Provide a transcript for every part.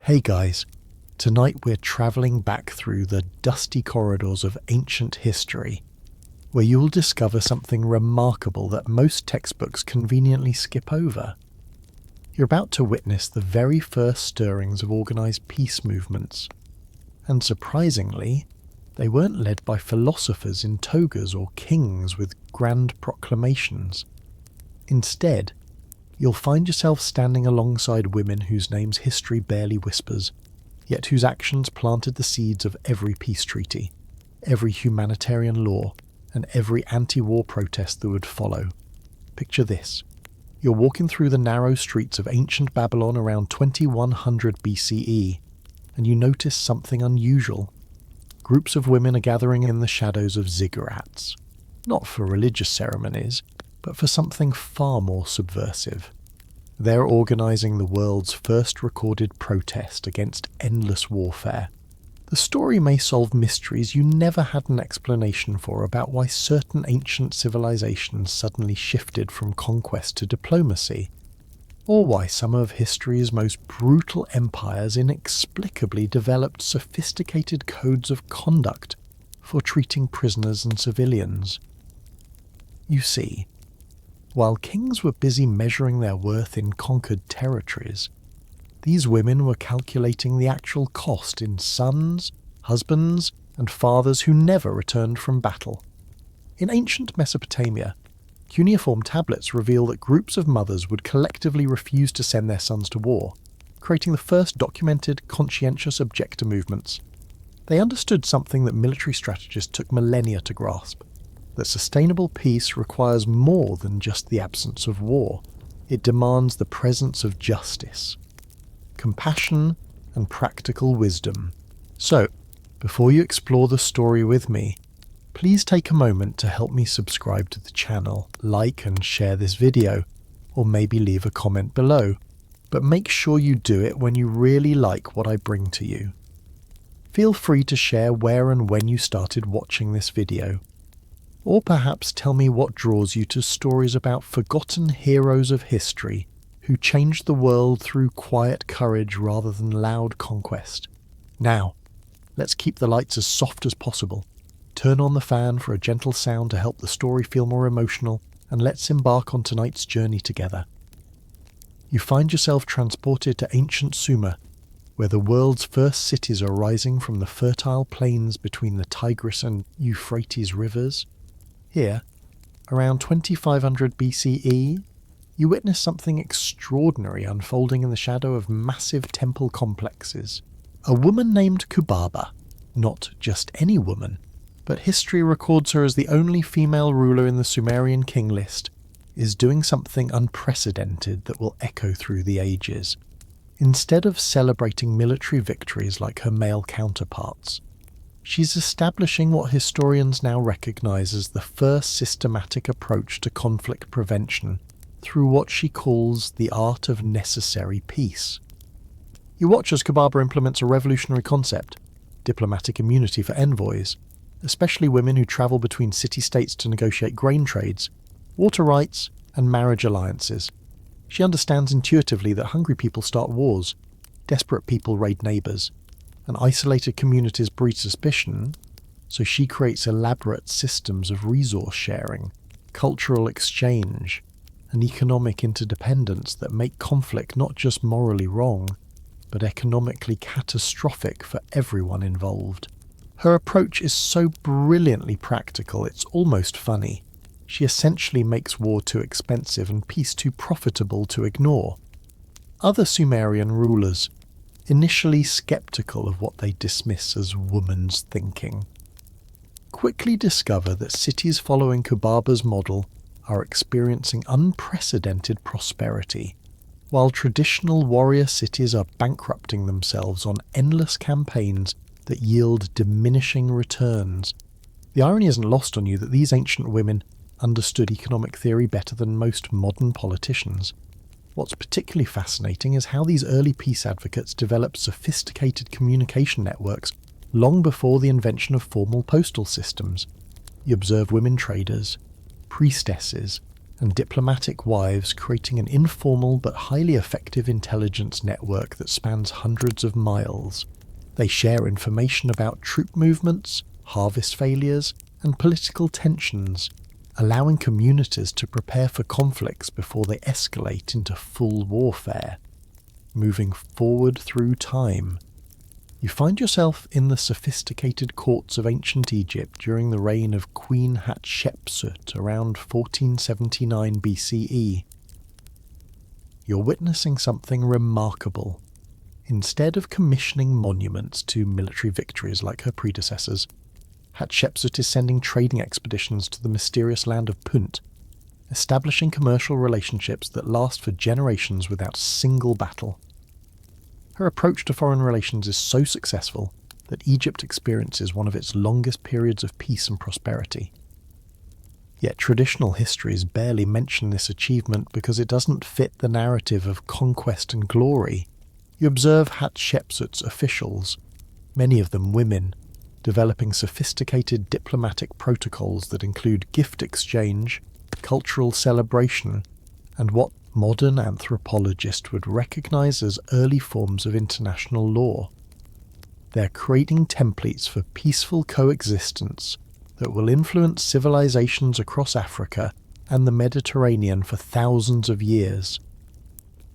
Hey guys, tonight we're travelling back through the dusty corridors of ancient history, where you'll discover something remarkable that most textbooks conveniently skip over. You're about to witness the very first stirrings of organised peace movements, and surprisingly, they weren't led by philosophers in togas or kings with grand proclamations. Instead, you'll find yourself standing alongside women whose names history barely whispers, yet whose actions planted the seeds of every peace treaty, every humanitarian law, and every anti-war protest that would follow. Picture this. You're walking through the narrow streets of ancient Babylon around 2100 BCE, and you notice something unusual. Groups of women are gathering in the shadows of ziggurats, not for religious ceremonies, but for something far more subversive. They're organising the world's first recorded protest against endless warfare. The story may solve mysteries you never had an explanation for about why certain ancient civilizations suddenly shifted from conquest to diplomacy, or why some of history's most brutal empires inexplicably developed sophisticated codes of conduct for treating prisoners and civilians. You see, while kings were busy measuring their worth in conquered territories, these women were calculating the actual cost in sons, husbands, and fathers who never returned from battle. In ancient Mesopotamia, cuneiform tablets reveal that groups of mothers would collectively refuse to send their sons to war, creating the first documented conscientious objector movements. They understood something that military strategists took millennia to grasp: that sustainable peace requires more than just the absence of war. It demands the presence of justice, compassion, and practical wisdom. So, before you explore the story with me, please take a moment to help me subscribe to the channel, like and share this video, or maybe leave a comment below, but make sure you do it when you really like what I bring to you. Feel free to share where and when you started watching this video, or perhaps tell me what draws you to stories about forgotten heroes of history who changed the world through quiet courage rather than loud conquest. Now, let's keep the lights as soft as possible, turn on the fan for a gentle sound to help the story feel more emotional, and let's embark on tonight's journey together. You find yourself transported to ancient Sumer, where the world's first cities are rising from the fertile plains between the Tigris and Euphrates rivers. Here, around 2500 BCE, you witness something extraordinary unfolding in the shadow of massive temple complexes. A woman named Kubaba, not just any woman, but history records her as the only female ruler in the Sumerian king list, is doing something unprecedented that will echo through the ages. Instead of celebrating military victories like her male counterparts, she's establishing what historians now recognize as the first systematic approach to conflict prevention through what she calls the art of necessary peace. You watch as Kubaba implements a revolutionary concept: diplomatic immunity for envoys, especially women who travel between city-states to negotiate grain trades, water rights, and marriage alliances. She understands intuitively that hungry people start wars, desperate people raid neighbours, and isolated communities breed suspicion, so she creates elaborate systems of resource sharing, cultural exchange, and economic interdependence that make conflict not just morally wrong, but economically catastrophic for everyone involved. Her approach is so brilliantly practical it's almost funny. She essentially makes war too expensive and peace too profitable to ignore. Other Sumerian rulers, initially skeptical of what they dismiss as woman's thinking, quickly discover that cities following Kubaba's model are experiencing unprecedented prosperity, while traditional warrior cities are bankrupting themselves on endless campaigns that yield diminishing returns. The irony isn't lost on you that these ancient women understood economic theory better than most modern politicians. What's particularly fascinating is how these early peace advocates developed sophisticated communication networks long before the invention of formal postal systems. You observe women traders, priestesses, and diplomatic wives, creating an informal but highly effective intelligence network that spans hundreds of miles. They share information about troop movements, harvest failures, and political tensions, allowing communities to prepare for conflicts before they escalate into full warfare. Moving forward through time, you find yourself in the sophisticated courts of ancient Egypt during the reign of Queen Hatshepsut around 1479 BCE. You're witnessing something remarkable. Instead of commissioning monuments to military victories like her predecessors, Hatshepsut is sending trading expeditions to the mysterious land of Punt, establishing commercial relationships that last for generations without a single battle. Her approach to foreign relations is so successful that Egypt experiences one of its longest periods of peace and prosperity. Yet traditional histories barely mention this achievement because it doesn't fit the narrative of conquest and glory. You observe Hatshepsut's officials, many of them women, developing sophisticated diplomatic protocols that include gift exchange, cultural celebration, and what modern anthropologists would recognize as early forms of international law. They're creating templates for peaceful coexistence that will influence civilizations across Africa and the Mediterranean for thousands of years.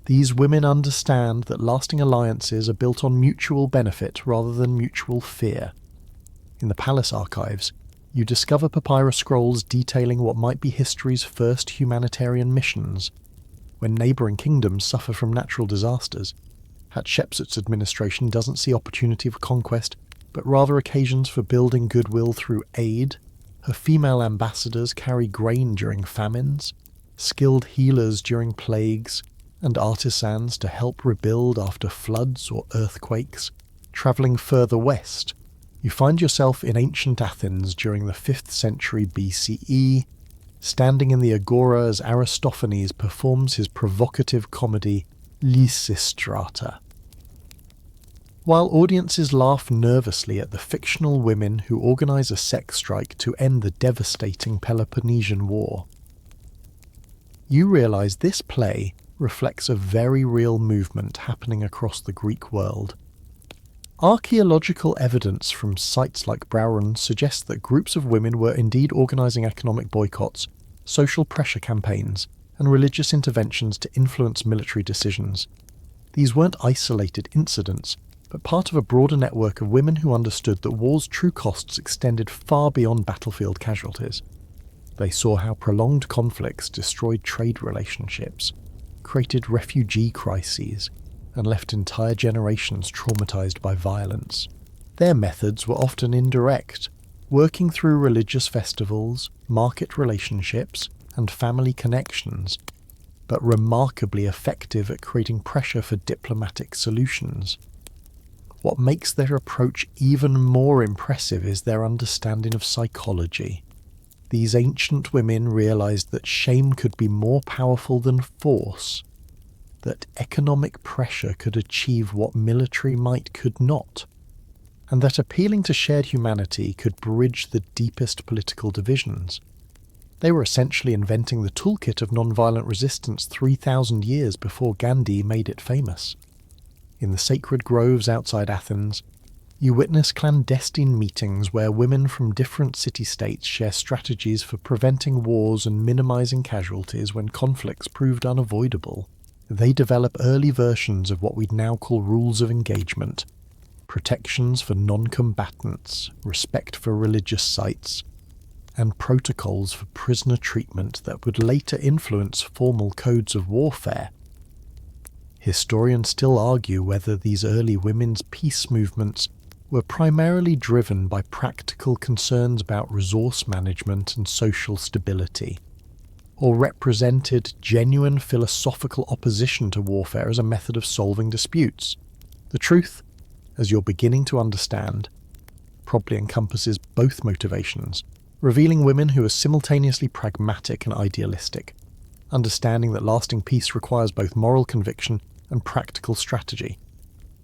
These women understand that lasting alliances are built on mutual benefit rather than mutual fear. In the palace archives, you discover papyrus scrolls detailing what might be history's first humanitarian missions. When neighbouring kingdoms suffer from natural disasters, Hatshepsut's administration doesn't see opportunity for conquest, but rather occasions for building goodwill through aid. Her female ambassadors carry grain during famines, skilled healers during plagues, and artisans to help rebuild after floods or earthquakes. Travelling further west, you find yourself in ancient Athens during the 5th century BCE, standing in the agora as Aristophanes performs his provocative comedy Lysistrata. While audiences laugh nervously at the fictional women who organise a sex strike to end the devastating Peloponnesian War, you realise this play reflects a very real movement happening across the Greek world. Archaeological evidence from sites like Brauron suggests that groups of women were indeed organising economic boycotts, social pressure campaigns, and religious interventions to influence military decisions. These weren't isolated incidents, but part of a broader network of women who understood that war's true costs extended far beyond battlefield casualties. They saw how prolonged conflicts destroyed trade relationships, created refugee crises, and left entire generations traumatized by violence. Their methods were often indirect, working through religious festivals, market relationships, and family connections, but remarkably effective at creating pressure for diplomatic solutions. What makes their approach even more impressive is their understanding of psychology. These ancient women realized that shame could be more powerful than force, that economic pressure could achieve what military might could not, and that appealing to shared humanity could bridge the deepest political divisions. They were essentially inventing the toolkit of nonviolent resistance 3,000 years before Gandhi made it famous. In the sacred groves outside Athens, you witness clandestine meetings where women from different city-states share strategies for preventing wars and minimizing casualties when conflicts proved unavoidable. They develop early versions of what we'd now call rules of engagement, protections for non-combatants, respect for religious sites, and protocols for prisoner treatment that would later influence formal codes of warfare. Historians still argue whether these early women's peace movements were primarily driven by practical concerns about resource management and social stability, or represented genuine philosophical opposition to warfare as a method of solving disputes. The truth, as you're beginning to understand, probably encompasses both motivations, revealing women who are simultaneously pragmatic and idealistic, understanding that lasting peace requires both moral conviction and practical strategy.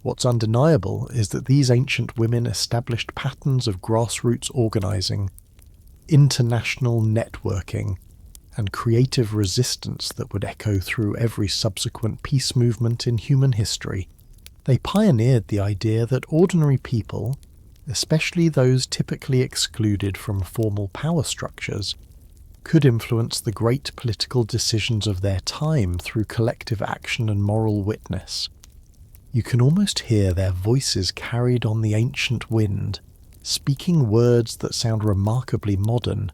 What's undeniable is that these ancient women established patterns of grassroots organising, international networking, and creative resistance that would echo through every subsequent peace movement in human history, they pioneered the idea that ordinary people, especially those typically excluded from formal power structures, could influence the great political decisions of their time through collective action and moral witness. You can almost hear their voices carried on the ancient wind, speaking words that sound remarkably modern,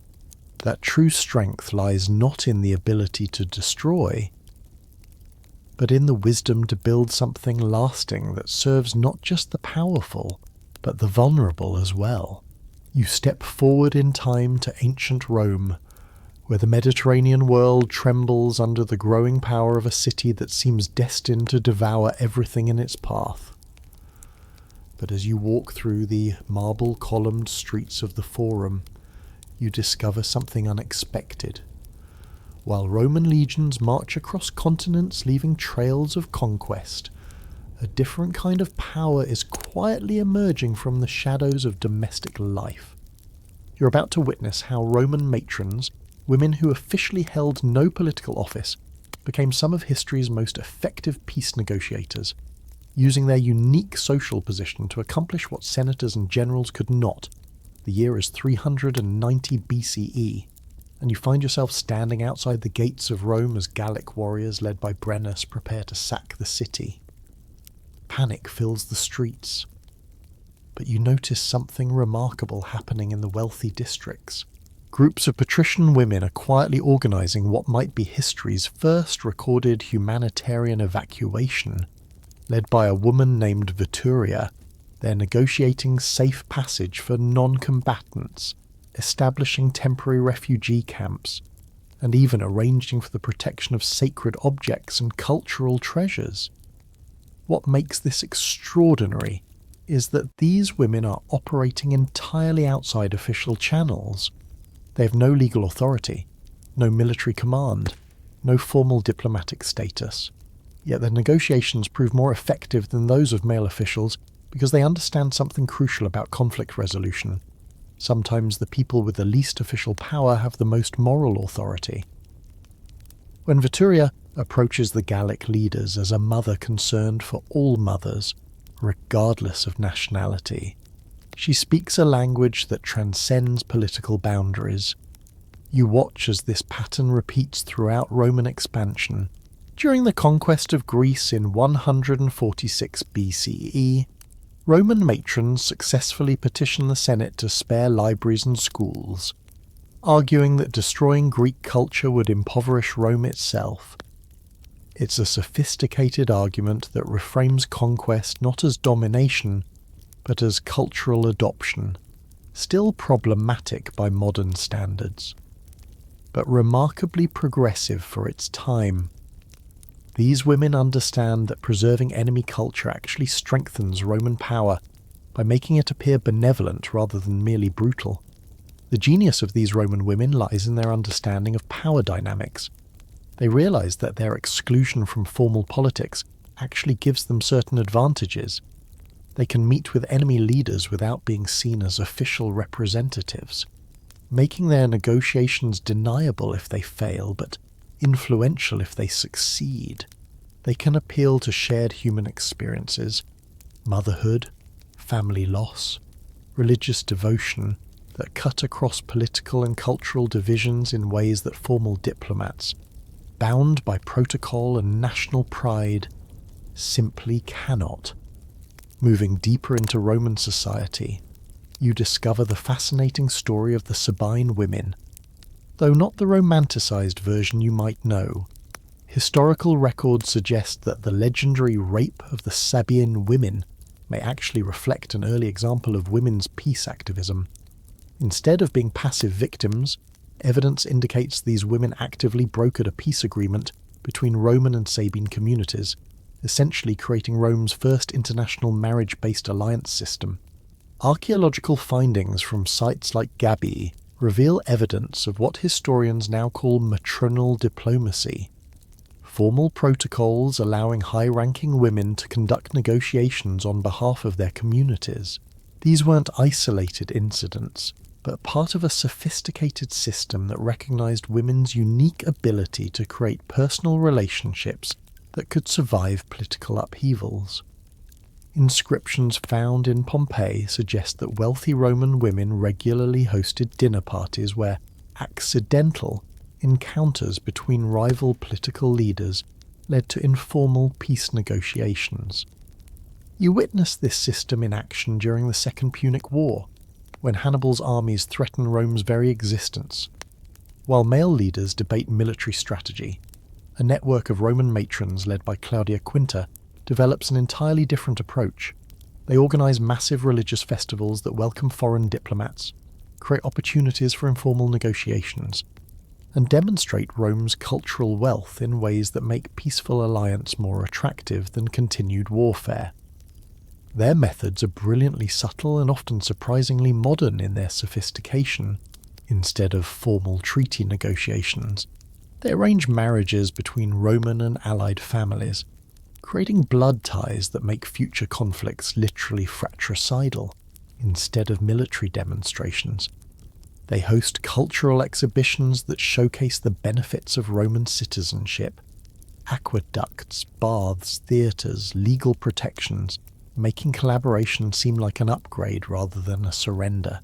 that true strength lies not in the ability to destroy, but in the wisdom to build something lasting that serves not just the powerful, but the vulnerable as well. You step forward in time to ancient Rome, where the Mediterranean world trembles under the growing power of a city that seems destined to devour everything in its path. But as you walk through the marble-columned streets of the Forum, you discover something unexpected. While Roman legions march across continents leaving trails of conquest, a different kind of power is quietly emerging from the shadows of domestic life. You're about to witness how Roman matrons, women who officially held no political office, became some of history's most effective peace negotiators, using their unique social position to accomplish what senators and generals could not. The year is 390 BCE, and you find yourself standing outside the gates of Rome as Gallic warriors led by Brennus prepare to sack the city. Panic fills the streets, but you notice something remarkable happening in the wealthy districts. Groups of patrician women are quietly organising what might be history's first recorded humanitarian evacuation. Led by a woman named Veturia, they're negotiating safe passage for non-combatants, establishing temporary refugee camps, and even arranging for the protection of sacred objects and cultural treasures. What makes this extraordinary is that these women are operating entirely outside official channels. They have no legal authority, no military command, no formal diplomatic status. Yet their negotiations prove more effective than those of male officials because they understand something crucial about conflict resolution. Sometimes the people with the least official power have the most moral authority. When Veturia approaches the Gallic leaders as a mother concerned for all mothers, regardless of nationality, she speaks a language that transcends political boundaries. You watch as this pattern repeats throughout Roman expansion. During the conquest of Greece in 146 BCE, Roman matrons successfully petitioned the Senate to spare libraries and schools, arguing that destroying Greek culture would impoverish Rome itself. It's a sophisticated argument that reframes conquest not as domination, but as cultural adoption, still problematic by modern standards, but remarkably progressive for its time. These women understand that preserving enemy culture actually strengthens Roman power by making it appear benevolent rather than merely brutal. The genius of these Roman women lies in their understanding of power dynamics. They realize that their exclusion from formal politics actually gives them certain advantages. They can meet with enemy leaders without being seen as official representatives, making their negotiations deniable if they fail, but influential if they succeed. They can appeal to shared human experiences, motherhood, family loss, religious devotion, that cut across political and cultural divisions in ways that formal diplomats, bound by protocol and national pride, simply cannot. Moving deeper into Roman society, you discover the fascinating story of the Sabine women. Though not the romanticized version you might know, historical records suggest that the legendary rape of the Sabine women may actually reflect an early example of women's peace activism. Instead of being passive victims, evidence indicates these women actively brokered a peace agreement between Roman and Sabine communities, essentially creating Rome's first international marriage-based alliance system. Archaeological findings from sites like Gabii reveal evidence of what historians now call matronal diplomacy, formal protocols allowing high-ranking women to conduct negotiations on behalf of their communities. These weren't isolated incidents. but part of a sophisticated system that recognized women's unique ability to create personal relationships that could survive political upheavals. Inscriptions found in Pompeii suggest that wealthy Roman women regularly hosted dinner parties where accidental encounters between rival political leaders led to informal peace negotiations. You witness this system in action during the Second Punic War, when Hannibal's armies threaten Rome's very existence. While male leaders debate military strategy, a network of Roman matrons led by Claudia Quinta develops an entirely different approach. They organise massive religious festivals that welcome foreign diplomats, create opportunities for informal negotiations, and demonstrate Rome's cultural wealth in ways that make peaceful alliance more attractive than continued warfare. Their methods are brilliantly subtle and often surprisingly modern in their sophistication. Instead of formal treaty negotiations, they arrange marriages between Roman and allied families, creating blood ties that make future conflicts literally fratricidal instead of military demonstrations. They host cultural exhibitions that showcase the benefits of Roman citizenship, aqueducts, baths, theatres, legal protections, making collaboration seem like an upgrade rather than a surrender.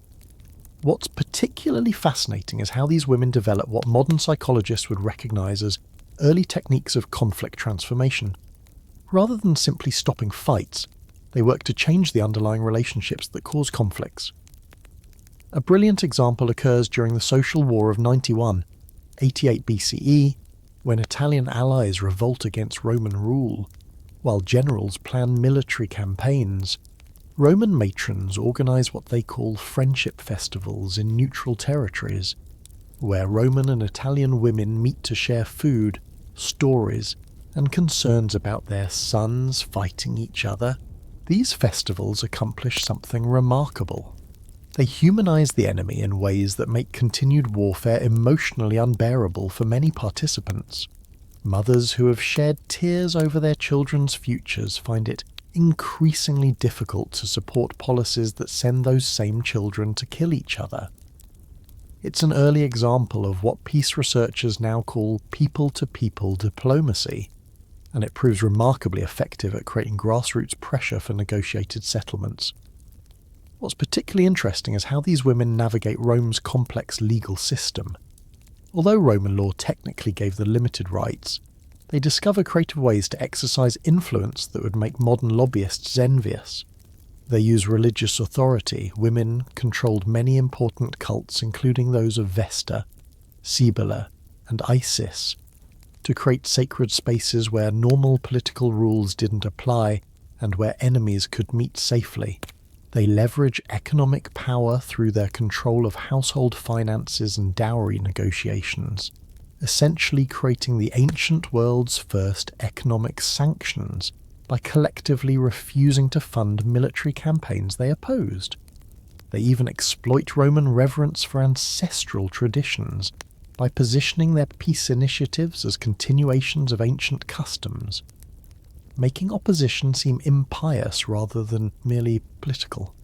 What's particularly fascinating is how these women develop what modern psychologists would recognise as early techniques of conflict transformation. Rather than simply stopping fights, they work to change the underlying relationships that cause conflicts. A brilliant example occurs during the Social War of 91, 88 BCE, when Italian allies revolt against Roman rule. While generals plan military campaigns, Roman matrons organise what they call friendship festivals in neutral territories, where Roman and Italian women meet to share food, stories, and concerns about their sons fighting each other. These festivals accomplish something remarkable. They humanise the enemy in ways that make continued warfare emotionally unbearable for many participants. Mothers who have shed tears over their children's futures find it increasingly difficult to support policies that send those same children to kill each other. It's an early example of what peace researchers now call people-to-people diplomacy, and it proves remarkably effective at creating grassroots pressure for negotiated settlements. What's particularly interesting is how these women navigate Rome's complex legal system. Although Roman law technically gave them limited rights, they discover creative ways to exercise influence that would make modern lobbyists envious. They use religious authority. Women controlled many important cults, including those of Vesta, Cybele, and Isis, to create sacred spaces where normal political rules didn't apply and where enemies could meet safely. They leverage economic power through their control of household finances and dowry negotiations, essentially creating the ancient world's first economic sanctions by collectively refusing to fund military campaigns they opposed. They even exploit Roman reverence for ancestral traditions by positioning their peace initiatives as continuations of ancient customs, making opposition seem impious rather than merely political.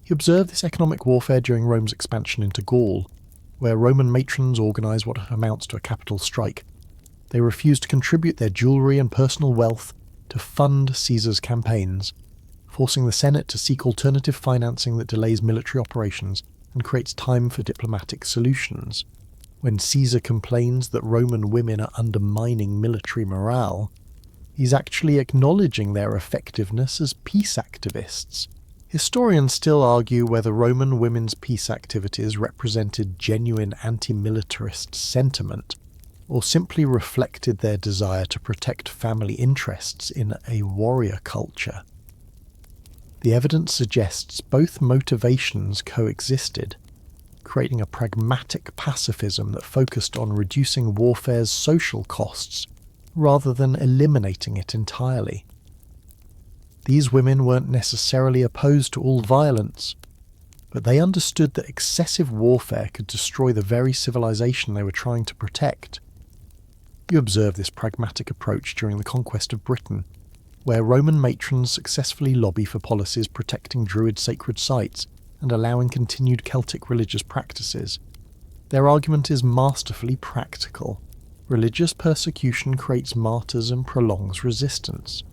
You observe this economic warfare during Rome's expansion into Gaul, where Roman matrons organise what amounts to a capital strike. They refuse to contribute their jewellery and personal wealth to fund Caesar's campaigns, forcing the Senate to seek alternative financing that delays military operations and creates time for diplomatic solutions. When Caesar complains that Roman women are undermining military morale, he's actually acknowledging their effectiveness as peace activists. Historians still argue whether Roman women's peace activities represented genuine anti-militarist sentiment, or simply reflected their desire to protect family interests in a warrior culture. The evidence suggests both motivations coexisted, creating a pragmatic pacifism that focused on reducing warfare's social costs rather than eliminating it entirely. These women weren't necessarily opposed to all violence, but they understood that excessive warfare could destroy the very civilization they were trying to protect. You observe this pragmatic approach during the conquest of Britain, where Roman matrons successfully lobby for policies protecting Druid sacred sites and allowing continued Celtic religious practices. Their argument is masterfully practical. Religious persecution creates martyrs and prolongs resistance,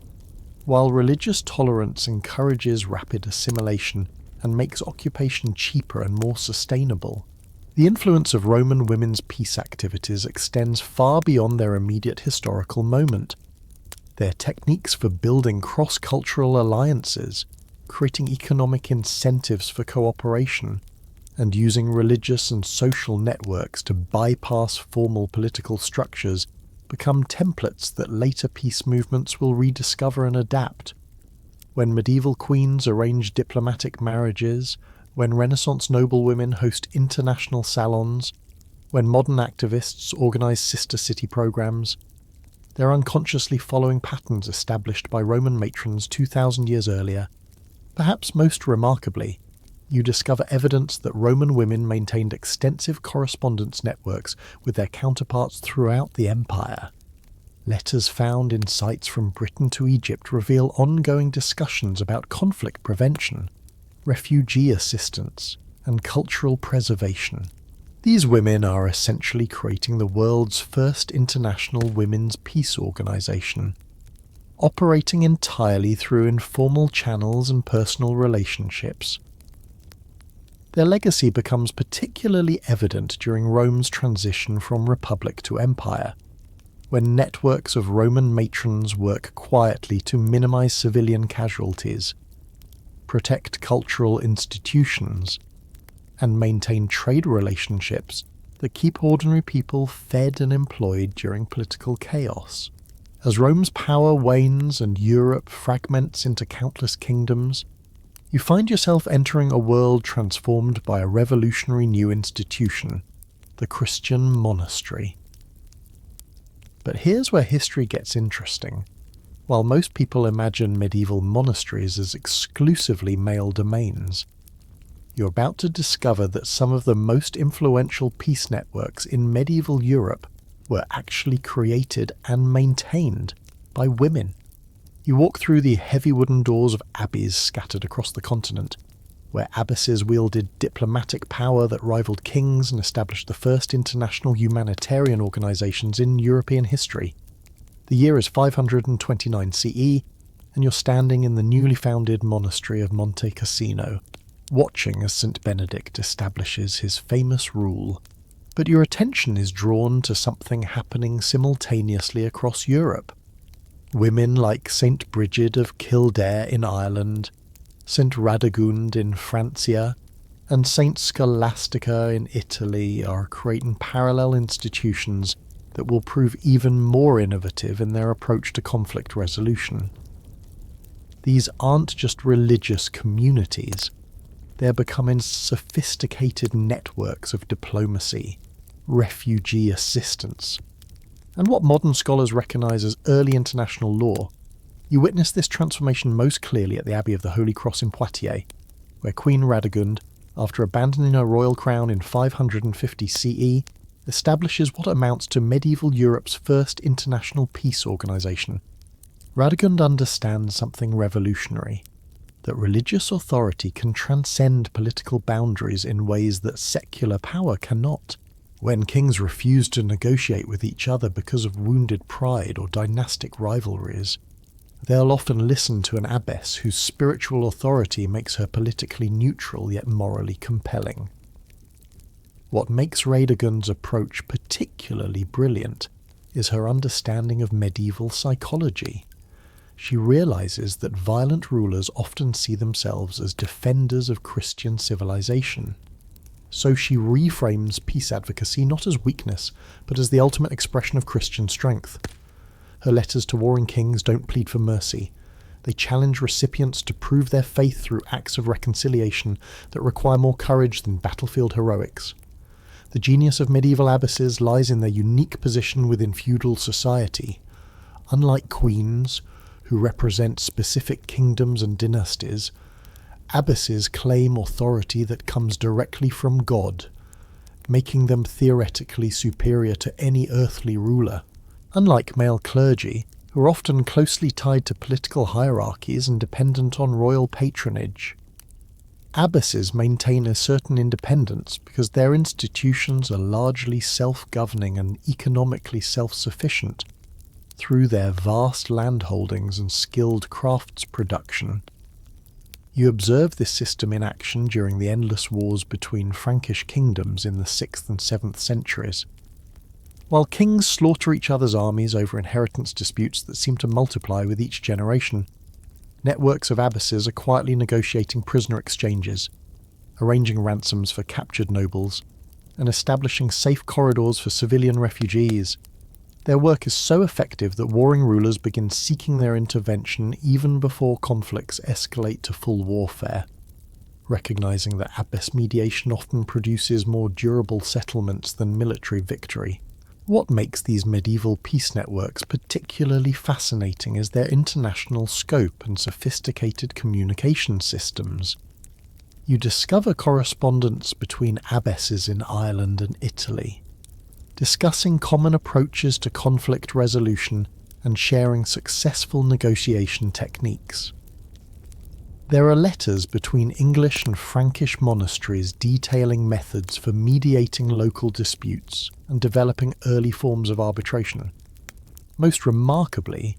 while religious tolerance encourages rapid assimilation and makes occupation cheaper and more sustainable. The influence of Roman women's peace activities extends far beyond their immediate historical moment. Their techniques for building cross-cultural alliances, creating economic incentives for cooperation, and using religious and social networks to bypass formal political structures become templates that later peace movements will rediscover and adapt. When medieval queens arrange diplomatic marriages, when Renaissance noblewomen host international salons, when modern activists organize sister city programs, they're unconsciously following patterns established by Roman matrons 2,000 years earlier. Perhaps most remarkably, you discover evidence that Roman women maintained extensive correspondence networks with their counterparts throughout the empire. Letters found in sites from Britain to Egypt reveal ongoing discussions about conflict prevention, refugee assistance, and cultural preservation. These women are essentially creating the world's first international women's peace organization, operating entirely through informal channels and personal relationships. Their legacy becomes particularly evident during Rome's transition from republic to empire, when networks of Roman matrons work quietly to minimize civilian casualties, protect cultural institutions, and maintain trade relationships that keep ordinary people fed and employed during political chaos. As Rome's power wanes and Europe fragments into countless kingdoms, you find yourself entering a world transformed by a revolutionary new institution, the Christian monastery. But here's where history gets interesting. While most people imagine medieval monasteries as exclusively male domains, you're about to discover that some of the most influential peace networks in medieval Europe were actually created and maintained by women. You walk through the heavy wooden doors of abbeys scattered across the continent, where abbesses wielded diplomatic power that rivaled kings and established the first international humanitarian organizations in European history. The year is 529 CE, and you're standing in the newly founded monastery of Monte Cassino, watching as St. Benedict establishes his famous rule. But your attention is drawn to something happening simultaneously across Europe. Women like St. Brigid of Kildare in Ireland, St. Radegund in Francia, and St. Scholastica in Italy are creating parallel institutions that will prove even more innovative in their approach to conflict resolution. These aren't just religious communities, they're becoming sophisticated networks of diplomacy, refugee assistance, and what modern scholars recognise as early international law. You witness this transformation most clearly at the Abbey of the Holy Cross in Poitiers, where Queen Radegund, after abandoning her royal crown in 550 CE, establishes what amounts to medieval Europe's first international peace organisation. Radegund understands something revolutionary, that religious authority can transcend political boundaries in ways that secular power cannot. When kings refuse to negotiate with each other because of wounded pride or dynastic rivalries, they'll often listen to an abbess whose spiritual authority makes her politically neutral yet morally compelling. What makes Radegund's approach particularly brilliant is her understanding of medieval psychology. She realizes that violent rulers often see themselves as defenders of Christian civilization. So she reframes peace advocacy not as weakness, but as the ultimate expression of Christian strength. Her letters to warring kings don't plead for mercy. They challenge recipients to prove their faith through acts of reconciliation that require more courage than battlefield heroics. The genius of medieval abbesses lies in their unique position within feudal society. Unlike queens, who represent specific kingdoms and dynasties, abbesses claim authority that comes directly from God, making them theoretically superior to any earthly ruler. Unlike male clergy, who are often closely tied to political hierarchies and dependent on royal patronage, Abbesses maintain a certain independence because their institutions are largely self-governing and economically self-sufficient through their vast landholdings and skilled crafts production. You observe this system in action during the endless wars between Frankish kingdoms in the 6th and 7th centuries. While kings slaughter each other's armies over inheritance disputes that seem to multiply with each generation, networks of abbesses are quietly negotiating prisoner exchanges, arranging ransoms for captured nobles, and establishing safe corridors for civilian refugees. Their work is so effective that warring rulers begin seeking their intervention even before conflicts escalate to full warfare, recognizing that abbess mediation often produces more durable settlements than military victory. What makes these medieval peace networks particularly fascinating is their international scope and sophisticated communication systems. You discover correspondence between abbesses in Ireland and Italy, discussing common approaches to conflict resolution and sharing successful negotiation techniques. There are letters between English and Frankish monasteries detailing methods for mediating local disputes and developing early forms of arbitration. Most remarkably,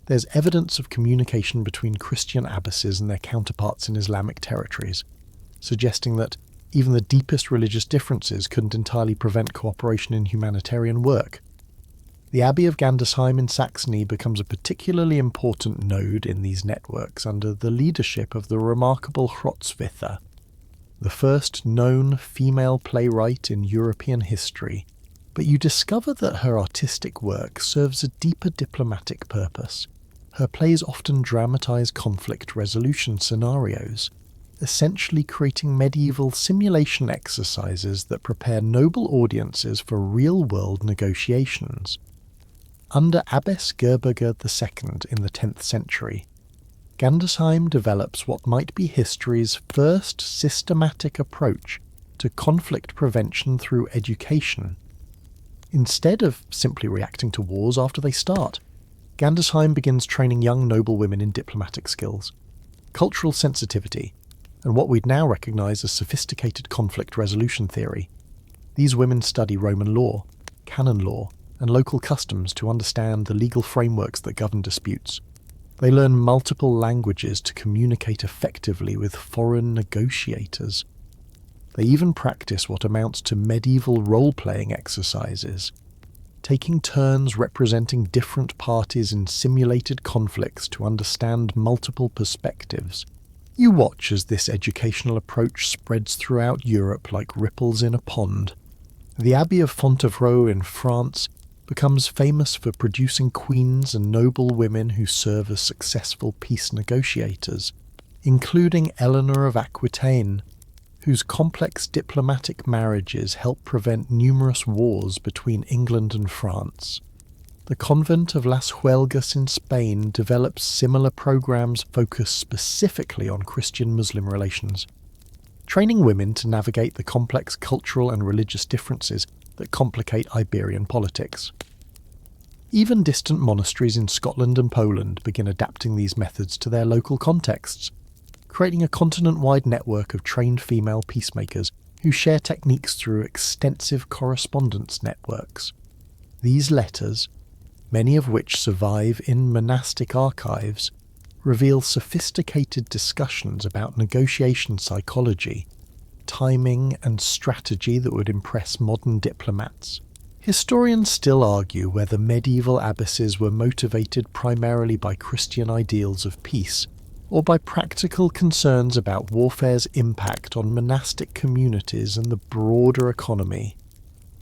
there's evidence of communication between Christian abbesses and their counterparts in Islamic territories, suggesting that even the deepest religious differences couldn't entirely prevent cooperation in humanitarian work. The Abbey of Gandersheim in Saxony becomes a particularly important node in these networks under the leadership of the remarkable Hrotsvitha, the first known female playwright in European history, but you discover that her artistic work serves a deeper diplomatic purpose. Her plays often dramatize conflict resolution scenarios, essentially creating medieval simulation exercises that prepare noble audiences for real-world negotiations. Under Abbess Gerberga II in the 10th century, Gandersheim develops what might be history's first systematic approach to conflict prevention through education. Instead of simply reacting to wars after they start, Gandersheim begins training young noble women in diplomatic skills, cultural sensitivity, and what we'd now recognise as sophisticated conflict resolution theory. These women study Roman law, canon law, and local customs to understand the legal frameworks that govern disputes. They learn multiple languages to communicate effectively with foreign negotiators. They even practice what amounts to medieval role-playing exercises, taking turns representing different parties in simulated conflicts to understand multiple perspectives. You watch as this educational approach spreads throughout Europe like ripples in a pond. The Abbey of Fontevraud in France becomes famous for producing queens and noble women who serve as successful peace negotiators, including Eleanor of Aquitaine, whose complex diplomatic marriages help prevent numerous wars between England and France. The convent of Las Huelgas in Spain develops similar programs focused specifically on Christian-Muslim relations, training women to navigate the complex cultural and religious differences that complicate Iberian politics. Even distant monasteries in Scotland and Poland begin adapting these methods to their local contexts, creating a continent-wide network of trained female peacemakers who share techniques through extensive correspondence networks. These letters, many of which survive in monastic archives, reveal sophisticated discussions about negotiation psychology, timing and strategy that would impress modern diplomats. Historians still argue whether medieval abbesses were motivated primarily by Christian ideals of peace, or by practical concerns about warfare's impact on monastic communities and the broader economy.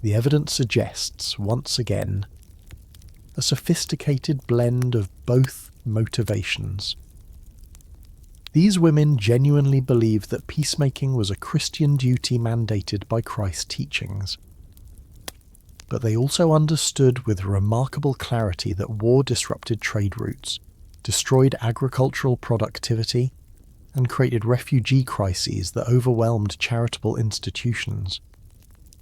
The evidence suggests, once again, a sophisticated blend of both motivations. These women genuinely believed that peacemaking was a Christian duty mandated by Christ's teachings. But they also understood with remarkable clarity that war disrupted trade routes, destroyed agricultural productivity, and created refugee crises that overwhelmed charitable institutions.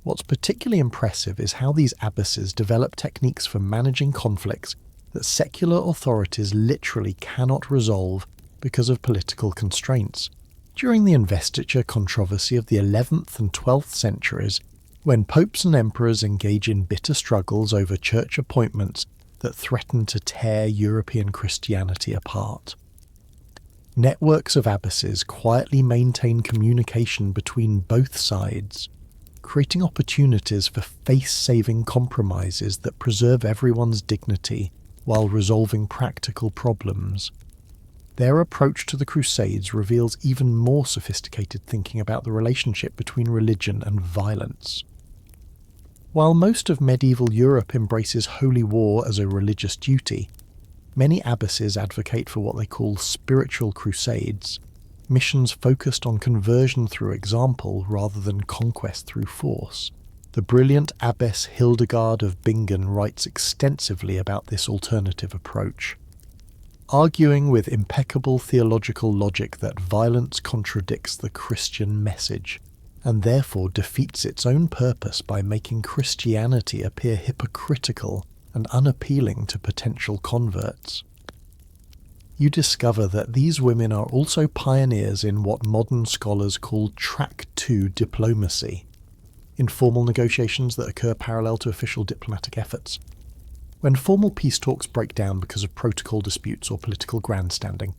What's particularly impressive is how these abbesses develop techniques for managing conflicts that secular authorities literally cannot resolve because of political constraints. During the investiture controversy of the 11th and 12th centuries, when popes and emperors engage in bitter struggles over church appointments that threaten to tear European Christianity apart. Networks of abbesses quietly maintain communication between both sides, creating opportunities for face-saving compromises that preserve everyone's dignity while resolving practical problems. Their approach to the Crusades reveals even more sophisticated thinking about the relationship between religion and violence. While most of medieval Europe embraces holy war as a religious duty, many abbesses advocate for what they call spiritual crusades, missions focused on conversion through example rather than conquest through force. The brilliant Abbess Hildegard of Bingen writes extensively about this alternative approach, arguing with impeccable theological logic that violence contradicts the Christian message, and therefore defeats its own purpose by making Christianity appear hypocritical and unappealing to potential converts. You discover that these women are also pioneers in what modern scholars call Track 2 diplomacy, informal negotiations that occur parallel to official diplomatic efforts. When formal peace talks break down because of protocol disputes or political grandstanding,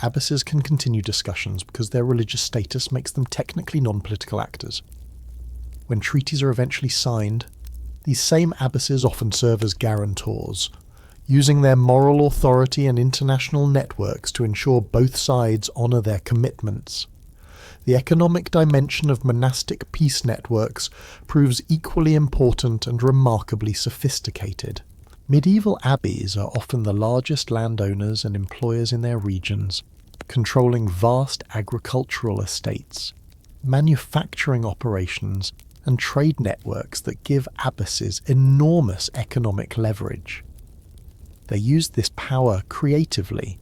abbesses can continue discussions because their religious status makes them technically non-political actors. When treaties are eventually signed, these same abbesses often serve as guarantors, using their moral authority and international networks to ensure both sides honour their commitments. The economic dimension of monastic peace networks proves equally important and remarkably sophisticated. Medieval abbeys are often the largest landowners and employers in their regions, controlling vast agricultural estates, manufacturing operations, and trade networks that give abbesses enormous economic leverage. They use this power creatively,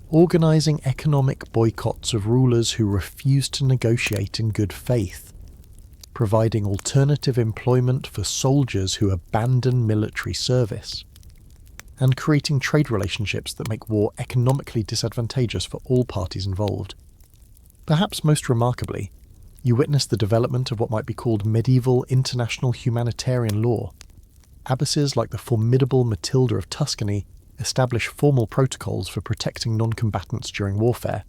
organising economic boycotts of rulers who refuse to negotiate in good faith, providing alternative employment for soldiers who abandon military service, and creating trade relationships that make war economically disadvantageous for all parties involved. Perhaps most remarkably, you witness the development of what might be called medieval international humanitarian law. Abbesses like the formidable Matilda of Tuscany establish formal protocols for protecting non-combatants during warfare,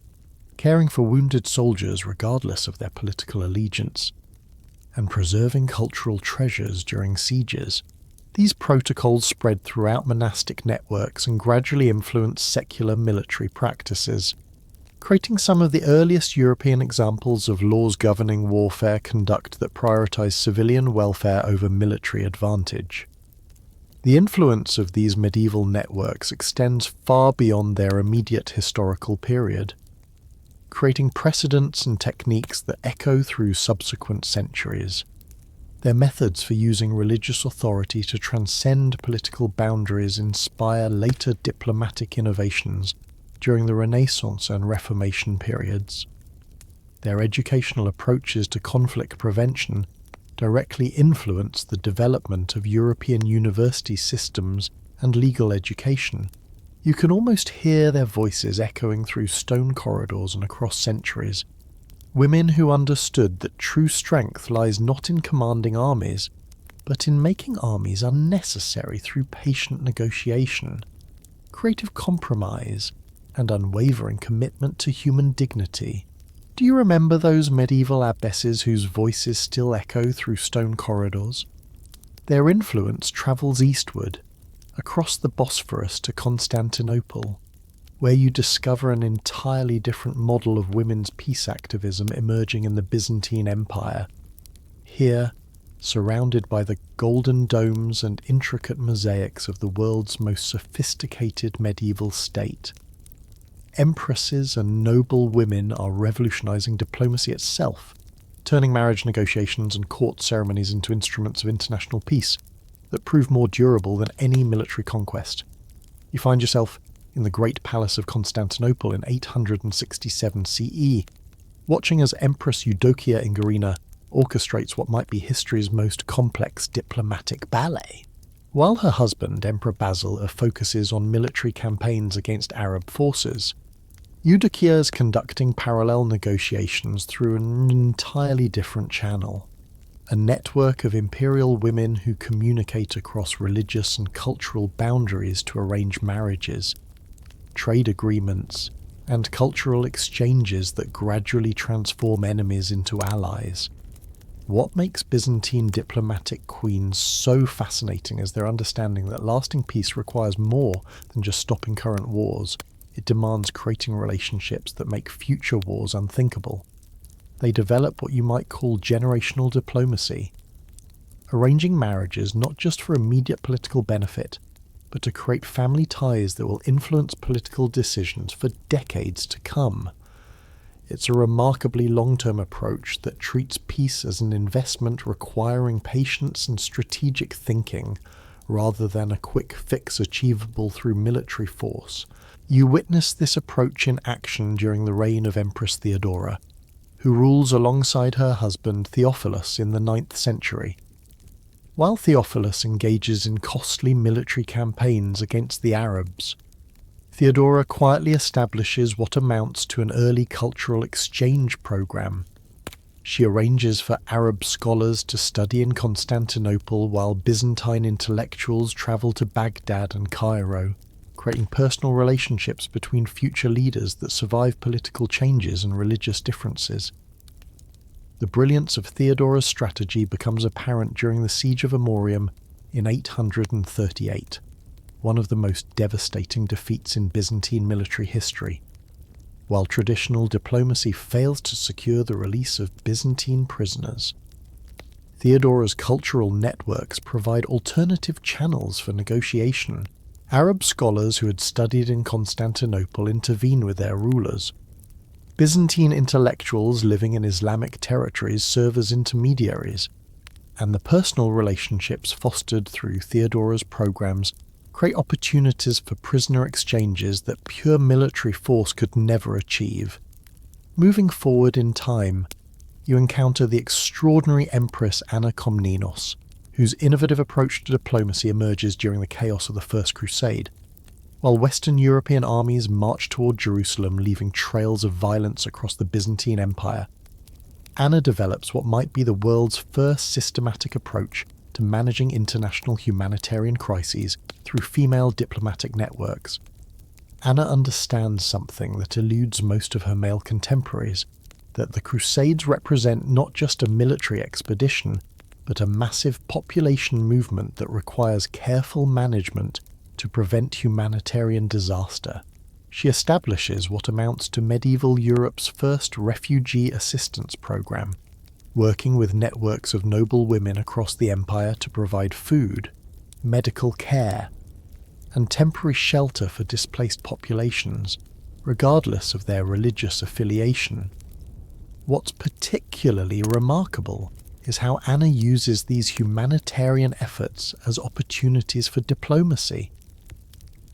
caring for wounded soldiers regardless of their political allegiance, and preserving cultural treasures during sieges. These protocols spread throughout monastic networks and gradually influenced secular military practices, creating some of the earliest European examples of laws governing warfare conduct that prioritize civilian welfare over military advantage. The influence of these medieval networks extends far beyond their immediate historical period, creating precedents and techniques that echo through subsequent centuries. Their methods for using religious authority to transcend political boundaries inspire later diplomatic innovations during the Renaissance and Reformation periods. Their educational approaches to conflict prevention directly influence the development of European university systems and legal education. You can almost hear their voices echoing through stone corridors and across centuries. Women who understood that true strength lies not in commanding armies, but in making armies unnecessary through patient negotiation, creative compromise, and unwavering commitment to human dignity. Do you remember those medieval abbesses whose voices still echo through stone corridors? Their influence travels eastward, across the Bosphorus to Constantinople, where you discover an entirely different model of women's peace activism emerging in the Byzantine Empire. Here, surrounded by the golden domes and intricate mosaics of the world's most sophisticated medieval state, empresses and noble women are revolutionizing diplomacy itself, turning marriage negotiations and court ceremonies into instruments of international peace that prove more durable than any military conquest. You find yourself in the Great Palace of Constantinople in 867 CE, watching as Empress Eudokia Ingarina orchestrates what might be history's most complex diplomatic ballet. While her husband, Emperor Basil, focuses on military campaigns against Arab forces, Eudokia is conducting parallel negotiations through an entirely different channel. A network of imperial women who communicate across religious and cultural boundaries to arrange marriages, trade agreements, and cultural exchanges that gradually transform enemies into allies. What makes Byzantine diplomatic queens so fascinating is their understanding that lasting peace requires more than just stopping current wars. It demands creating relationships that make future wars unthinkable. They develop what you might call generational diplomacy, arranging marriages not just for immediate political benefit, but to create family ties that will influence political decisions for decades to come. It's a remarkably long-term approach that treats peace as an investment requiring patience and strategic thinking, rather than a quick fix achievable through military force. You witness this approach in action during the reign of Empress Theodora, who rules alongside her husband Theophilus in the 9th century. While Theophilus engages in costly military campaigns against the Arabs, Theodora quietly establishes what amounts to an early cultural exchange program. She arranges for Arab scholars to study in Constantinople while Byzantine intellectuals travel to Baghdad and Cairo, creating personal relationships between future leaders that survive political changes and religious differences. The brilliance of Theodora's strategy becomes apparent during the Siege of Amorium in 838, one of the most devastating defeats in Byzantine military history. While traditional diplomacy fails to secure the release of Byzantine prisoners, Theodora's cultural networks provide alternative channels for negotiation. Arab scholars who had studied in Constantinople intervene with their rulers. Byzantine intellectuals living in Islamic territories serve as intermediaries, and the personal relationships fostered through Theodora's programs create opportunities for prisoner exchanges that pure military force could never achieve. Moving forward in time, you encounter the extraordinary Empress Anna Komnenos, whose innovative approach to diplomacy emerges during the chaos of the First Crusade. While Western European armies march toward Jerusalem, leaving trails of violence across the Byzantine Empire, Anna develops what might be the world's first systematic approach to managing international humanitarian crises through female diplomatic networks. Anna understands something that eludes most of her male contemporaries, that the Crusades represent not just a military expedition, but a massive population movement that requires careful management to prevent humanitarian disaster. She establishes what amounts to medieval Europe's first refugee assistance program, working with networks of noble women across the empire to provide food, medical care, and temporary shelter for displaced populations, regardless of their religious affiliation. What's particularly remarkable is how Anna uses these humanitarian efforts as opportunities for diplomacy.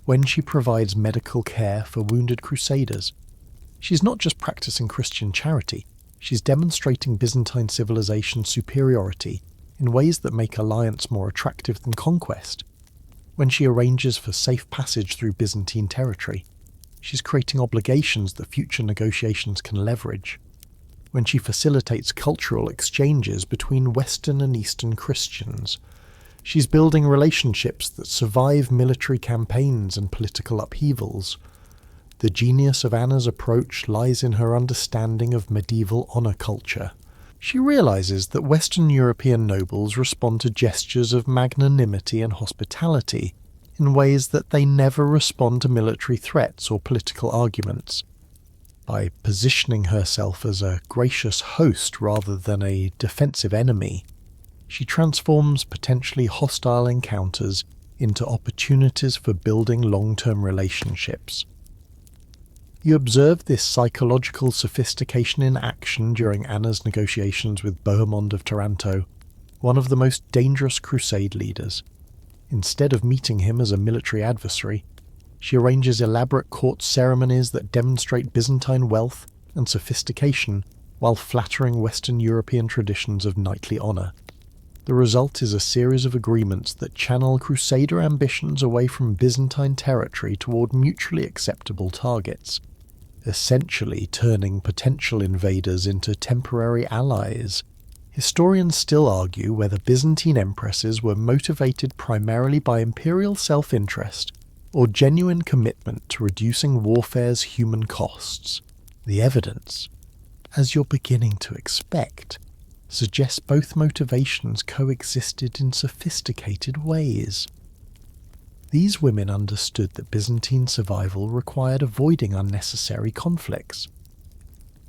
When she provides medical care for wounded crusaders, she's not just practicing Christian charity, she's demonstrating Byzantine civilization's superiority in ways that make alliance more attractive than conquest. When she arranges for safe passage through Byzantine territory, she's creating obligations that future negotiations can leverage. When she facilitates cultural exchanges between Western and Eastern Christians, she's building relationships that survive military campaigns and political upheavals. The genius of Anna's approach lies in her understanding of medieval honor culture. She realizes that Western European nobles respond to gestures of magnanimity and hospitality in ways that they never respond to military threats or political arguments. By positioning herself as a gracious host rather than a defensive enemy, she transforms potentially hostile encounters into opportunities for building long-term relationships. You observe this psychological sophistication in action during Anna's negotiations with Bohemond of Taranto, one of the most dangerous crusade leaders. Instead of meeting him as a military adversary, she arranges elaborate court ceremonies that demonstrate Byzantine wealth and sophistication while flattering Western European traditions of knightly honor. The result is a series of agreements that channel crusader ambitions away from Byzantine territory toward mutually acceptable targets. essentially turning potential invaders into temporary allies. Historians still argue whether Byzantine empresses were motivated primarily by imperial self-interest or genuine commitment to reducing warfare's human costs. The evidence, as you're beginning to expect, suggests both motivations coexisted in sophisticated ways. These women understood that Byzantine survival required avoiding unnecessary conflicts,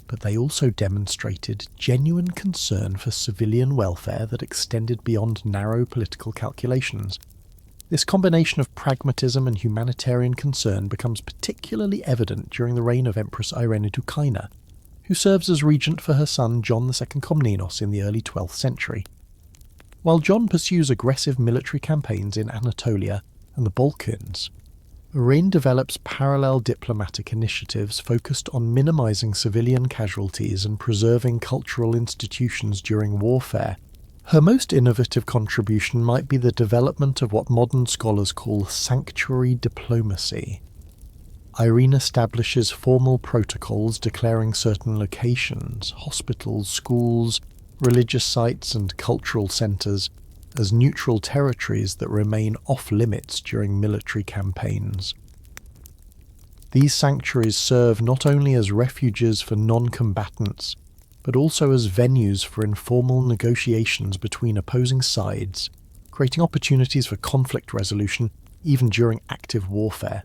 but they also demonstrated genuine concern for civilian welfare that extended beyond narrow political calculations. This combination of pragmatism and humanitarian concern becomes particularly evident during the reign of Empress Irene-Doukaina, who serves as regent for her son John II Komnenos in the early 12th century. While John pursues aggressive military campaigns in Anatolia and the Balkans, Irene develops parallel diplomatic initiatives focused on minimizing civilian casualties and preserving cultural institutions during warfare. Her most innovative contribution might be the development of what modern scholars call sanctuary diplomacy. Irene establishes formal protocols declaring certain locations, hospitals, schools, religious sites and cultural centres as neutral territories that remain off-limits during military campaigns. These sanctuaries serve not only as refuges for non-combatants, but also as venues for informal negotiations between opposing sides, creating opportunities for conflict resolution even during active warfare.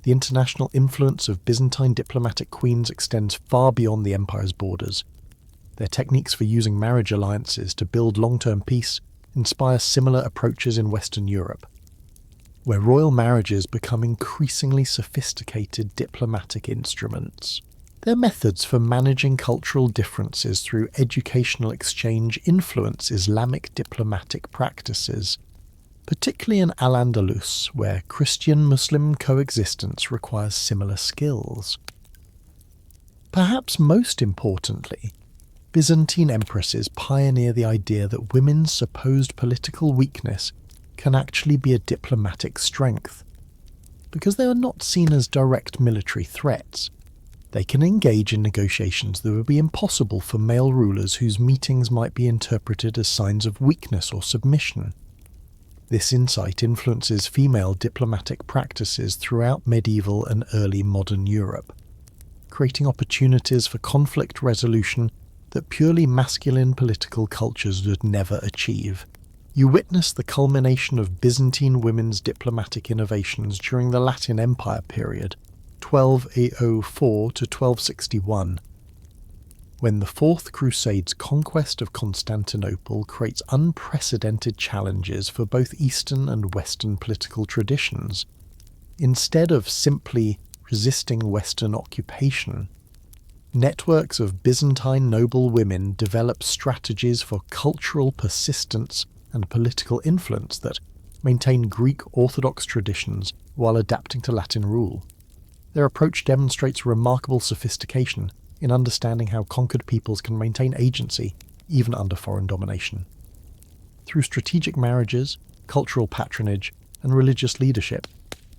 The international influence of Byzantine diplomatic queens extends far beyond the empire's borders. Their techniques for using marriage alliances to build long-term peace inspire similar approaches in Western Europe, where royal marriages become increasingly sophisticated diplomatic instruments. Their methods for managing cultural differences through educational exchange influence Islamic diplomatic practices, particularly in Al-Andalus, where Christian-Muslim coexistence requires similar skills. Perhaps most importantly, Byzantine empresses pioneer the idea that women's supposed political weakness can actually be a diplomatic strength. Because they are not seen as direct military threats, they can engage in negotiations that would be impossible for male rulers whose meetings might be interpreted as signs of weakness or submission. This insight influences female diplomatic practices throughout medieval and early modern Europe, creating opportunities for conflict resolution that purely masculine political cultures would never achieve. You witness the culmination of Byzantine women's diplomatic innovations during the Latin Empire period, 1204 to 1261, when the Fourth Crusade's conquest of Constantinople creates unprecedented challenges for both Eastern and Western political traditions. Instead of simply resisting Western occupation, networks of Byzantine noble women develop strategies for cultural persistence and political influence that maintain Greek Orthodox traditions while adapting to Latin rule. Their approach demonstrates remarkable sophistication in understanding how conquered peoples can maintain agency even under foreign domination. Through strategic marriages, cultural patronage, and religious leadership,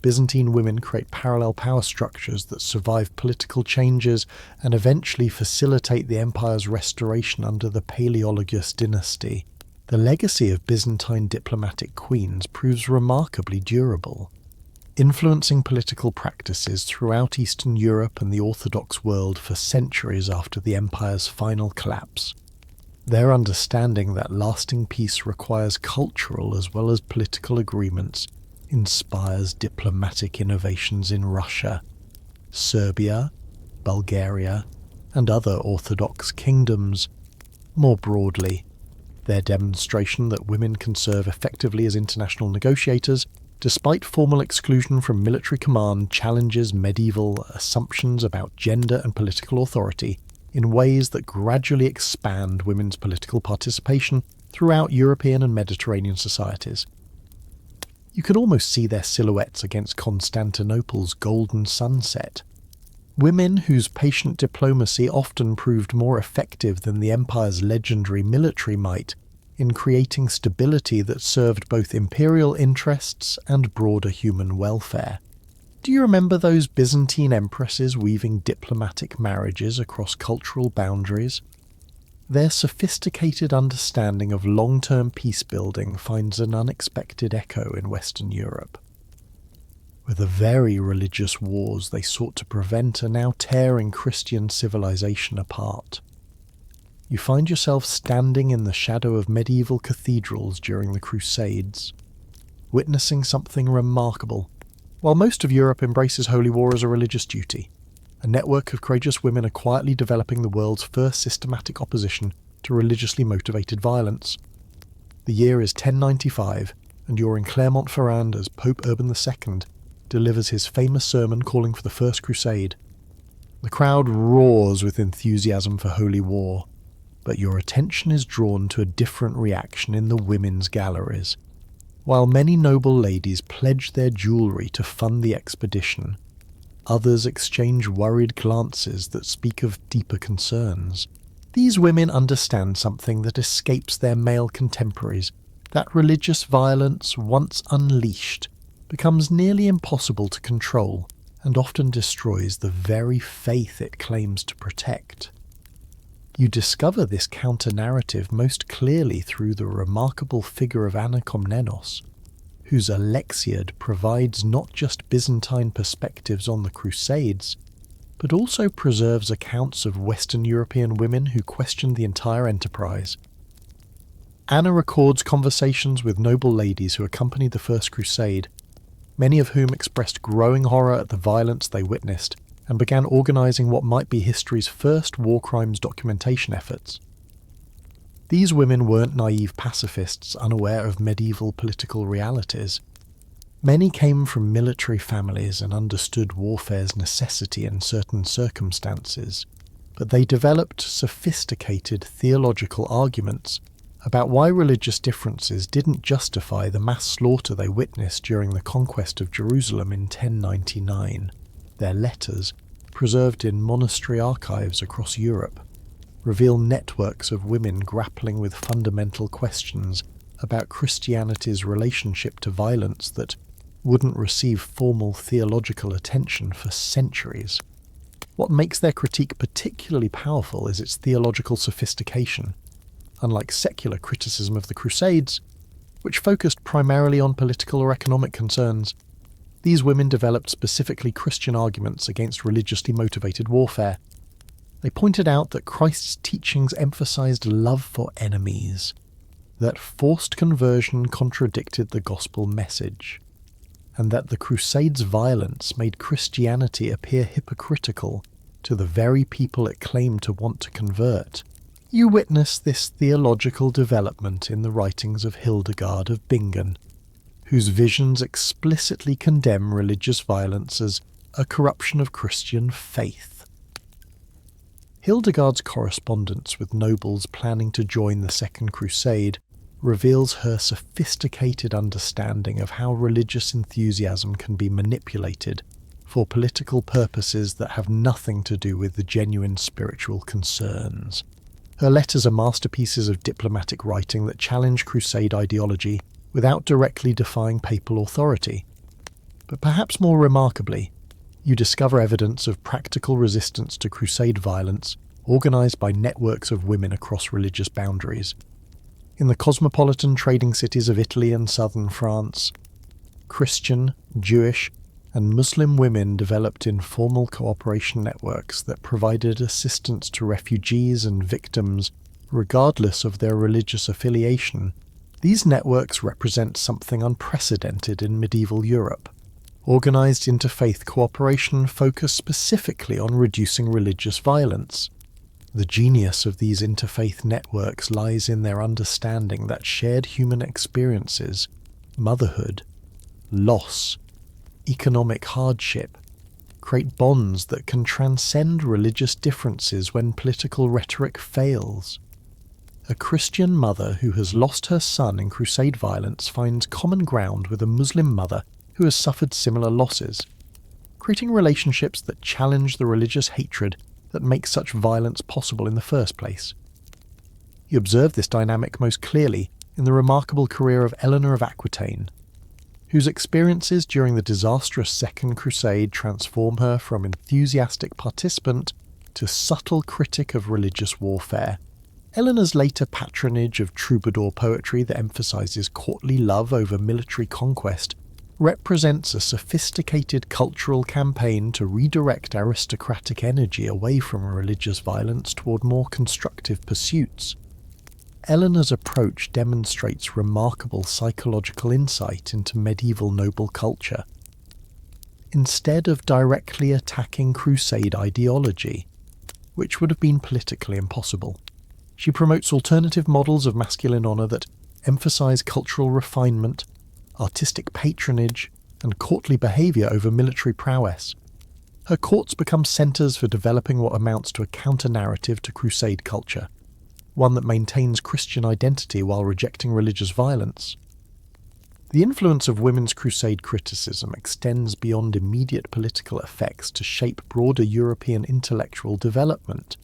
Byzantine women create parallel power structures that survive political changes and eventually facilitate the empire's restoration under the Paleologus dynasty. The legacy of Byzantine diplomatic queens proves remarkably durable, influencing political practices throughout Eastern Europe and the Orthodox world for centuries after the empire's final collapse. Their understanding that lasting peace requires cultural as well as political agreements inspires diplomatic innovations in Russia, Serbia, Bulgaria, and other Orthodox kingdoms. More broadly, their demonstration that women can serve effectively as international negotiators, despite formal exclusion from military command, challenges medieval assumptions about gender and political authority in ways that gradually expand women's political participation throughout European and Mediterranean societies. You can almost see their silhouettes against Constantinople's golden sunset. Women whose patient diplomacy often proved more effective than the empire's legendary military might in creating stability that served both imperial interests and broader human welfare. Do you remember those Byzantine empresses weaving diplomatic marriages across cultural boundaries? Their sophisticated understanding of long-term peace-building finds an unexpected echo in Western Europe. Where the very religious wars they sought to prevent are now tearing Christian civilization apart. You find yourself standing in the shadow of medieval cathedrals during the Crusades, witnessing something remarkable. While most of Europe embraces holy war as a religious duty, a network of courageous women are quietly developing the world's first systematic opposition to religiously motivated violence. The year is 1095, and you're in Clermont-Ferrand as Pope Urban II delivers his famous sermon calling for the First Crusade. The crowd roars with enthusiasm for holy war, but your attention is drawn to a different reaction in the women's galleries. While many noble ladies pledge their jewellery to fund the expedition, others exchange worried glances that speak of deeper concerns. These women understand something that escapes their male contemporaries, that religious violence, once unleashed, becomes nearly impossible to control and often destroys the very faith it claims to protect. You discover this counter-narrative most clearly through the remarkable figure of Anna Komnenos, whose Alexiad provides not just Byzantine perspectives on the Crusades, but also preserves accounts of Western European women who questioned the entire enterprise. Anna records conversations with noble ladies who accompanied the First Crusade, many of whom expressed growing horror at the violence they witnessed and began organising what might be history's first war crimes documentation efforts. These women weren't naive pacifists unaware of medieval political realities. Many came from military families and understood warfare's necessity in certain circumstances, but they developed sophisticated theological arguments about why religious differences didn't justify the mass slaughter they witnessed during the conquest of Jerusalem in 1099. Their letters, preserved in monastery archives across Europe, reveal networks of women grappling with fundamental questions about Christianity's relationship to violence that wouldn't receive formal theological attention for centuries. What makes their critique particularly powerful is its theological sophistication. Unlike secular criticism of the Crusades, which focused primarily on political or economic concerns, these women developed specifically Christian arguments against religiously motivated warfare. They pointed out that Christ's teachings emphasized love for enemies, that forced conversion contradicted the gospel message, and that the Crusades' violence made Christianity appear hypocritical to the very people it claimed to want to convert. You witness this theological development in the writings of Hildegard of Bingen, whose visions explicitly condemn religious violence as a corruption of Christian faith. Hildegard's correspondence with nobles planning to join the Second Crusade reveals her sophisticated understanding of how religious enthusiasm can be manipulated for political purposes that have nothing to do with the genuine spiritual concerns. Her letters are masterpieces of diplomatic writing that challenge Crusade ideology without directly defying papal authority. But perhaps more remarkably, you discover evidence of practical resistance to Crusade violence organised by networks of women across religious boundaries. In the cosmopolitan trading cities of Italy and southern France, Christian, Jewish, and Muslim women developed informal cooperation networks that provided assistance to refugees and victims regardless of their religious affiliation. These networks represent something unprecedented in medieval Europe. Organised interfaith cooperation focused specifically on reducing religious violence. The genius of these interfaith networks lies in their understanding that shared human experiences, motherhood, loss, economic hardship, create bonds that can transcend religious differences when political rhetoric fails. A Christian mother who has lost her son in Crusade violence finds common ground with a Muslim mother who has suffered similar losses, creating relationships that challenge the religious hatred that makes such violence possible in the first place. You observe this dynamic most clearly in the remarkable career of Eleanor of Aquitaine, whose experiences during the disastrous Second Crusade transform her from enthusiastic participant to subtle critic of religious warfare. Eleanor's later patronage of troubadour poetry that emphasises courtly love over military conquest represents a sophisticated cultural campaign to redirect aristocratic energy away from religious violence toward more constructive pursuits. Eleanor's approach demonstrates remarkable psychological insight into medieval noble culture. Instead of directly attacking Crusade ideology, which would have been politically impossible, she promotes alternative models of masculine honour that emphasise cultural refinement, artistic patronage, and courtly behaviour over military prowess. Her courts become centres for developing what amounts to a counter-narrative to Crusade culture, one that maintains Christian identity while rejecting religious violence. The influence of women's Crusade criticism extends beyond immediate political effects to shape broader European intellectual development.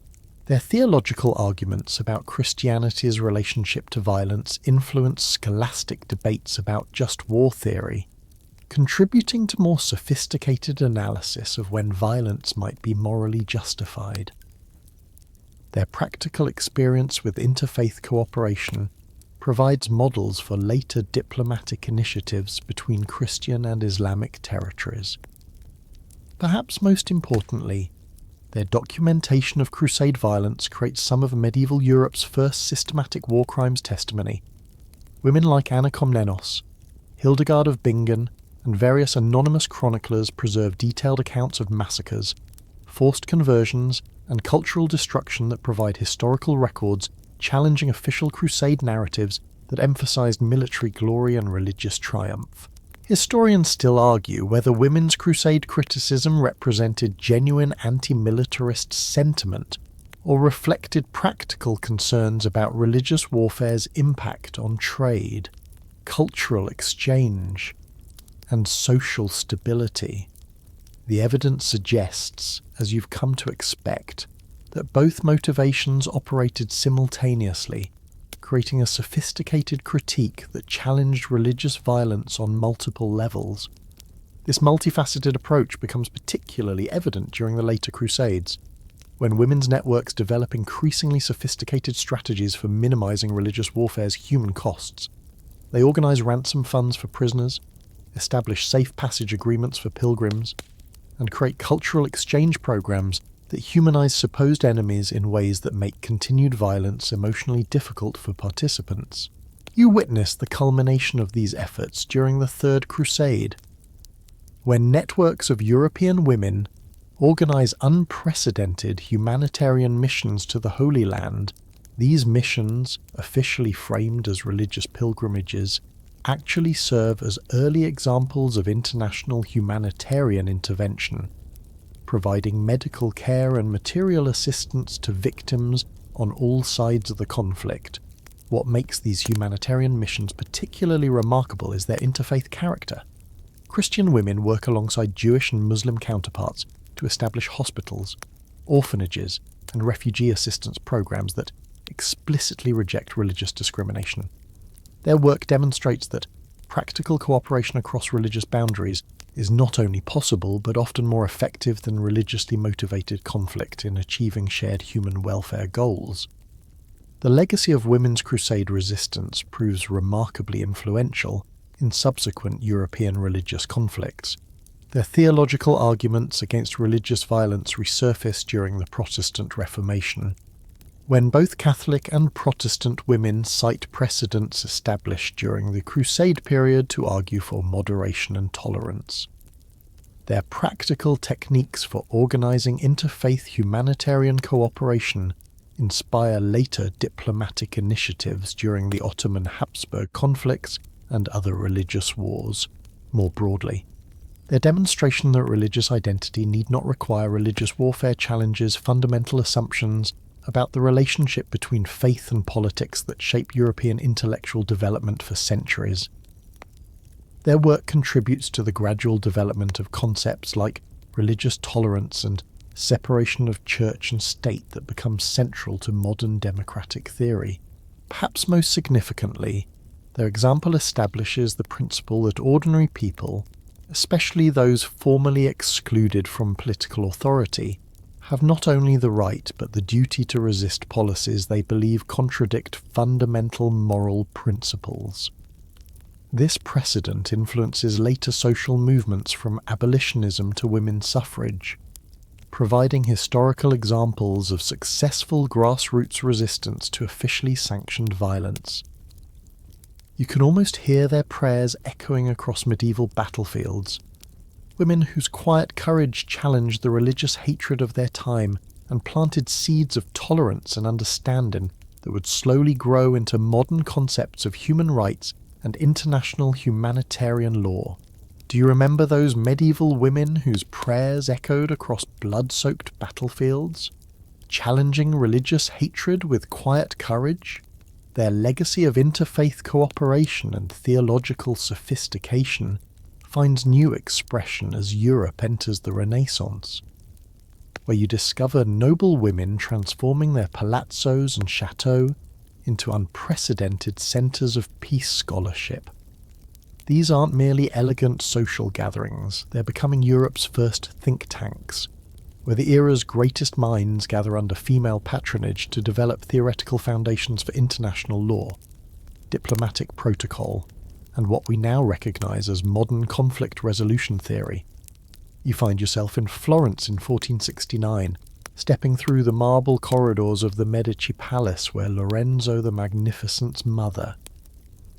Their theological arguments about Christianity's relationship to violence influence scholastic debates about just war theory, contributing to more sophisticated analysis of when violence might be morally justified. Their practical experience with interfaith cooperation provides models for later diplomatic initiatives between Christian and Islamic territories. Perhaps most importantly, their documentation of Crusade violence creates some of medieval Europe's first systematic war crimes testimony. Women like Anna Komnenos, Hildegard of Bingen, and various anonymous chroniclers preserve detailed accounts of massacres, forced conversions, and cultural destruction that provide historical records challenging official Crusade narratives that emphasized military glory and religious triumph. Historians still argue whether women's Crusade criticism represented genuine anti-militarist sentiment or reflected practical concerns about religious warfare's impact on trade, cultural exchange, and social stability. The evidence suggests, as you've come to expect, that both motivations operated simultaneously, creating a sophisticated critique that challenged religious violence on multiple levels. This multifaceted approach becomes particularly evident during the later Crusades, when women's networks develop increasingly sophisticated strategies for minimizing religious warfare's human costs. They organize ransom funds for prisoners, establish safe passage agreements for pilgrims, and create cultural exchange programs that humanize supposed enemies in ways that make continued violence emotionally difficult for participants. You witness the culmination of these efforts during the Third Crusade, when networks of European women organize unprecedented humanitarian missions to the Holy Land. These missions, officially framed as religious pilgrimages, actually serve as early examples of international humanitarian intervention, providing medical care and material assistance to victims on all sides of the conflict. What makes these humanitarian missions particularly remarkable is their interfaith character. Christian women work alongside Jewish and Muslim counterparts to establish hospitals, orphanages, and refugee assistance programs that explicitly reject religious discrimination. Their work demonstrates that practical cooperation across religious boundaries is not only possible but often more effective than religiously motivated conflict in achieving shared human welfare goals. The legacy of women's crusade resistance proves remarkably influential in subsequent European religious conflicts. Their theological arguments against religious violence resurfaced during the Protestant Reformation, when both Catholic and Protestant women cite precedents established during the Crusade period to argue for moderation and tolerance. Their practical techniques for organizing interfaith humanitarian cooperation inspire later diplomatic initiatives during the Ottoman Habsburg conflicts and other religious wars. More broadly, their demonstration that religious identity need not require religious warfare challenges fundamental assumptions about the relationship between faith and politics that shape European intellectual development for centuries. Their work contributes to the gradual development of concepts like religious tolerance and separation of church and state that become central to modern democratic theory. Perhaps most significantly, Their example establishes the principle that ordinary people, especially those formerly excluded from political authority, have not only the right but the duty to resist policies they believe contradict fundamental moral principles. This precedent influences later social movements from abolitionism to women's suffrage, providing historical examples of successful grassroots resistance to officially sanctioned violence. You can almost hear their prayers echoing across medieval battlefields, women whose quiet courage challenged the religious hatred of their time and planted seeds of tolerance and understanding that would slowly grow into modern concepts of human rights and international humanitarian law. Do you remember those medieval women whose prayers echoed across blood-soaked battlefields, challenging religious hatred with quiet courage? Their legacy of interfaith cooperation and theological sophistication finds new expression as Europe enters the Renaissance, where you discover noble women transforming their palazzos and chateaux into unprecedented centres of peace scholarship. These aren't merely elegant social gatherings, they're becoming Europe's first think tanks, where the era's greatest minds gather under female patronage to develop theoretical foundations for international law, diplomatic protocol, and what we now recognise as modern conflict resolution theory. You find yourself in Florence in 1469, stepping through the marble corridors of the Medici Palace where Lorenzo the Magnificent's mother,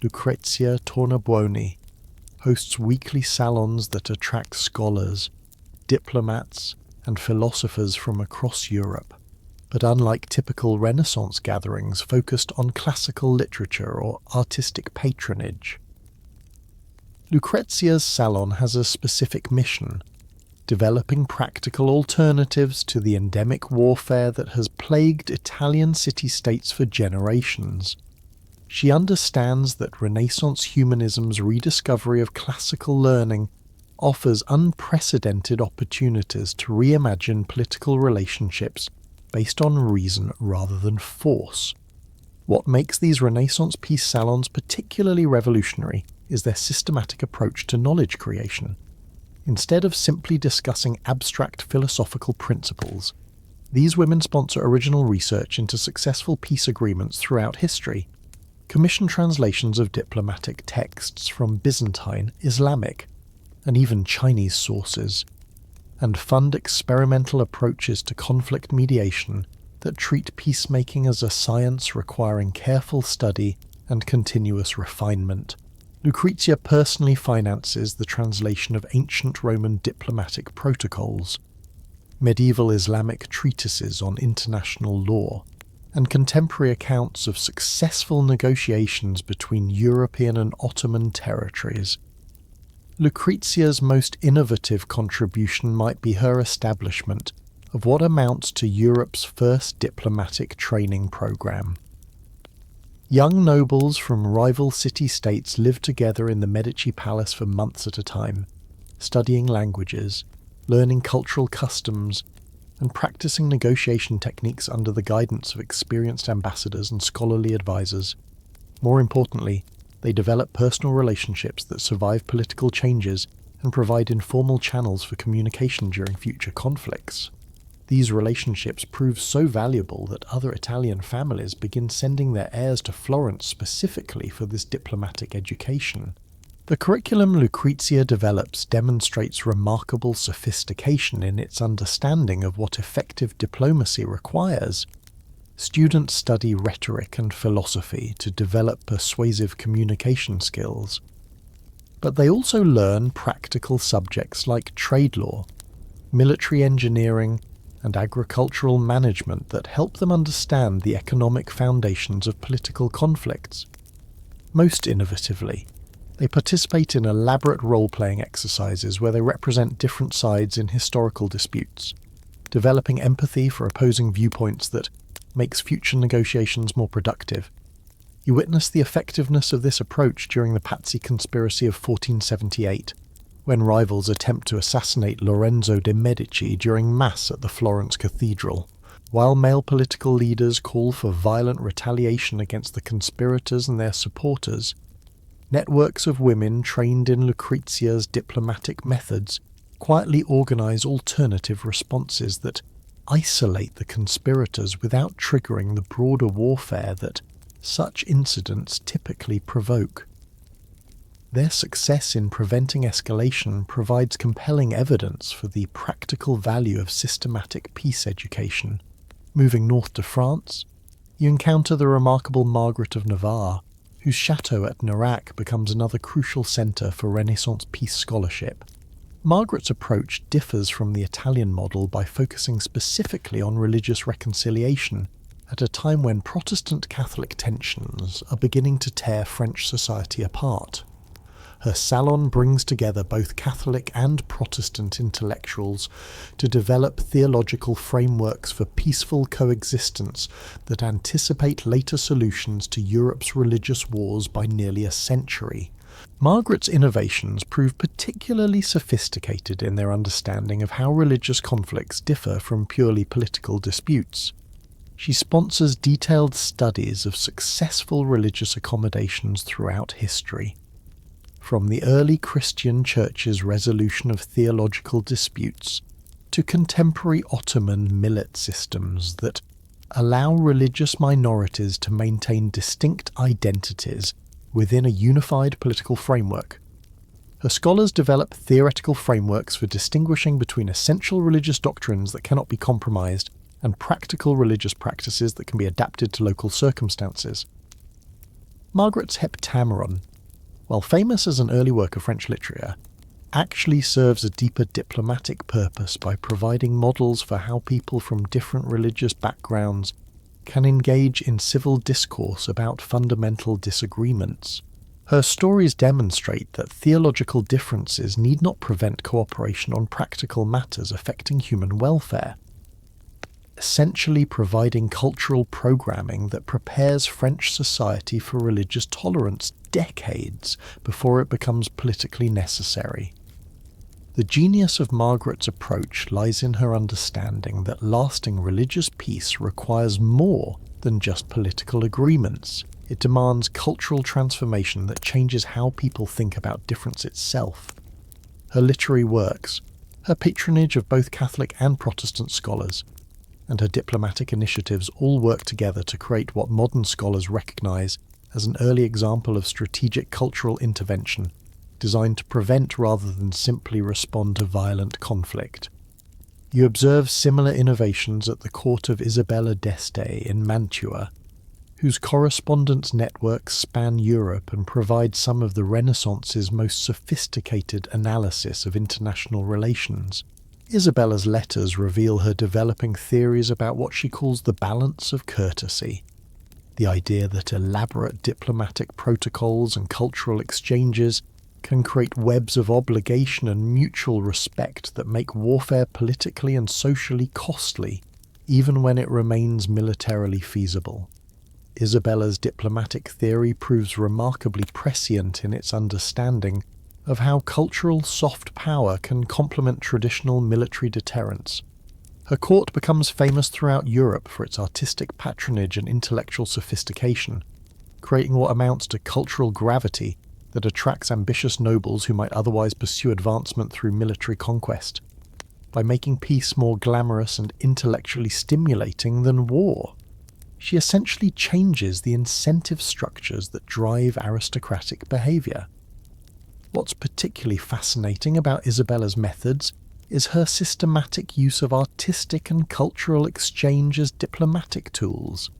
Lucrezia Tornabuoni, hosts weekly salons that attract scholars, diplomats, and philosophers from across Europe. But unlike typical Renaissance gatherings focused on classical literature or artistic patronage, Lucrezia's salon has a specific mission: developing practical alternatives to the endemic warfare that has plagued Italian city-states for generations. She understands that Renaissance humanism's rediscovery of classical learning offers unprecedented opportunities to reimagine political relationships based on reason rather than force. What makes these Renaissance peace salons particularly revolutionary is their systematic approach to knowledge creation. Instead of simply discussing abstract philosophical principles, these women sponsor original research into successful peace agreements throughout history, commission translations of diplomatic texts from Byzantine, Islamic, and even Chinese sources, and fund experimental approaches to conflict mediation that treat peacemaking as a science requiring careful study and continuous refinement. Lucrezia personally finances the translation of ancient Roman diplomatic protocols, medieval Islamic treatises on international law, and contemporary accounts of successful negotiations between European and Ottoman territories. Lucrezia's most innovative contribution might be her establishment of what amounts to Europe's first diplomatic training program. Young nobles from rival city-states lived together in the Medici Palace for months at a time, studying languages, learning cultural customs, and practicing negotiation techniques under the guidance of experienced ambassadors and scholarly advisors. More importantly, they develop personal relationships that survive political changes and provide informal channels for communication during future conflicts. These relationships prove so valuable that other Italian families begin sending their heirs to Florence specifically for this diplomatic education. The curriculum Lucrezia develops demonstrates remarkable sophistication in its understanding of what effective diplomacy requires. Students study rhetoric and philosophy to develop persuasive communication skills, but they also learn practical subjects like trade law, military engineering, and agricultural management that help them understand the economic foundations of political conflicts. Most innovatively, they participate in elaborate role-playing exercises where they represent different sides in historical disputes, developing empathy for opposing viewpoints that makes future negotiations more productive. You witness the effectiveness of this approach during the Pazzi conspiracy of 1478, when rivals attempt to assassinate Lorenzo de' Medici during Mass at the Florence Cathedral. While male political leaders call for violent retaliation against the conspirators and their supporters, networks of women trained in Lucrezia's diplomatic methods quietly organise alternative responses that isolate the conspirators without triggering the broader warfare that such incidents typically provoke. Their success in preventing escalation provides compelling evidence for the practical value of systematic peace education. Moving north to France, you encounter the remarkable Margaret of Navarre, whose chateau at Nerac becomes another crucial centre for Renaissance peace scholarship. Margaret's approach differs from the Italian model by focusing specifically on religious reconciliation at a time when Protestant-Catholic tensions are beginning to tear French society apart. Her salon brings together both Catholic and Protestant intellectuals to develop theological frameworks for peaceful coexistence that anticipate later solutions to Europe's religious wars by nearly a century. Margaret's innovations prove particularly sophisticated in their understanding of how religious conflicts differ from purely political disputes. She sponsors detailed studies of successful religious accommodations throughout history. From the early Christian church's resolution of theological disputes to contemporary Ottoman millet systems that allow religious minorities to maintain distinct identities within a unified political framework. Her scholars develop theoretical frameworks for distinguishing between essential religious doctrines that cannot be compromised and practical religious practices that can be adapted to local circumstances. Margaret's Heptameron, while famous as an early work of French literature, actually serves a deeper diplomatic purpose by providing models for how people from different religious backgrounds can engage in civil discourse about fundamental disagreements. Her stories demonstrate that theological differences need not prevent cooperation on practical matters affecting human welfare, essentially providing cultural programming that prepares French society for religious tolerance decades before it becomes politically necessary. The genius of Margaret's approach lies in her understanding that lasting religious peace requires more than just political agreements. It demands cultural transformation that changes how people think about difference itself. Her literary works, her patronage of both Catholic and Protestant scholars, and her diplomatic initiatives all work together to create what modern scholars recognise as an early example of strategic cultural intervention designed to prevent rather than simply respond to violent conflict. You observe similar innovations at the court of Isabella d'Este in Mantua, whose correspondence networks span Europe and provide some of the Renaissance's most sophisticated analysis of international relations. Isabella's letters reveal her developing theories about what she calls the balance of courtesy, the idea that elaborate diplomatic protocols and cultural exchanges can create webs of obligation and mutual respect that make warfare politically and socially costly, even when it remains militarily feasible. Isabella's diplomatic theory proves remarkably prescient in its understanding of how cultural soft power can complement traditional military deterrence. Her court becomes famous throughout Europe for its artistic patronage and intellectual sophistication, creating what amounts to cultural gravity that attracts ambitious nobles who might otherwise pursue advancement through military conquest, by making peace more glamorous and intellectually stimulating than war. She essentially changes the incentive structures that drive aristocratic behaviour. What's particularly fascinating about Isabella's methods is her systematic use of artistic and cultural exchange as diplomatic tools.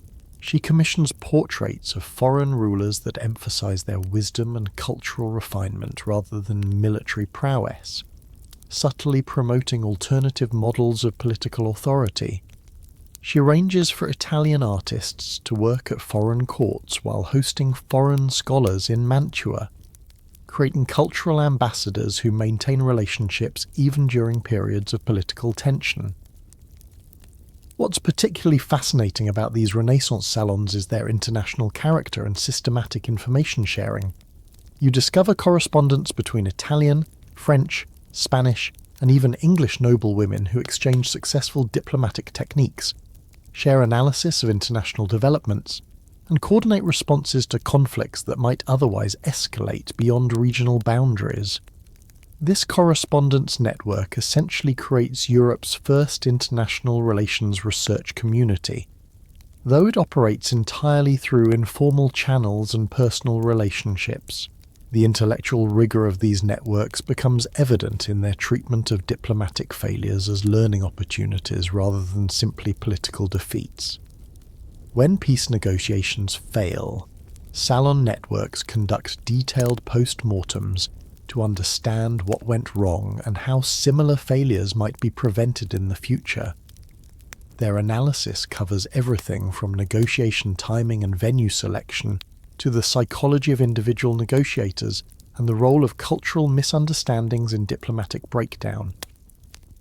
She commissions portraits of foreign rulers that emphasize their wisdom and cultural refinement rather than military prowess, subtly promoting alternative models of political authority. She arranges for Italian artists to work at foreign courts while hosting foreign scholars in Mantua, creating cultural ambassadors who maintain relationships even during periods of political tension. What's particularly fascinating about these Renaissance salons is their international character and systematic information sharing. You discover correspondence between Italian, French, Spanish, and even English noblewomen who exchange successful diplomatic techniques, share analysis of international developments, and coordinate responses to conflicts that might otherwise escalate beyond regional boundaries. This correspondence network essentially creates Europe's first international relations research community. Though it operates entirely through informal channels and personal relationships, the intellectual rigour of these networks becomes evident in their treatment of diplomatic failures as learning opportunities rather than simply political defeats. When peace negotiations fail, Salon networks conduct detailed post-mortems to understand what went wrong and how similar failures might be prevented in the future. Their analysis covers everything from negotiation timing and venue selection to the psychology of individual negotiators and the role of cultural misunderstandings in diplomatic breakdown.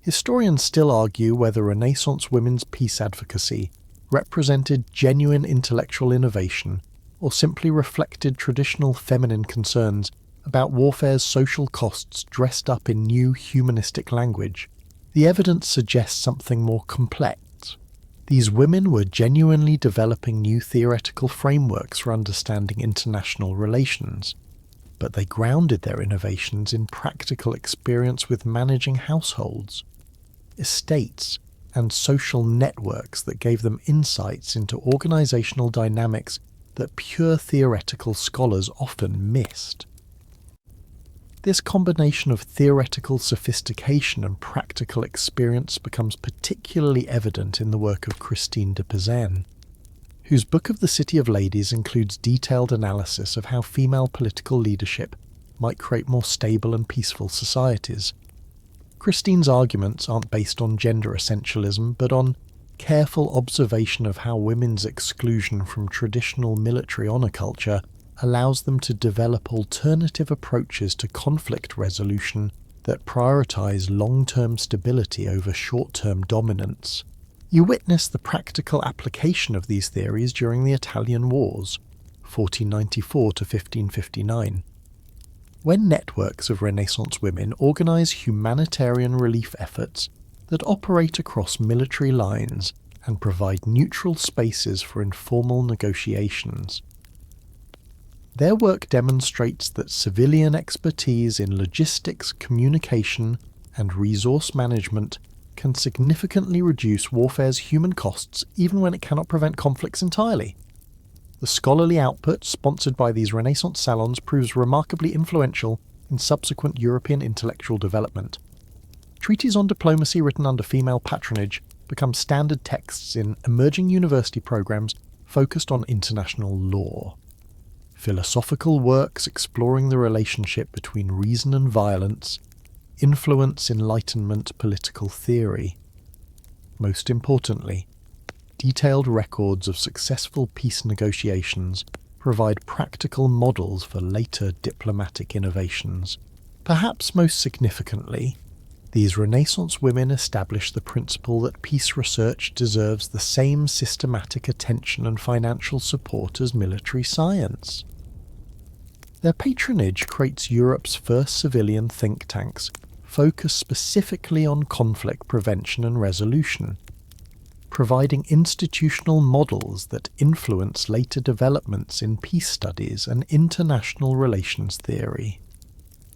Historians still argue whether Renaissance women's peace advocacy represented genuine intellectual innovation or simply reflected traditional feminine concerns about warfare's social costs dressed up in new humanistic language. The evidence suggests something more complex. These women were genuinely developing new theoretical frameworks for understanding international relations, but they grounded their innovations in practical experience with managing households, estates, and social networks that gave them insights into organizational dynamics that pure theoretical scholars often missed. This combination of theoretical sophistication and practical experience becomes particularly evident in the work of Christine de Pizan, whose Book of the City of Ladies includes detailed analysis of how female political leadership might create more stable and peaceful societies. Christine's arguments aren't based on gender essentialism, but on careful observation of how women's exclusion from traditional military honour culture allows them to develop alternative approaches to conflict resolution that prioritize long-term stability over short-term dominance. You witness the practical application of these theories during the Italian Wars, 1494 to 1559. When networks of Renaissance women organize humanitarian relief efforts that operate across military lines and provide neutral spaces for informal negotiations. Their work demonstrates that civilian expertise in logistics, communication, and resource management can significantly reduce warfare's human costs even when it cannot prevent conflicts entirely. The scholarly output sponsored by these Renaissance salons proves remarkably influential in subsequent European intellectual development. Treaties on diplomacy written under female patronage become standard texts in emerging university programs focused on international law. Philosophical works exploring the relationship between reason and violence influence Enlightenment political theory. Most importantly, detailed records of successful peace negotiations provide practical models for later diplomatic innovations. Perhaps most significantly, these Renaissance women established the principle that peace research deserves the same systematic attention and financial support as military science. Their patronage creates Europe's first civilian think tanks focused specifically on conflict prevention and resolution, providing institutional models that influence later developments in peace studies and international relations theory.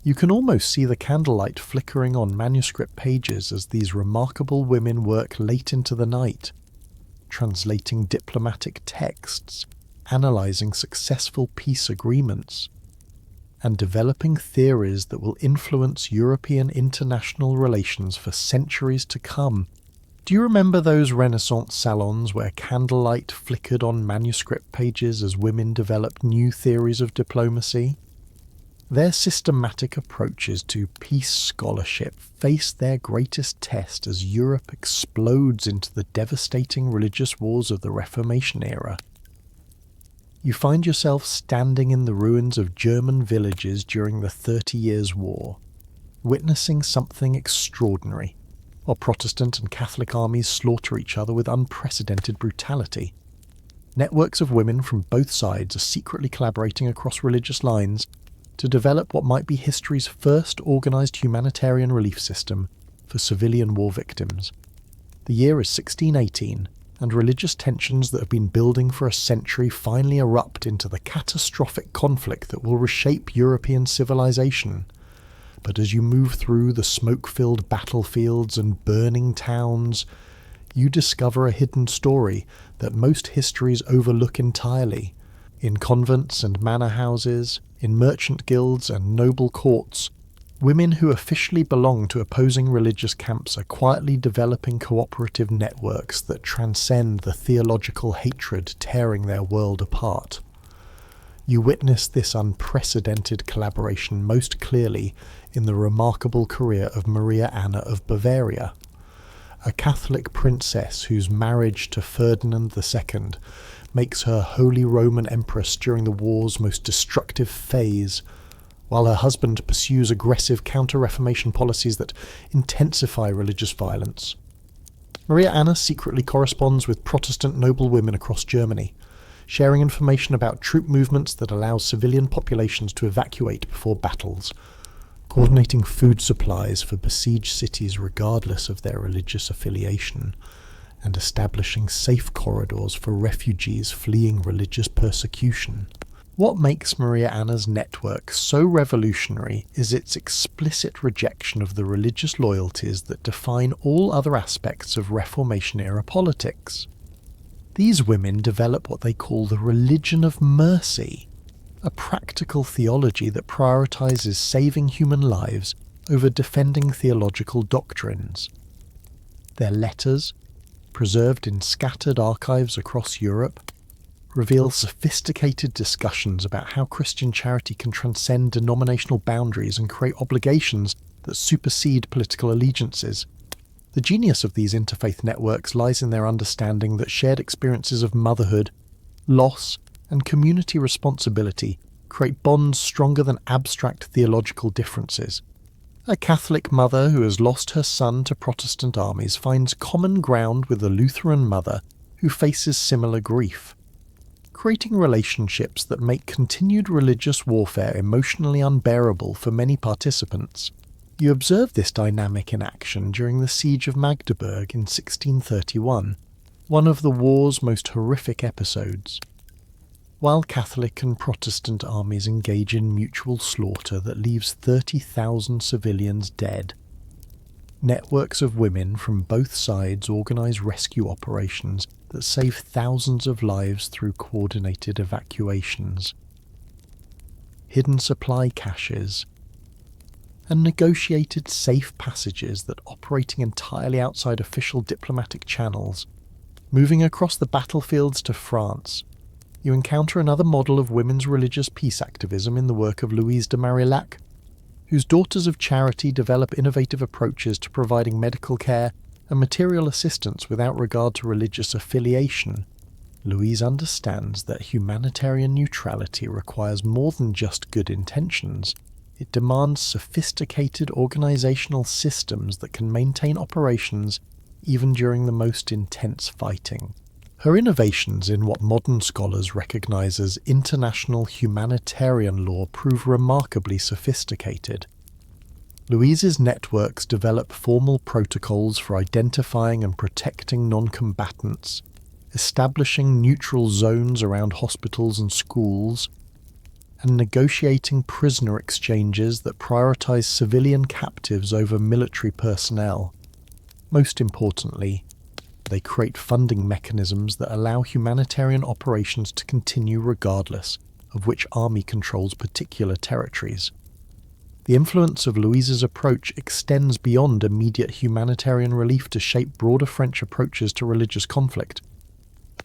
You can almost see the candlelight flickering on manuscript pages as these remarkable women work late into the night, translating diplomatic texts, analysing successful peace agreements, and developing theories that will influence European international relations for centuries to come. Do you remember those Renaissance salons where candlelight flickered on manuscript pages as women developed new theories of diplomacy? Their systematic approaches to peace scholarship face their greatest test as Europe explodes into the devastating religious wars of the Reformation era. You find yourself standing in the ruins of German villages during the 30 Years' War, witnessing something extraordinary, while Protestant and Catholic armies slaughter each other with unprecedented brutality. Networks of women from both sides are secretly collaborating across religious lines to develop what might be history's first organised humanitarian relief system for civilian war victims. The year is 1618, and religious tensions that have been building for a century finally erupt into the catastrophic conflict that will reshape European civilization. But as you move through the smoke-filled battlefields and burning towns, you discover a hidden story that most histories overlook entirely. In convents and manor houses, in merchant guilds and noble courts, women who officially belong to opposing religious camps are quietly developing cooperative networks that transcend the theological hatred tearing their world apart. You witness this unprecedented collaboration most clearly in the remarkable career of Maria Anna of Bavaria, a Catholic princess whose marriage to Ferdinand II makes her Holy Roman Empress during the war's most destructive phase, while her husband pursues aggressive counter-Reformation policies that intensify religious violence. Maria Anna secretly corresponds with Protestant noblewomen across Germany, sharing information about troop movements that allow civilian populations to evacuate before battles, coordinating food supplies for besieged cities regardless of their religious affiliation, and establishing safe corridors for refugees fleeing religious persecution. What makes Maria Anna's network so revolutionary is its explicit rejection of the religious loyalties that define all other aspects of Reformation-era politics. These women develop what they call the religion of mercy, a practical theology that prioritizes saving human lives over defending theological doctrines. Their letters, preserved in scattered archives across Europe, reveal sophisticated discussions about how Christian charity can transcend denominational boundaries and create obligations that supersede political allegiances. The genius of these interfaith networks lies in their understanding that shared experiences of motherhood, loss, and community responsibility create bonds stronger than abstract theological differences. A Catholic mother who has lost her son to Protestant armies finds common ground with a Lutheran mother who faces similar grief, creating relationships that make continued religious warfare emotionally unbearable for many participants. You observe this dynamic in action during the Siege of Magdeburg in 1631, one of the war's most horrific episodes. While Catholic and Protestant armies engage in mutual slaughter that leaves 30,000 civilians dead, networks of women from both sides organize rescue operations that save thousands of lives through coordinated evacuations. Hidden supply caches and negotiated safe passages that operating entirely outside official diplomatic channels. Moving across the battlefields to France, you encounter another model of women's religious peace activism in the work of Louise de Marillac, whose Daughters of Charity develop innovative approaches to providing medical care and material assistance without regard to religious affiliation. Louise understands that humanitarian neutrality requires more than just good intentions. It demands sophisticated organizational systems that can maintain operations even during the most intense fighting. Her innovations in what modern scholars recognize as international humanitarian law prove remarkably sophisticated. Louise's networks develop formal protocols for identifying and protecting non-combatants, establishing neutral zones around hospitals and schools, and negotiating prisoner exchanges that prioritize civilian captives over military personnel. Most importantly, they create funding mechanisms that allow humanitarian operations to continue regardless of which army controls particular territories. The influence of Louise's approach extends beyond immediate humanitarian relief to shape broader French approaches to religious conflict.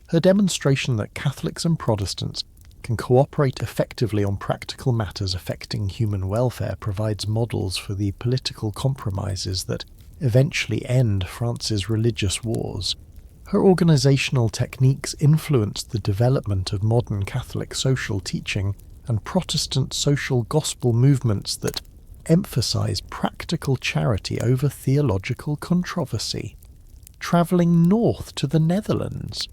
Her demonstration that Catholics and Protestants can cooperate effectively on practical matters affecting human welfare provides models for the political compromises that eventually end France's religious wars. Her organizational techniques influenced the development of modern Catholic social teaching and Protestant social gospel movements that emphasize practical charity over theological controversy. Traveling north to the Netherlands,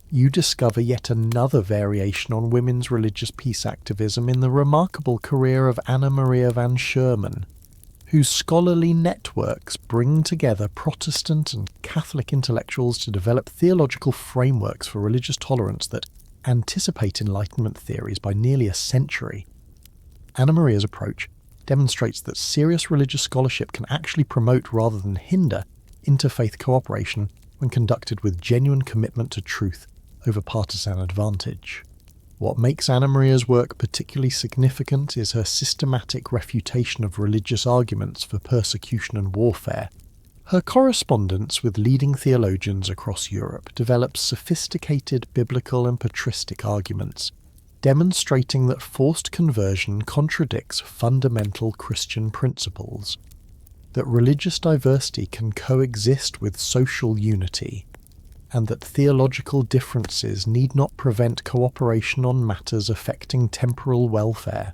you discover yet another variation on women's religious peace activism in the remarkable career of Anna Maria van Sherman, whose scholarly networks bring together Protestant and Catholic intellectuals to develop theological frameworks for religious tolerance that anticipate Enlightenment theories by nearly a century. Anna Maria's approach demonstrates that serious religious scholarship can actually promote rather than hinder interfaith cooperation when conducted with genuine commitment to truth over partisan advantage. What makes Anna Maria's work particularly significant is her systematic refutation of religious arguments for persecution and warfare. Her correspondence with leading theologians across Europe develops sophisticated biblical and patristic arguments, demonstrating that forced conversion contradicts fundamental Christian principles, that religious diversity can coexist with social unity, and that theological differences need not prevent cooperation on matters affecting temporal welfare.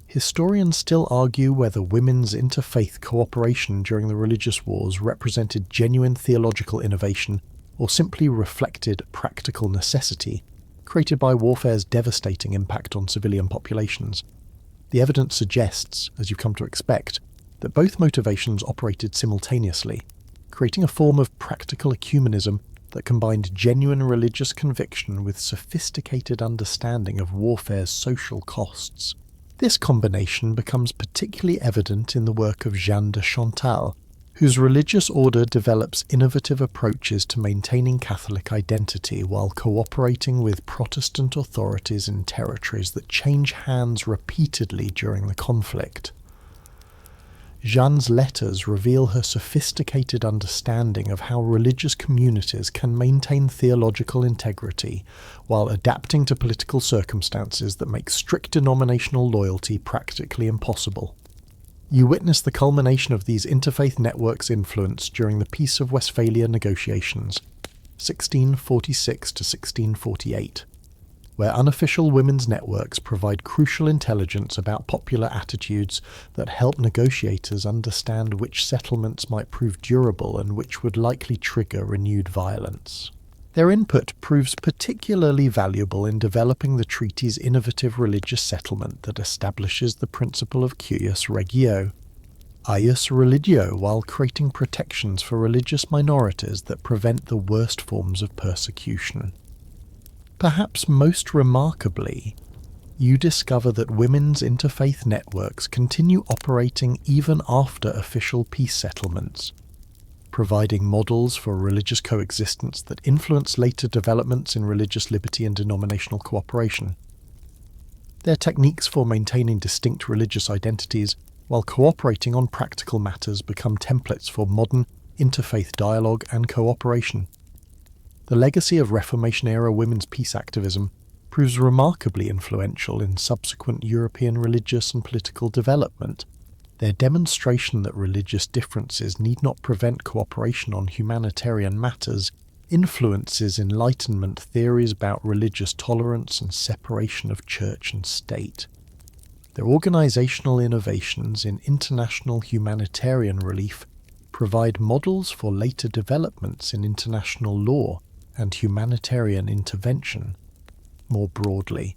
Historians still argue whether women's interfaith cooperation during the religious wars represented genuine theological innovation or simply reflected practical necessity created by warfare's devastating impact on civilian populations. The evidence suggests, as you come to expect, that both motivations operated simultaneously, creating a form of practical ecumenism that combined genuine religious conviction with sophisticated understanding of warfare's social costs. This combination becomes particularly evident in the work of Jeanne de Chantal, whose religious order develops innovative approaches to maintaining Catholic identity while cooperating with Protestant authorities in territories that change hands repeatedly during the conflict. Jeanne's letters reveal her sophisticated understanding of how religious communities can maintain theological integrity while adapting to political circumstances that make strict denominational loyalty practically impossible. You witness the culmination of these interfaith networks' influence during the Peace of Westphalia negotiations, 1646 to 1648, where unofficial women's networks provide crucial intelligence about popular attitudes that help negotiators understand which settlements might prove durable and which would likely trigger renewed violence. Their input proves particularly valuable in developing the treaty's innovative religious settlement that establishes the principle of cuius regio, ius religio, while creating protections for religious minorities that prevent the worst forms of persecution. Perhaps most remarkably, you discover that women's interfaith networks continue operating even after official peace settlements, providing models for religious coexistence that influence later developments in religious liberty and denominational cooperation. Their techniques for maintaining distinct religious identities while cooperating on practical matters become templates for modern interfaith dialogue and cooperation. The legacy of Reformation-era women's peace activism proves remarkably influential in subsequent European religious and political development. Their demonstration that religious differences need not prevent cooperation on humanitarian matters influences Enlightenment theories about religious tolerance and separation of church and state. Their organizational innovations in international humanitarian relief provide models for later developments in international law and humanitarian intervention. More broadly,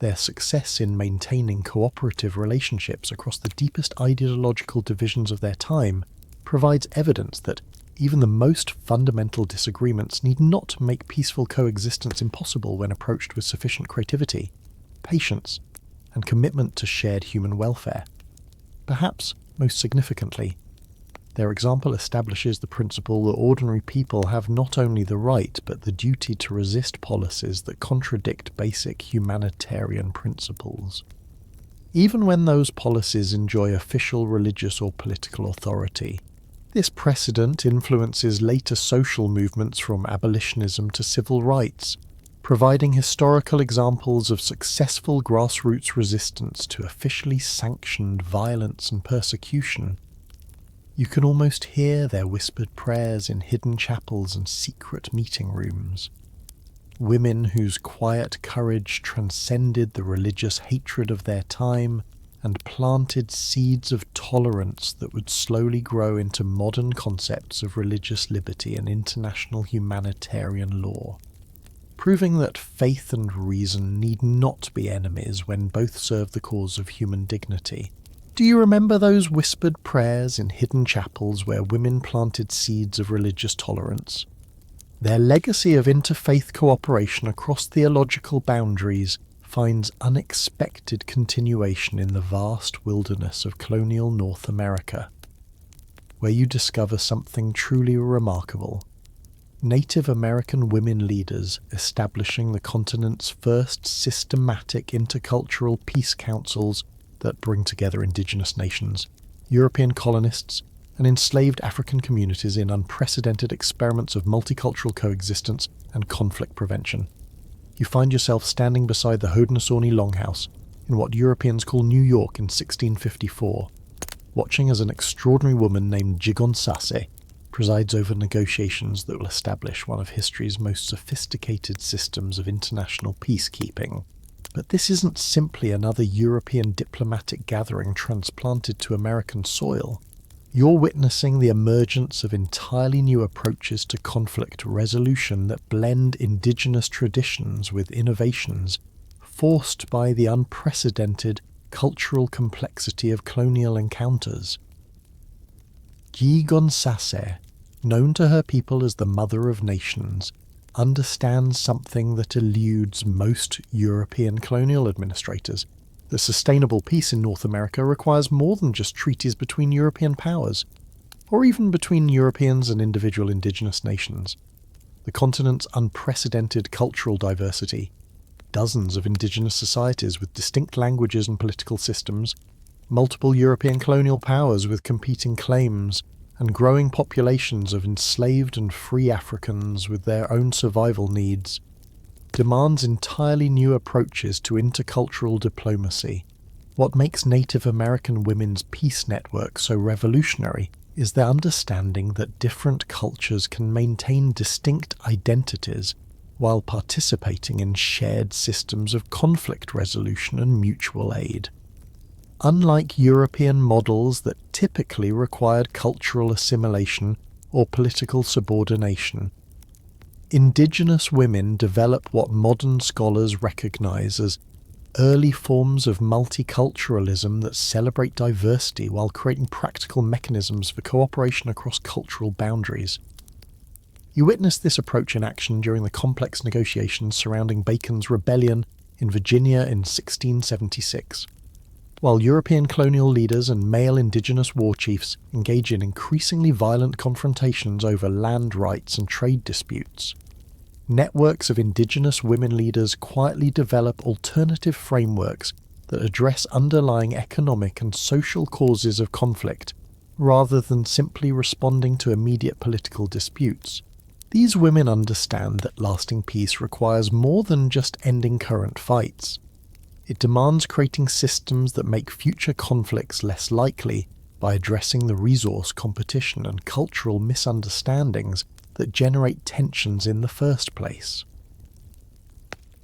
their success in maintaining cooperative relationships across the deepest ideological divisions of their time provides evidence that even the most fundamental disagreements need not make peaceful coexistence impossible when approached with sufficient creativity, patience, and commitment to shared human welfare. Perhaps most significantly, their example establishes the principle that ordinary people have not only the right but the duty to resist policies that contradict basic humanitarian principles, even when those policies enjoy official religious or political authority. This precedent influences later social movements from abolitionism to civil rights, providing historical examples of successful grassroots resistance to officially sanctioned violence and persecution. You can almost hear their whispered prayers in hidden chapels and secret meeting rooms. Women whose quiet courage transcended the religious hatred of their time and planted seeds of tolerance that would slowly grow into modern concepts of religious liberty and international humanitarian law, proving that faith and reason need not be enemies when both serve the cause of human dignity. Do you remember those whispered prayers in hidden chapels where women planted seeds of religious tolerance? Their legacy of interfaith cooperation across theological boundaries finds unexpected continuation in the vast wilderness of colonial North America, where you discover something truly remarkable. Native American women leaders establishing the continent's first systematic intercultural peace councils that bring together indigenous nations, European colonists, and enslaved African communities in unprecedented experiments of multicultural coexistence and conflict prevention. You find yourself standing beside the Haudenosaunee Longhouse in what Europeans call New York in 1654, watching as an extraordinary woman named Jigonsase presides over negotiations that will establish one of history's most sophisticated systems of international peacekeeping. But this isn't simply another European diplomatic gathering transplanted to American soil. You're witnessing the emergence of entirely new approaches to conflict resolution that blend indigenous traditions with innovations forced by the unprecedented cultural complexity of colonial encounters. Jigonsase, known to her people as the Mother of Nations, understands something that eludes most European colonial administrators. The sustainable peace in North America requires more than just treaties between European powers, or even between Europeans and individual indigenous nations. The continent's unprecedented cultural diversity, dozens of indigenous societies with distinct languages and political systems, multiple European colonial powers with competing claims, and growing populations of enslaved and free Africans with their own survival needs, demands entirely new approaches to intercultural diplomacy. What makes Native American women's peace network so revolutionary is their understanding that different cultures can maintain distinct identities while participating in shared systems of conflict resolution and mutual aid. Unlike European models that typically required cultural assimilation or political subordination, indigenous women develop what modern scholars recognize as early forms of multiculturalism that celebrate diversity while creating practical mechanisms for cooperation across cultural boundaries. You witness this approach in action during the complex negotiations surrounding Bacon's rebellion in Virginia in 1676. While European colonial leaders and male indigenous war chiefs engage in increasingly violent confrontations over land rights and trade disputes, networks of indigenous women leaders quietly develop alternative frameworks that address underlying economic and social causes of conflict, rather than simply responding to immediate political disputes. These women understand that lasting peace requires more than just ending current fights. It demands creating systems that make future conflicts less likely by addressing the resource competition and cultural misunderstandings that generate tensions in the first place.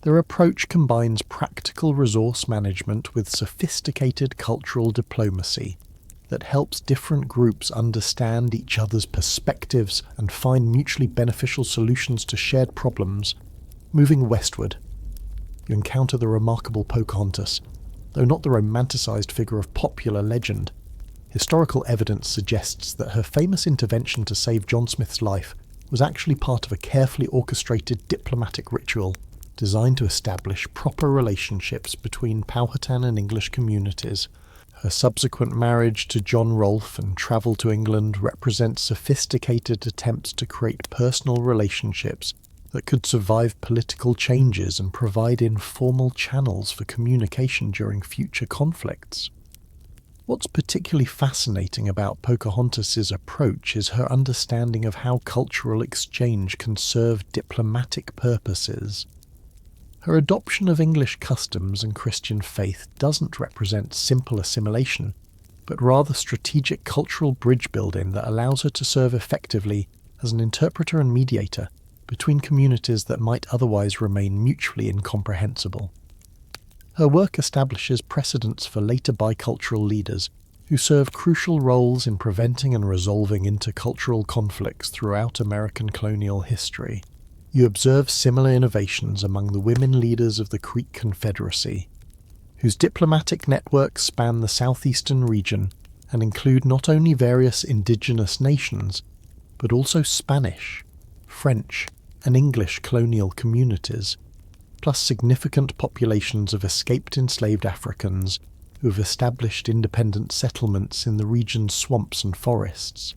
Their approach combines practical resource management with sophisticated cultural diplomacy that helps different groups understand each other's perspectives and find mutually beneficial solutions to shared problems. Moving westward, you encounter the remarkable Pocahontas. Though not the romanticized figure of popular legend, historical evidence suggests that her famous intervention to save John Smith's life was actually part of a carefully orchestrated diplomatic ritual designed to establish proper relationships between Powhatan and English communities. Her subsequent marriage to John Rolfe and travel to England represent sophisticated attempts to create personal relationships that could survive political changes and provide informal channels for communication during future conflicts. What's particularly fascinating about Pocahontas's approach is her understanding of how cultural exchange can serve diplomatic purposes. Her adoption of English customs and Christian faith doesn't represent simple assimilation, but rather strategic cultural bridge building that allows her to serve effectively as an interpreter and mediator between communities that might otherwise remain mutually incomprehensible. Her work establishes precedents for later bicultural leaders who serve crucial roles in preventing and resolving intercultural conflicts throughout American colonial history. You observe similar innovations among the women leaders of the Creek Confederacy, whose diplomatic networks span the southeastern region and include not only various indigenous nations, but also Spanish, French, and English colonial communities, plus significant populations of escaped enslaved Africans who have established independent settlements in the region's swamps and forests.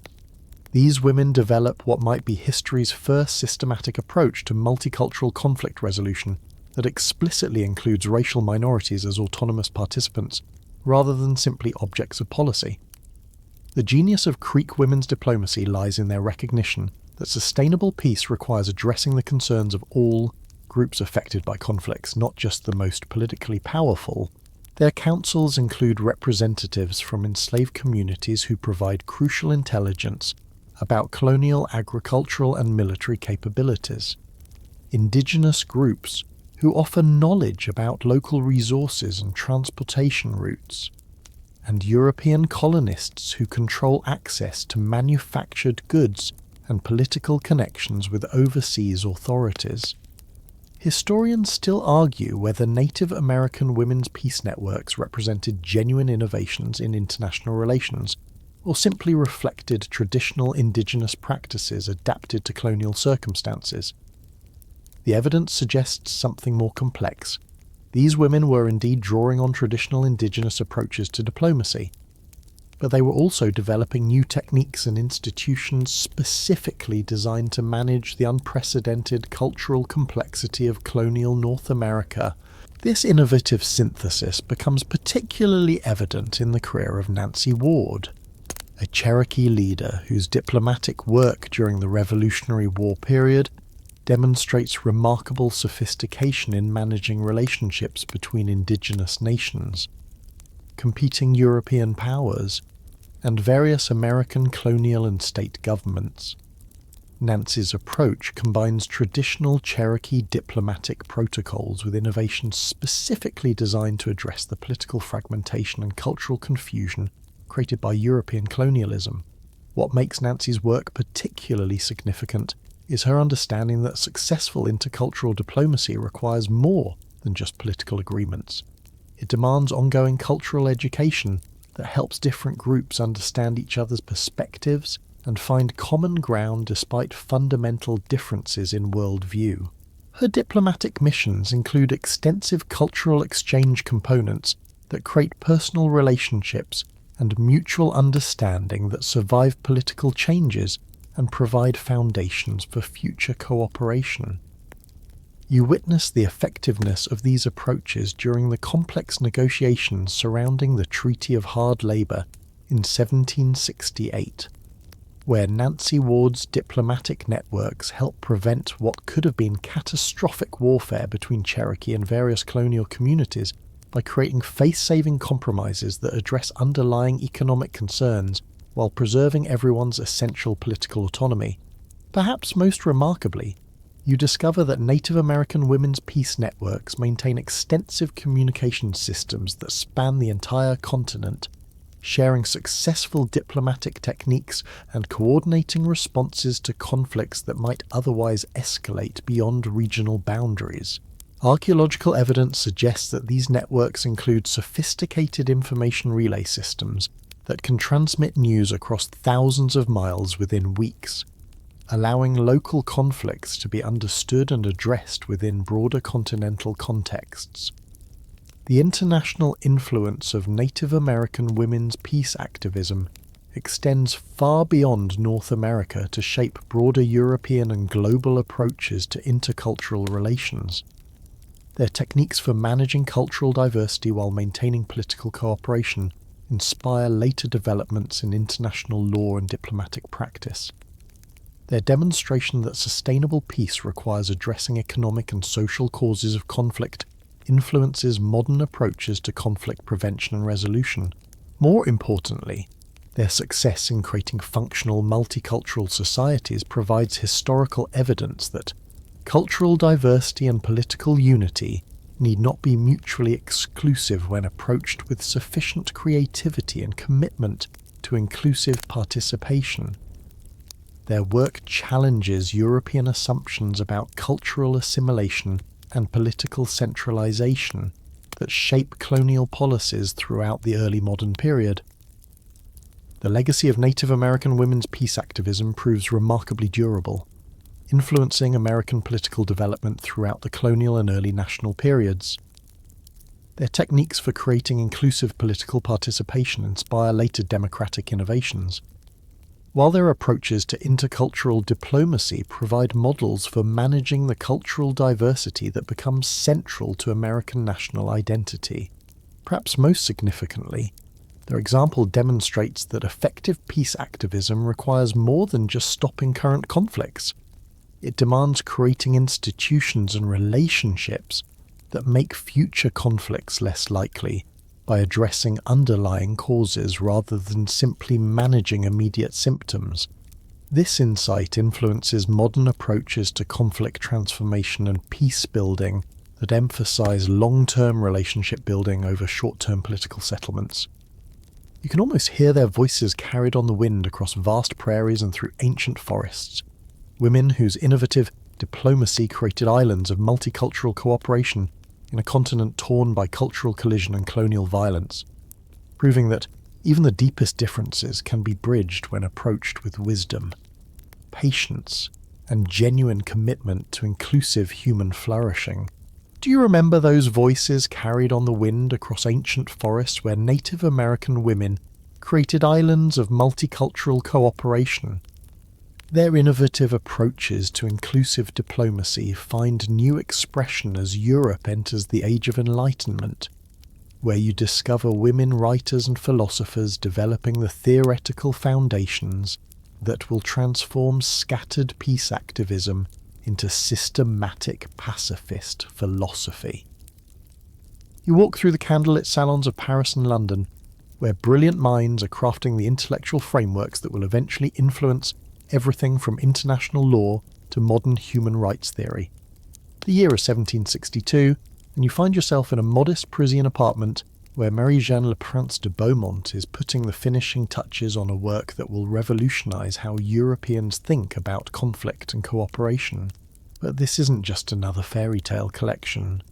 These women develop what might be history's first systematic approach to multicultural conflict resolution that explicitly includes racial minorities as autonomous participants, rather than simply objects of policy. The genius of Creek women's diplomacy lies in their recognition that sustainable peace requires addressing the concerns of all groups affected by conflicts, not just the most politically powerful. Their councils include representatives from enslaved communities who provide crucial intelligence about colonial agricultural and military capabilities, indigenous groups who offer knowledge about local resources and transportation routes, and European colonists who control access to manufactured goods and political connections with overseas authorities. Historians still argue whether Native American women's peace networks represented genuine innovations in international relations, or simply reflected traditional indigenous practices adapted to colonial circumstances. The evidence suggests something more complex. These women were indeed drawing on traditional indigenous approaches to diplomacy, but they were also developing new techniques and institutions specifically designed to manage the unprecedented cultural complexity of colonial North America. This innovative synthesis becomes particularly evident in the career of Nancy Ward, a Cherokee leader whose diplomatic work during the Revolutionary War period demonstrates remarkable sophistication in managing relationships between indigenous nations, competing European powers, and various American colonial and state governments. Nancy's approach combines traditional Cherokee diplomatic protocols with innovations specifically designed to address the political fragmentation and cultural confusion created by European colonialism. What makes Nancy's work particularly significant is her understanding that successful intercultural diplomacy requires more than just political agreements. It demands ongoing cultural education that helps different groups understand each other's perspectives and find common ground despite fundamental differences in worldview. Her diplomatic missions include extensive cultural exchange components that create personal relationships and mutual understanding that survive political changes and provide foundations for future cooperation. You witness the effectiveness of these approaches during the complex negotiations surrounding the Treaty of Hard Labour in 1768, where Nancy Ward's diplomatic networks helped prevent what could have been catastrophic warfare between Cherokee and various colonial communities by creating face-saving compromises that address underlying economic concerns while preserving everyone's essential political autonomy. Perhaps most remarkably, you discover that Native American women's peace networks maintain extensive communication systems that span the entire continent, sharing successful diplomatic techniques and coordinating responses to conflicts that might otherwise escalate beyond regional boundaries. Archaeological evidence suggests that these networks include sophisticated information relay systems that can transmit news across thousands of miles within weeks, allowing local conflicts to be understood and addressed within broader continental contexts. The international influence of Native American women's peace activism extends far beyond North America to shape broader European and global approaches to intercultural relations. Their techniques for managing cultural diversity while maintaining political cooperation inspire later developments in international law and diplomatic practice. Their demonstration that sustainable peace requires addressing economic and social causes of conflict influences modern approaches to conflict prevention and resolution. More importantly, their success in creating functional multicultural societies provides historical evidence that cultural diversity and political unity need not be mutually exclusive when approached with sufficient creativity and commitment to inclusive participation. Their work challenges European assumptions about cultural assimilation and political centralization, that shape colonial policies throughout the early modern period. The legacy of Native American women's peace activism proves remarkably durable, influencing American political development throughout the colonial and early national periods. Their techniques for creating inclusive political participation inspire later democratic innovations, while their approaches to intercultural diplomacy provide models for managing the cultural diversity that becomes central to American national identity. Perhaps most significantly, their example demonstrates that effective peace activism requires more than just stopping current conflicts. It demands creating institutions and relationships that make future conflicts less likely by addressing underlying causes rather than simply managing immediate symptoms. This insight influences modern approaches to conflict transformation and peace building that emphasize long-term relationship building over short-term political settlements. You can almost hear their voices carried on the wind across vast prairies and through ancient forests. Women whose innovative diplomacy created islands of multicultural cooperation in a continent torn by cultural collision and colonial violence, proving that even the deepest differences can be bridged when approached with wisdom, patience, and genuine commitment to inclusive human flourishing. Do you remember those voices carried on the wind across ancient forests where Native American women created islands of multicultural cooperation? Their innovative approaches to inclusive diplomacy find new expression as Europe enters the Age of Enlightenment, where you discover women writers and philosophers developing the theoretical foundations that will transform scattered peace activism into systematic pacifist philosophy. You walk through the candlelit salons of Paris and London, where brilliant minds are crafting the intellectual frameworks that will eventually influence everything from international law to modern human rights theory. The year is 1762, and you find yourself in a modest Parisian apartment where Marie-Jeanne Le Prince de Beaumont is putting the finishing touches on a work that will revolutionize how Europeans think about conflict and cooperation. But this isn't just another fairy tale collection.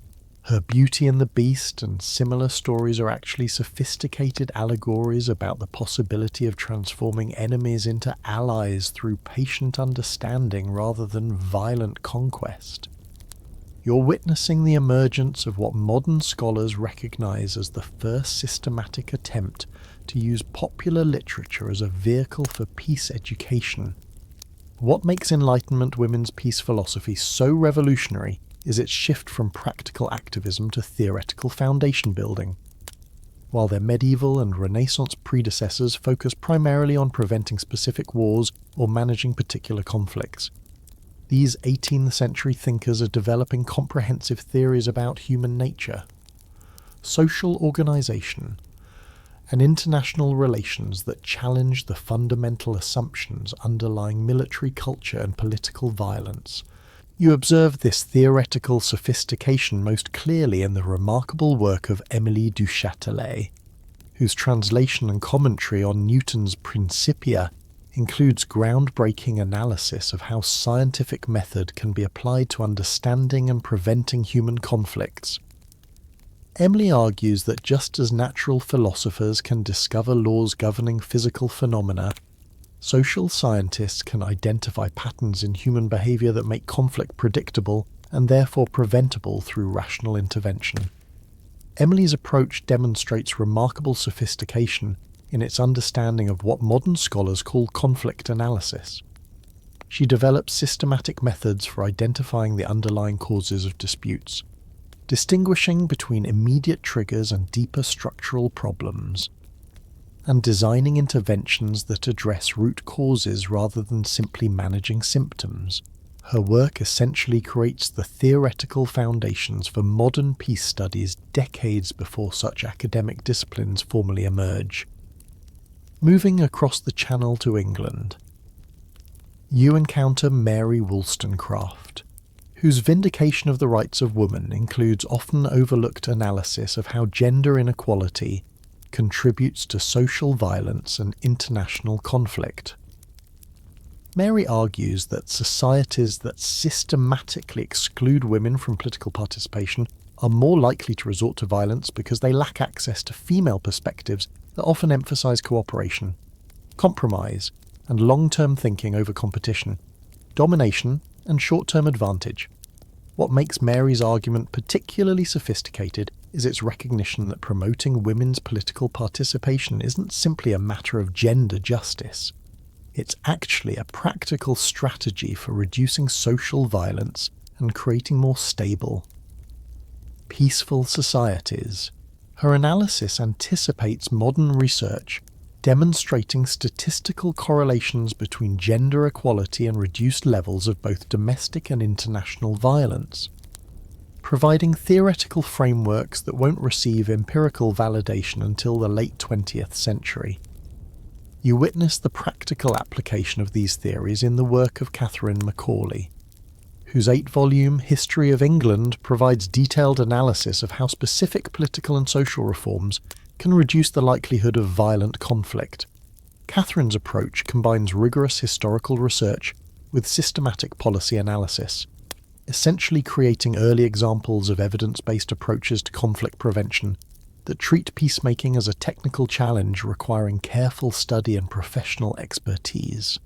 Her Beauty and the Beast and similar stories are actually sophisticated allegories about the possibility of transforming enemies into allies through patient understanding rather than violent conquest. You're witnessing the emergence of what modern scholars recognize as the first systematic attempt to use popular literature as a vehicle for peace education. What makes Enlightenment women's peace philosophy so revolutionary is its shift from practical activism to theoretical foundation building. While their medieval and Renaissance predecessors focused primarily on preventing specific wars or managing particular conflicts, these 18th century thinkers are developing comprehensive theories about human nature, social organization, and international relations that challenge the fundamental assumptions underlying military culture and political violence. You observe this theoretical sophistication most clearly in the remarkable work of Émilie du Châtelet, whose translation and commentary on Newton's Principia includes groundbreaking analysis of how scientific method can be applied to understanding and preventing human conflicts. Émilie argues that just as natural philosophers can discover laws governing physical phenomena, social scientists can identify patterns in human behavior that make conflict predictable and therefore preventable through rational intervention. Émilie's approach demonstrates remarkable sophistication in its understanding of what modern scholars call conflict analysis. She develops systematic methods for identifying the underlying causes of disputes, distinguishing between immediate triggers and deeper structural problems, and designing interventions that address root causes rather than simply managing symptoms. Her work essentially creates the theoretical foundations for modern peace studies decades before such academic disciplines formally emerge. Moving across the Channel to England, you encounter Mary Wollstonecraft, whose vindication of the rights of women includes often overlooked analysis of how gender inequality contributes to social violence and international conflict. Mary argues that societies that systematically exclude women from political participation are more likely to resort to violence because they lack access to female perspectives that often emphasize cooperation, compromise, and long-term thinking over competition, domination, and short-term advantage. What makes Mary's argument particularly sophisticated is its recognition that promoting women's political participation isn't simply a matter of gender justice. It's actually a practical strategy for reducing social violence and creating more stable, peaceful societies. Her analysis anticipates modern research, demonstrating statistical correlations between gender equality and reduced levels of both domestic and international violence, providing theoretical frameworks that won't receive empirical validation until the late 20th century. You witness the practical application of these theories in the work of Catherine Macaulay, whose 8-volume History of England provides detailed analysis of how specific political and social reforms can reduce the likelihood of violent conflict. Catherine's approach combines rigorous historical research with systematic policy analysis, essentially creating early examples of evidence-based approaches to conflict prevention that treat peacemaking as a technical challenge requiring careful study and professional expertise.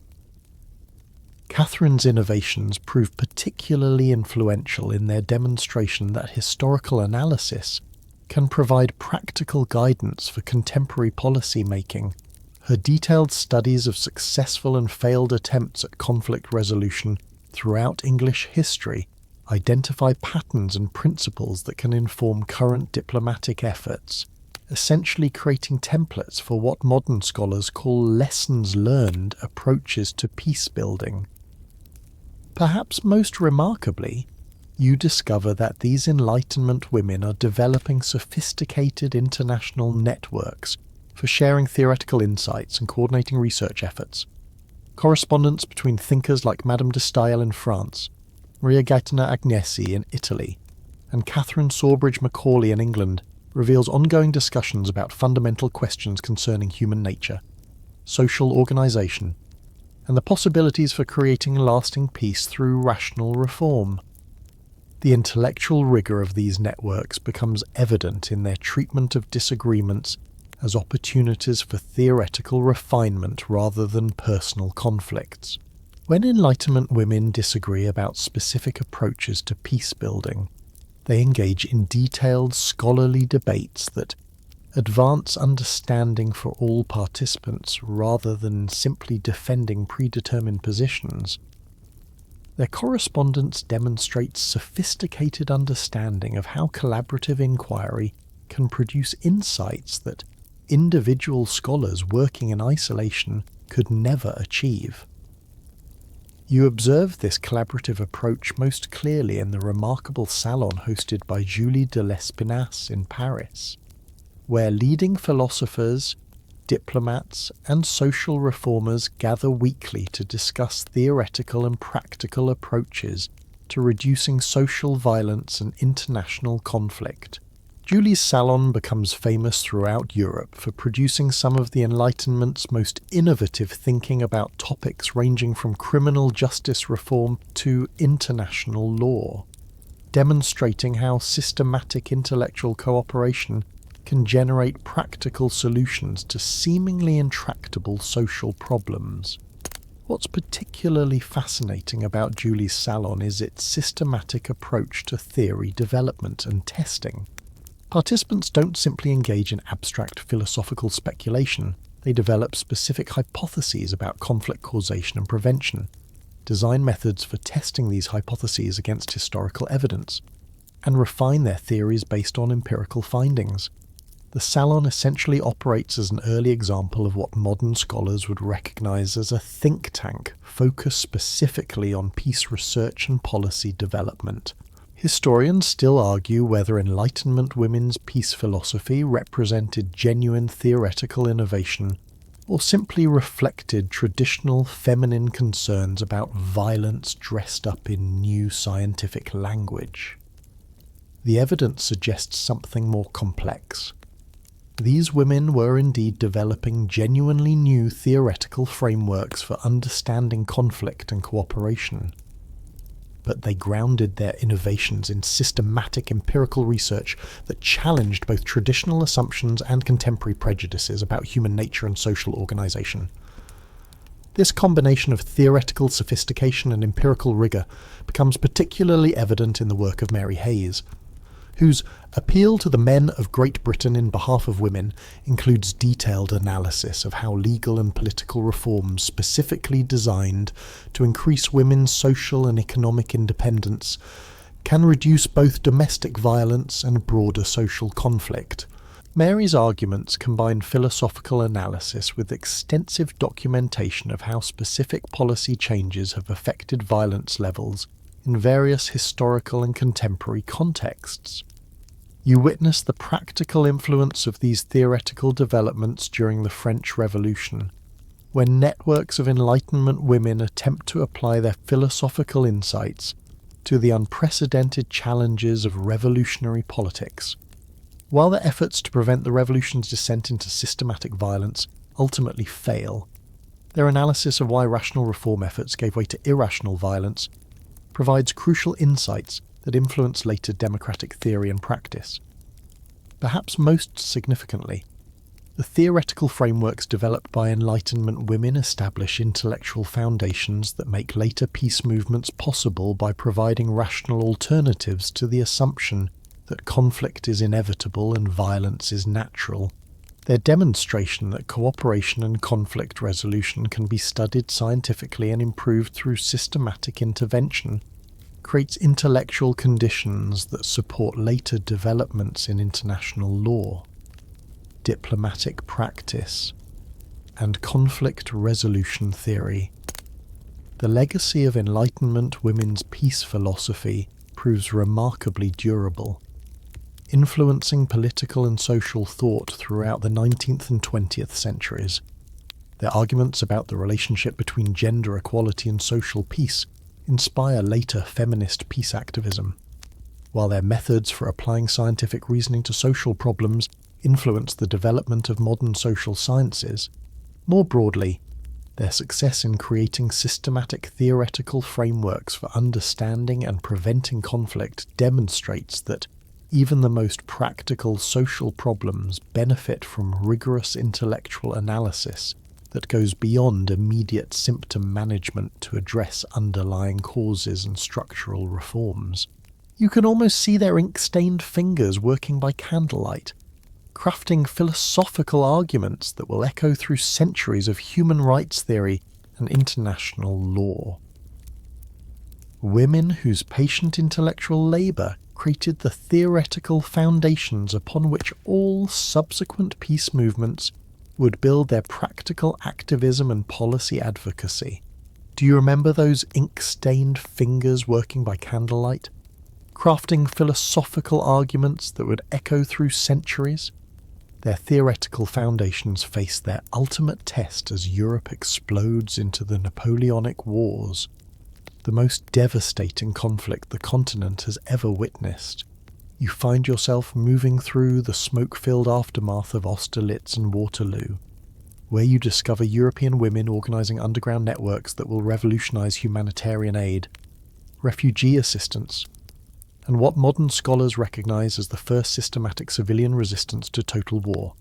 Catherine's innovations prove particularly influential in their demonstration that historical analysis can provide practical guidance for contemporary policy making. Her detailed studies of successful and failed attempts at conflict resolution throughout English history identify patterns and principles that can inform current diplomatic efforts, essentially creating templates for what modern scholars call lessons learned approaches to peace building. Perhaps most remarkably, you discover that these Enlightenment women are developing sophisticated international networks for sharing theoretical insights and coordinating research efforts. Correspondence between thinkers like Madame de Staël in France, Maria Gaetana Agnesi in Italy, and Catherine Sawbridge Macaulay in England reveals ongoing discussions about fundamental questions concerning human nature, social organisation, and the possibilities for creating lasting peace through rational reform. The intellectual rigour of these networks becomes evident in their treatment of disagreements as opportunities for theoretical refinement rather than personal conflicts. When Enlightenment women disagree about specific approaches to peace building, they engage in detailed scholarly debates that advance understanding for all participants rather than simply defending predetermined positions. Their correspondence demonstrates sophisticated understanding of how collaborative inquiry can produce insights that individual scholars working in isolation could never achieve. You observe this collaborative approach most clearly in the remarkable salon hosted by Julie de Lespinasse in Paris, where leading philosophers, diplomats, and social reformers gather weekly to discuss theoretical and practical approaches to reducing social violence and international conflict. Julie's salon becomes famous throughout Europe for producing some of the Enlightenment's most innovative thinking about topics ranging from criminal justice reform to international law, demonstrating how systematic intellectual cooperation can generate practical solutions to seemingly intractable social problems. What's particularly fascinating about Julie's salon is its systematic approach to theory development and testing. Participants don't simply engage in abstract philosophical speculation, they develop specific hypotheses about conflict causation and prevention, design methods for testing these hypotheses against historical evidence, and refine their theories based on empirical findings. The salon essentially operates as an early example of what modern scholars would recognize as a think tank focused specifically on peace research and policy development. Historians still argue whether Enlightenment women's peace philosophy represented genuine theoretical innovation or simply reflected traditional feminine concerns about violence dressed up in new scientific language. The evidence suggests something more complex. These women were indeed developing genuinely new theoretical frameworks for understanding conflict and cooperation. but they grounded their innovations in systematic empirical research that challenged both traditional assumptions and contemporary prejudices about human nature and social organisation. This combination of theoretical sophistication and empirical rigour becomes particularly evident in the work of Mary Hayes, whose appeal to the men of Great Britain in behalf of women includes detailed analysis of how legal and political reforms specifically designed to increase women's social and economic independence can reduce both domestic violence and broader social conflict. Mary's arguments combine philosophical analysis with extensive documentation of how specific policy changes have affected violence levels in various historical and contemporary contexts. You witness the practical influence of these theoretical developments during the French Revolution, when networks of Enlightenment women attempt to apply their philosophical insights to the unprecedented challenges of revolutionary politics. While their efforts to prevent the revolution's descent into systematic violence ultimately fail, their analysis of why rational reform efforts gave way to irrational violence provides crucial insights that influence later democratic theory and practice. Perhaps most significantly, the theoretical frameworks developed by Enlightenment women establish intellectual foundations that make later peace movements possible by providing rational alternatives to the assumption that conflict is inevitable and violence is natural. Their demonstration that cooperation and conflict resolution can be studied scientifically and improved through systematic intervention creates intellectual conditions that support later developments in international law, diplomatic practice, and conflict resolution theory. The legacy of Enlightenment women's peace philosophy proves remarkably durable, influencing political and social thought throughout the 19th and 20th centuries. Their arguments about the relationship between gender equality and social peace inspire later feminist peace activism, while their methods for applying scientific reasoning to social problems influence the development of modern social sciences. More broadly, their success in creating systematic theoretical frameworks for understanding and preventing conflict demonstrates that even the most practical social problems benefit from rigorous intellectual analysis that goes beyond immediate symptom management to address underlying causes and structural reforms. You can almost see their ink-stained fingers working by candlelight, crafting philosophical arguments that will echo through centuries of human rights theory and international law. Women whose patient intellectual labour created the theoretical foundations upon which all subsequent peace movements would build their practical activism and policy advocacy. Do you remember those ink-stained fingers working by candlelight, crafting philosophical arguments that would echo through centuries? Their theoretical foundations face their ultimate test as Europe explodes into the Napoleonic Wars, the most devastating conflict the continent has ever witnessed. You find yourself moving through the smoke-filled aftermath of Austerlitz and Waterloo, where you discover European women organising underground networks that will revolutionise humanitarian aid, refugee assistance, and what modern scholars recognise as the first systematic civilian resistance to total war.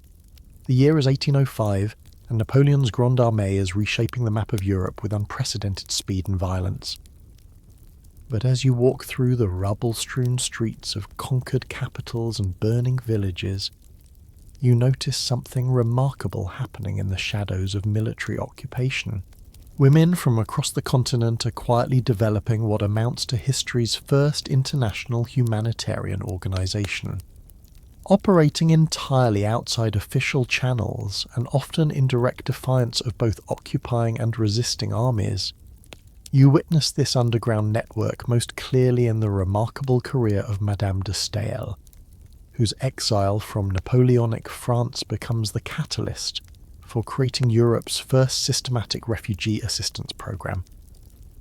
The year is 1805, and Napoleon's Grande Armée is reshaping the map of Europe with unprecedented speed and violence. But as you walk through the rubble-strewn streets of conquered capitals and burning villages, you notice something remarkable happening in the shadows of military occupation. Women from across the continent are quietly developing what amounts to history's first international humanitarian organisation. Operating entirely outside official channels and often in direct defiance of both occupying and resisting armies, you witness this underground network most clearly in the remarkable career of Madame de Staël, whose exile from Napoleonic France becomes the catalyst for creating Europe's first systematic refugee assistance program.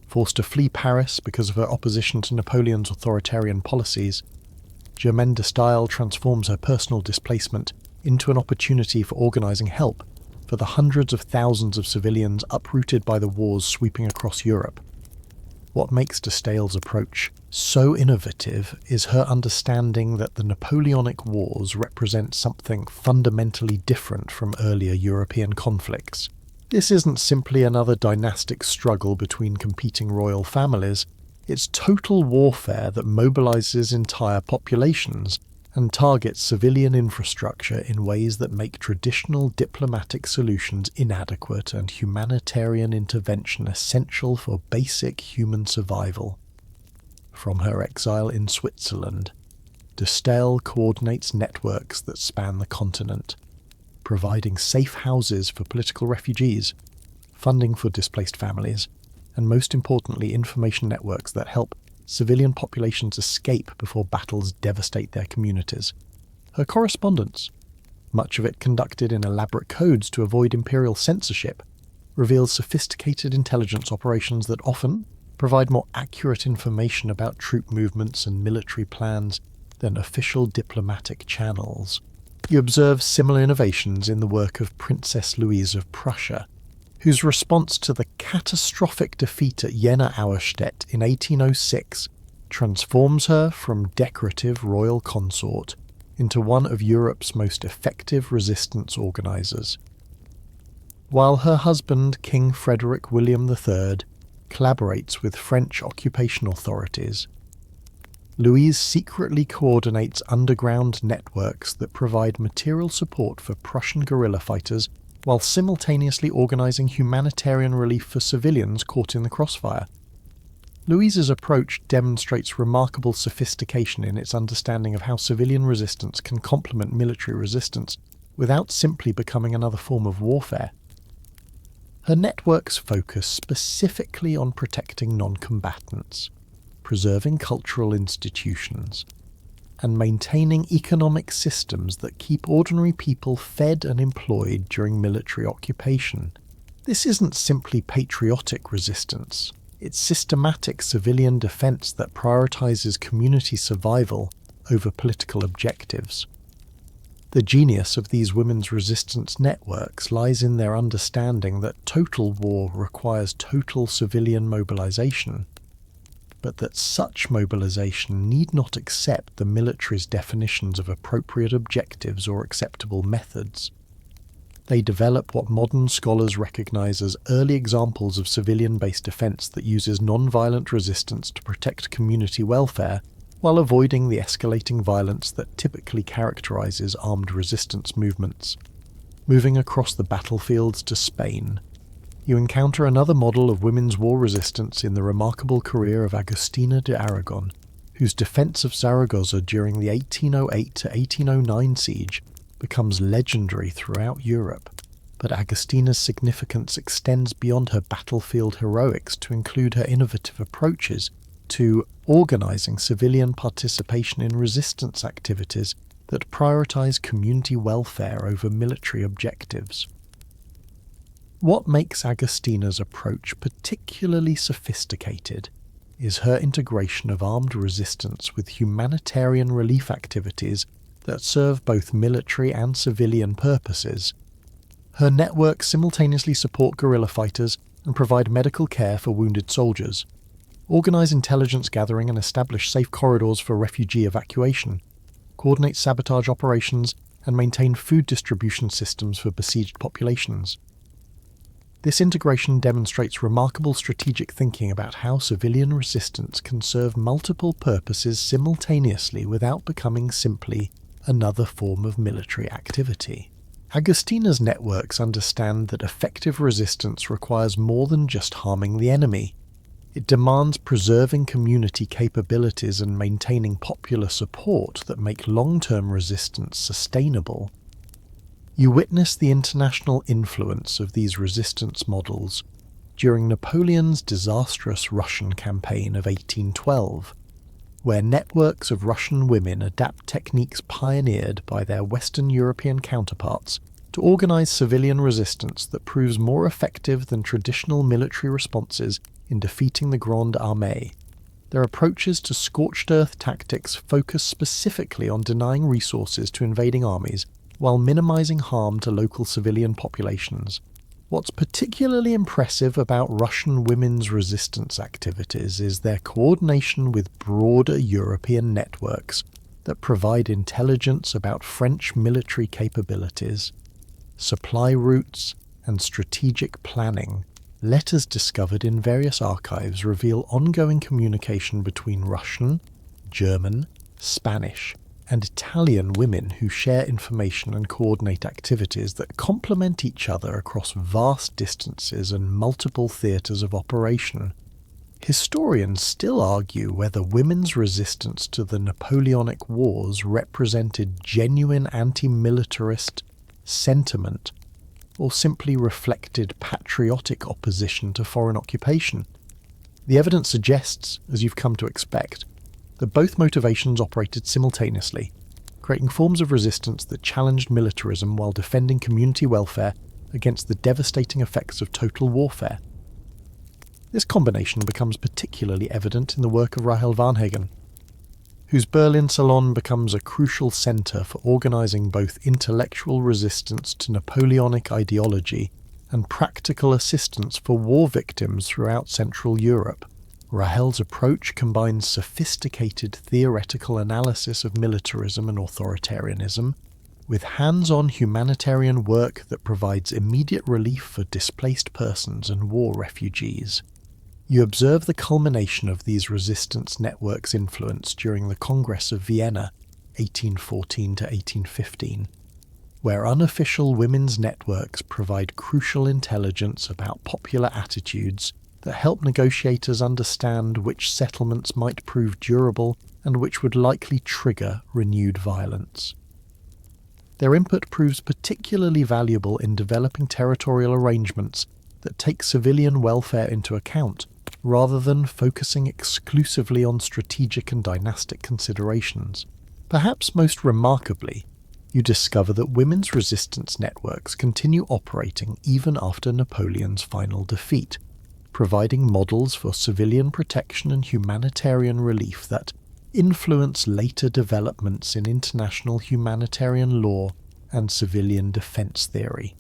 Forced to flee Paris because of her opposition to Napoleon's authoritarian policies, Germaine de Staël transforms her personal displacement into an opportunity for organising help for the hundreds of thousands of civilians uprooted by the wars sweeping across Europe. What makes de Stael's approach so innovative is her understanding that the Napoleonic Wars represent something fundamentally different from earlier European conflicts. This isn't simply another dynastic struggle between competing royal families, it's total warfare that mobilizes entire populations and targets civilian infrastructure in ways that make traditional diplomatic solutions inadequate and humanitarian intervention essential for basic human survival. From her exile in Switzerland, de Stael coordinates networks that span the continent, providing safe houses for political refugees, funding for displaced families, and most importantly information networks that help civilian populations escape before battles devastate their communities. Her correspondence, much of it conducted in elaborate codes to avoid imperial censorship, reveals sophisticated intelligence operations that often provide more accurate information about troop movements and military plans than official diplomatic channels. You observe similar innovations in the work of Princess Louise of Prussia, whose response to the catastrophic defeat at Jena Auerstedt in 1806 transforms her from decorative royal consort into one of Europe's most effective resistance organisers. While her husband, King Frederick William III, collaborates with French occupation authorities, Louise secretly coordinates underground networks that provide material support for Prussian guerrilla fighters while simultaneously organising humanitarian relief for civilians caught in the crossfire. Louise's approach demonstrates remarkable sophistication in its understanding of how civilian resistance can complement military resistance without simply becoming another form of warfare. Her networks focus specifically on protecting non-combatants, preserving cultural institutions, and maintaining economic systems that keep ordinary people fed and employed during military occupation. This isn't simply patriotic resistance, it's systematic civilian defense that prioritizes community survival over political objectives. The genius of these women's resistance networks lies in their understanding that total war requires total civilian mobilization, but that such mobilization need not accept the military's definitions of appropriate objectives or acceptable methods. They develop what modern scholars recognize as early examples of civilian-based defense that uses non-violent resistance to protect community welfare while avoiding the escalating violence that typically characterizes armed resistance movements. Moving across the battlefields to Spain, you encounter another model of women's war resistance in the remarkable career of Agustina de Aragon, whose defence of Zaragoza during the 1808 to 1809 siege becomes legendary throughout Europe. But Agustina's significance extends beyond her battlefield heroics to include her innovative approaches to organising civilian participation in resistance activities that prioritise community welfare over military objectives. What makes Agustina's approach particularly sophisticated is her integration of armed resistance with humanitarian relief activities that serve both military and civilian purposes. Her networks simultaneously support guerrilla fighters and provide medical care for wounded soldiers, organise intelligence gathering and establish safe corridors for refugee evacuation, coordinate sabotage operations, and maintain food distribution systems for besieged populations. This integration demonstrates remarkable strategic thinking about how civilian resistance can serve multiple purposes simultaneously without becoming simply another form of military activity. Agustina's networks understand that effective resistance requires more than just harming the enemy. It demands preserving community capabilities and maintaining popular support that make long-term resistance sustainable. You witness the international influence of these resistance models during Napoleon's disastrous Russian campaign of 1812, where networks of Russian women adapt techniques pioneered by their Western European counterparts to organize civilian resistance that proves more effective than traditional military responses in defeating the Grande Armée. Their approaches to scorched earth tactics focus specifically on denying resources to invading armies while minimizing harm to local civilian populations. What's particularly impressive about Russian women's resistance activities is their coordination with broader European networks that provide intelligence about French military capabilities, supply routes, and strategic planning. Letters discovered in various archives reveal ongoing communication between Russian, German, Spanish, and Italian women who share information and coordinate activities that complement each other across vast distances and multiple theatres of operation. Historians still argue whether women's resistance to the Napoleonic Wars represented genuine anti-militarist sentiment or simply reflected patriotic opposition to foreign occupation. The evidence suggests, as you've come to expect, that both motivations operated simultaneously, creating forms of resistance that challenged militarism while defending community welfare against the devastating effects of total warfare. This combination becomes particularly evident in the work of Rahel Varnhagen, whose Berlin Salon becomes a crucial centre for organising both intellectual resistance to Napoleonic ideology and practical assistance for war victims throughout Central Europe. Rahel's approach combines sophisticated theoretical analysis of militarism and authoritarianism with hands-on humanitarian work that provides immediate relief for displaced persons and war refugees. You observe the culmination of these resistance networks' influence during the Congress of Vienna, 1814 to 1815, where unofficial women's networks provide crucial intelligence about popular attitudes that help negotiators understand which settlements might prove durable and which would likely trigger renewed violence. Their input proves particularly valuable in developing territorial arrangements that take civilian welfare into account, rather than focusing exclusively on strategic and dynastic considerations. Perhaps most remarkably, you discover that women's resistance networks continue operating even after Napoleon's final defeat, providing models for civilian protection and humanitarian relief that influence later developments in international humanitarian law and civilian defense theory.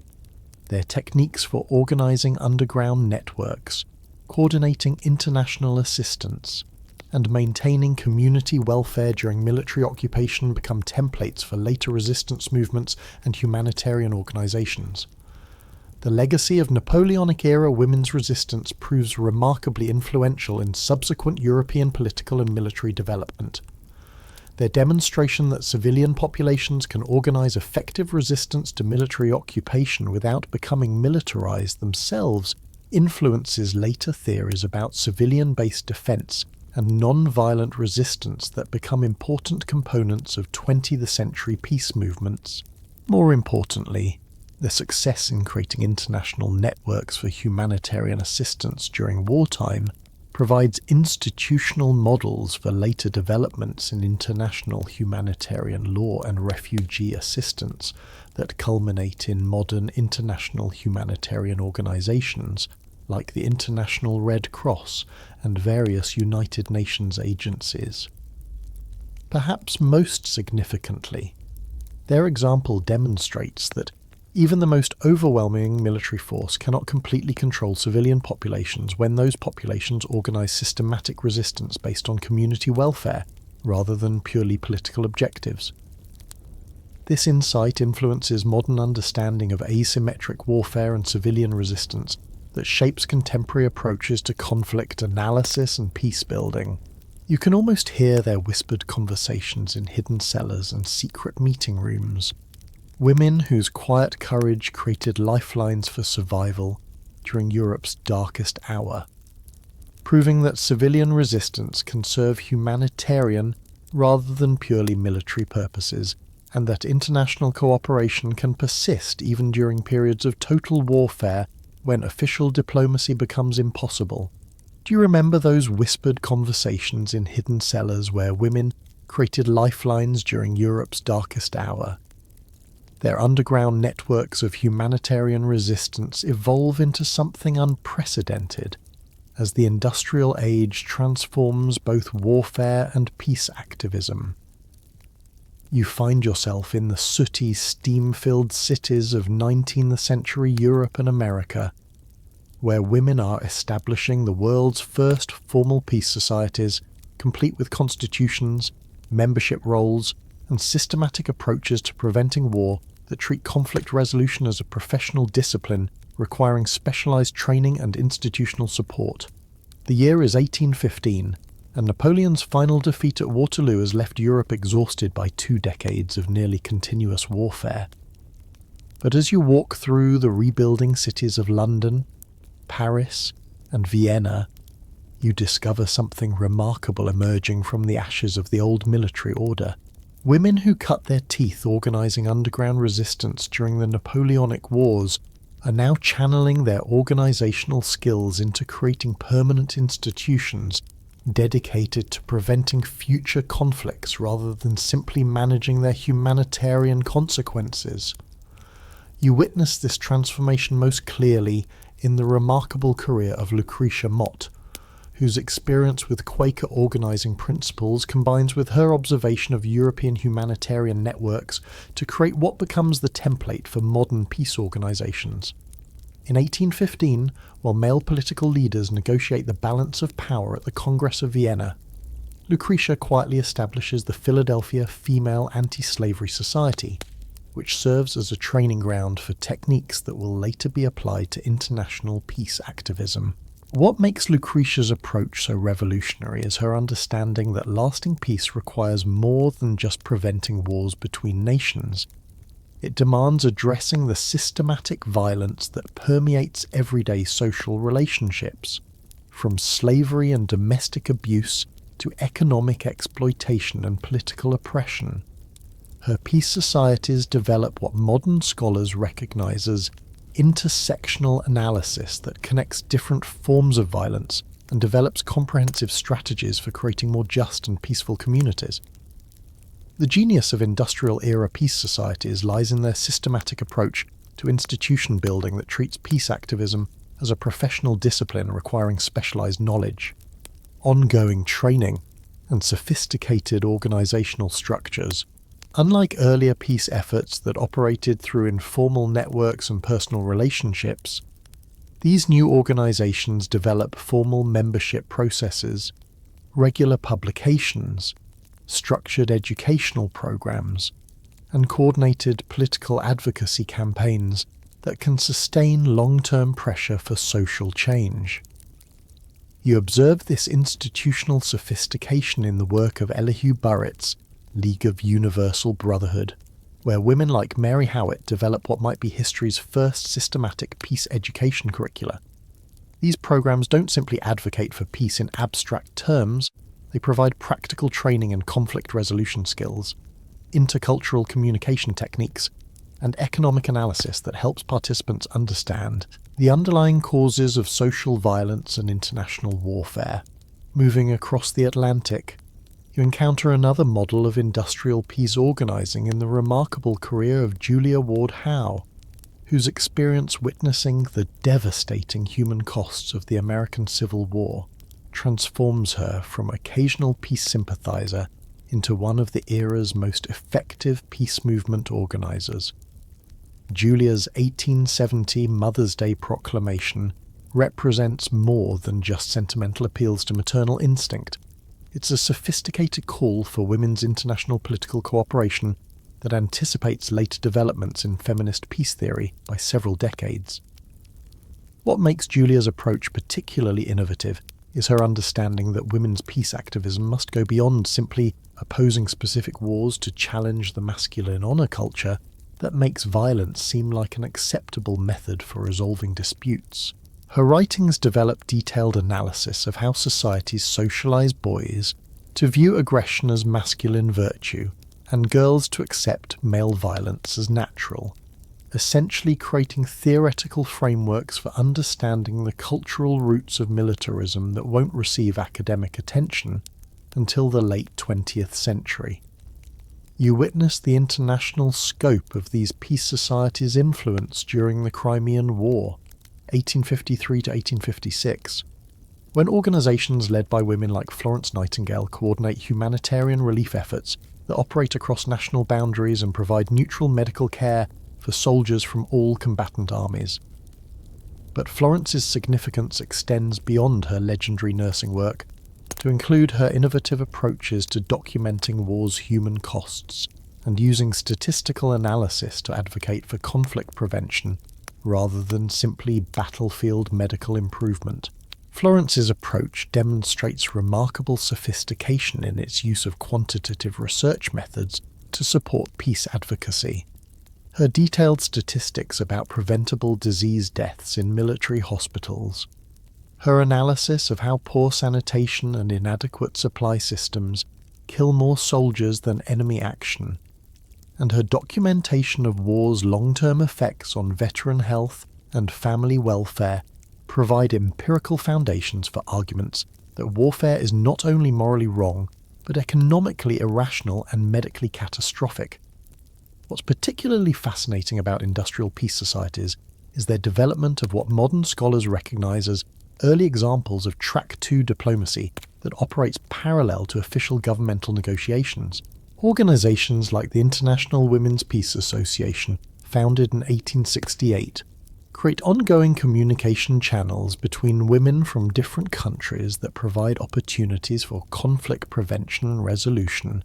Their techniques for organizing underground networks, coordinating international assistance, and maintaining community welfare during military occupation become templates for later resistance movements and humanitarian organizations. The legacy of Napoleonic-era women's resistance proves remarkably influential in subsequent European political and military development. Their demonstration that civilian populations can organize effective resistance to military occupation without becoming militarized themselves influences later theories about civilian-based defense and non-violent resistance that become important components of 20th century peace movements. More importantly, the success in creating international networks for humanitarian assistance during wartime provides institutional models for later developments in international humanitarian law and refugee assistance that culminate in modern international humanitarian organizations like the International Red Cross and various United Nations agencies. Perhaps most significantly, their example demonstrates that even the most overwhelming military force cannot completely control civilian populations when those populations organize systematic resistance based on community welfare rather than purely political objectives. This insight influences modern understanding of asymmetric warfare and civilian resistance that shapes contemporary approaches to conflict analysis and peace building. You can almost hear their whispered conversations in hidden cellars and secret meeting rooms. Women whose quiet courage created lifelines for survival during Europe's darkest hour, proving that civilian resistance can serve humanitarian rather than purely military purposes, and that international cooperation can persist even during periods of total warfare when official diplomacy becomes impossible. Do you remember those whispered conversations in hidden cellars where women created lifelines during Europe's darkest hour? Their underground networks of humanitarian resistance evolve into something unprecedented as the industrial age transforms both warfare and peace activism. You find yourself in the sooty, steam-filled cities of 19th century Europe and America, where women are establishing the world's first formal peace societies, complete with constitutions, membership roles, and systematic approaches to preventing war that treat conflict resolution as a professional discipline requiring specialized training and institutional support. The year is 1815, and Napoleon's final defeat at Waterloo has left Europe exhausted by 2 decades of nearly continuous warfare. But as you walk through the rebuilding cities of London, Paris, and Vienna, you discover something remarkable emerging from the ashes of the old military order. Women who cut their teeth organizing underground resistance during the Napoleonic Wars are now channeling their organizational skills into creating permanent institutions dedicated to preventing future conflicts rather than simply managing their humanitarian consequences. You witness this transformation most clearly in the remarkable career of Lucretia Mott, whose experience with Quaker organizing principles combines with her observation of European humanitarian networks to create what becomes the template for modern peace organizations. In 1815, while male political leaders negotiate the balance of power at the Congress of Vienna, Lucretia quietly establishes the Philadelphia Female Anti-Slavery Society, which serves as a training ground for techniques that will later be applied to international peace activism. What makes Lucretia's approach so revolutionary is her understanding that lasting peace requires more than just preventing wars between nations. It demands addressing the systematic violence that permeates everyday social relationships, from slavery and domestic abuse to economic exploitation and political oppression. Her peace societies develop what modern scholars recognize as intersectional analysis that connects different forms of violence and develops comprehensive strategies for creating more just and peaceful communities. The genius of industrial-era peace societies lies in their systematic approach to institution building that treats peace activism as a professional discipline requiring specialized knowledge, ongoing training, and sophisticated organizational structures. Unlike earlier peace efforts that operated through informal networks and personal relationships, these new organizations develop formal membership processes, regular publications, structured educational programs, and coordinated political advocacy campaigns that can sustain long-term pressure for social change. You observe this institutional sophistication in the work of Elihu Burritt's League of Universal Brotherhood, where women like Mary Howitt develop what might be history's first systematic peace education curricula. These programs don't simply advocate for peace in abstract terms, they provide practical training in conflict resolution skills, intercultural communication techniques, and economic analysis that helps participants understand the underlying causes of social violence and international warfare. Moving across the Atlantic, you encounter another model of industrial peace organizing in the remarkable career of Julia Ward Howe, whose experience witnessing the devastating human costs of the American Civil War transforms her from occasional peace sympathizer into one of the era's most effective peace movement organizers. Julia's 1870 Mother's Day proclamation represents more than just sentimental appeals to maternal instinct. It's a sophisticated call for women's international political cooperation that anticipates later developments in feminist peace theory by several decades. What makes Julia's approach particularly innovative is her understanding that women's peace activism must go beyond simply opposing specific wars to challenge the masculine honor culture that makes violence seem like an acceptable method for resolving disputes. Her writings develop detailed analysis of how societies socialize boys to view aggression as masculine virtue and girls to accept male violence as natural, essentially creating theoretical frameworks for understanding the cultural roots of militarism that won't receive academic attention until the late 20th century. You witness the international scope of these peace societies' influence during the Crimean War, 1853 to 1856, when organizations led by women like Florence Nightingale coordinate humanitarian relief efforts that operate across national boundaries and provide neutral medical care for soldiers from all combatant armies. But Florence's significance extends beyond her legendary nursing work to include her innovative approaches to documenting war's human costs and using statistical analysis to advocate for conflict prevention rather than simply battlefield medical improvement. Florence's approach demonstrates remarkable sophistication in its use of quantitative research methods to support peace advocacy. Her detailed statistics about preventable disease deaths in military hospitals, her analysis of how poor sanitation and inadequate supply systems kill more soldiers than enemy action, and her documentation of war's long-term effects on veteran health and family welfare provide empirical foundations for arguments that warfare is not only morally wrong, but economically irrational and medically catastrophic. What's particularly fascinating about industrial peace societies is their development of what modern scholars recognise as early examples of Track 2 diplomacy that operates parallel to official governmental negotiations. Organisations like the International Women's Peace Association, founded in 1868, create ongoing communication channels between women from different countries that provide opportunities for conflict prevention and resolution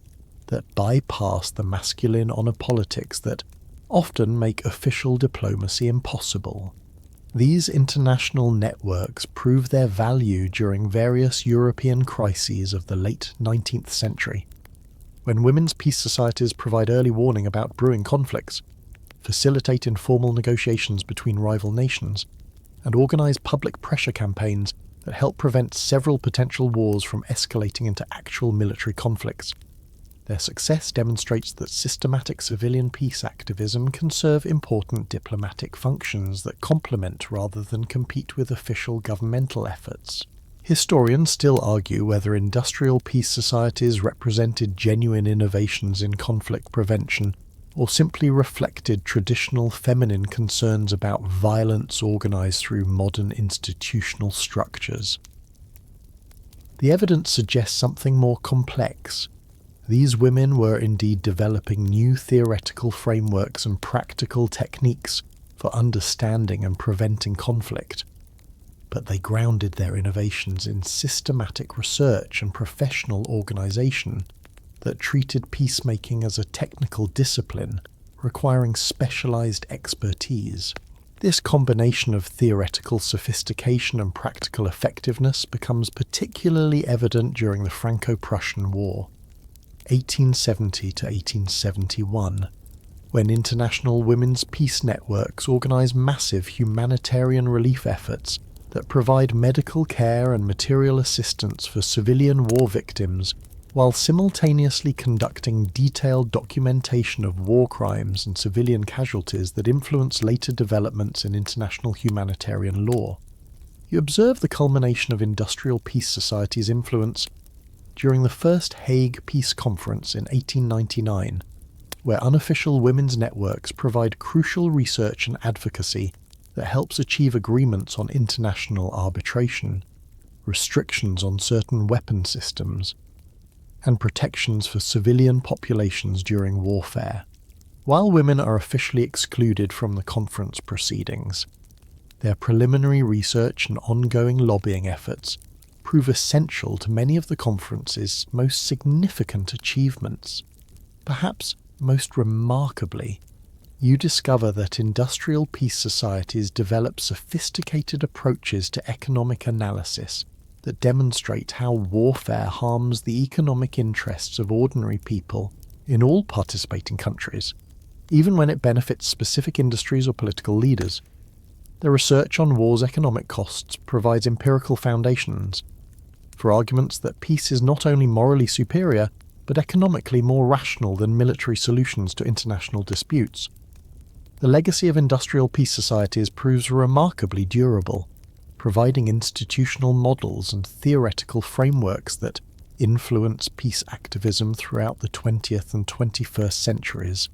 that bypass the masculine honor politics that often make official diplomacy impossible. These international networks prove their value during various European crises of the late 19th century, when women's peace societies provide early warning about brewing conflicts, facilitate informal negotiations between rival nations, and organise public pressure campaigns that help prevent several potential wars from escalating into actual military conflicts. Their success demonstrates that systematic civilian peace activism can serve important diplomatic functions that complement rather than compete with official governmental efforts. Historians still argue whether industrial peace societies represented genuine innovations in conflict prevention or simply reflected traditional feminine concerns about violence organised through modern institutional structures. The evidence suggests something more complex. These women were indeed developing new theoretical frameworks and practical techniques for understanding and preventing conflict, but they grounded their innovations in systematic research and professional organisation that treated peacemaking as a technical discipline requiring specialised expertise. This combination of theoretical sophistication and practical effectiveness becomes particularly evident during the Franco-Prussian War, 1870 to 1871, when international women's peace networks organise massive humanitarian relief efforts that provide medical care and material assistance for civilian war victims while simultaneously conducting detailed documentation of war crimes and civilian casualties that influence later developments in international humanitarian law. You observe the culmination of industrial peace societies' influence during the First Hague Peace Conference in 1899, where unofficial women's networks provide crucial research and advocacy that helps achieve agreements on international arbitration, restrictions on certain weapon systems, and protections for civilian populations during warfare. While women are officially excluded from the conference proceedings, their preliminary research and ongoing lobbying efforts prove essential to many of the conference's most significant achievements. Perhaps most remarkably, you discover that industrial peace societies develop sophisticated approaches to economic analysis that demonstrate how warfare harms the economic interests of ordinary people in all participating countries, even when it benefits specific industries or political leaders. The research on war's economic costs provides empirical foundations for arguments that peace is not only morally superior, but economically more rational than military solutions to international disputes. The legacy of industrial peace societies proves remarkably durable, providing institutional models and theoretical frameworks that influence peace activism throughout the 20th and 21st centuries.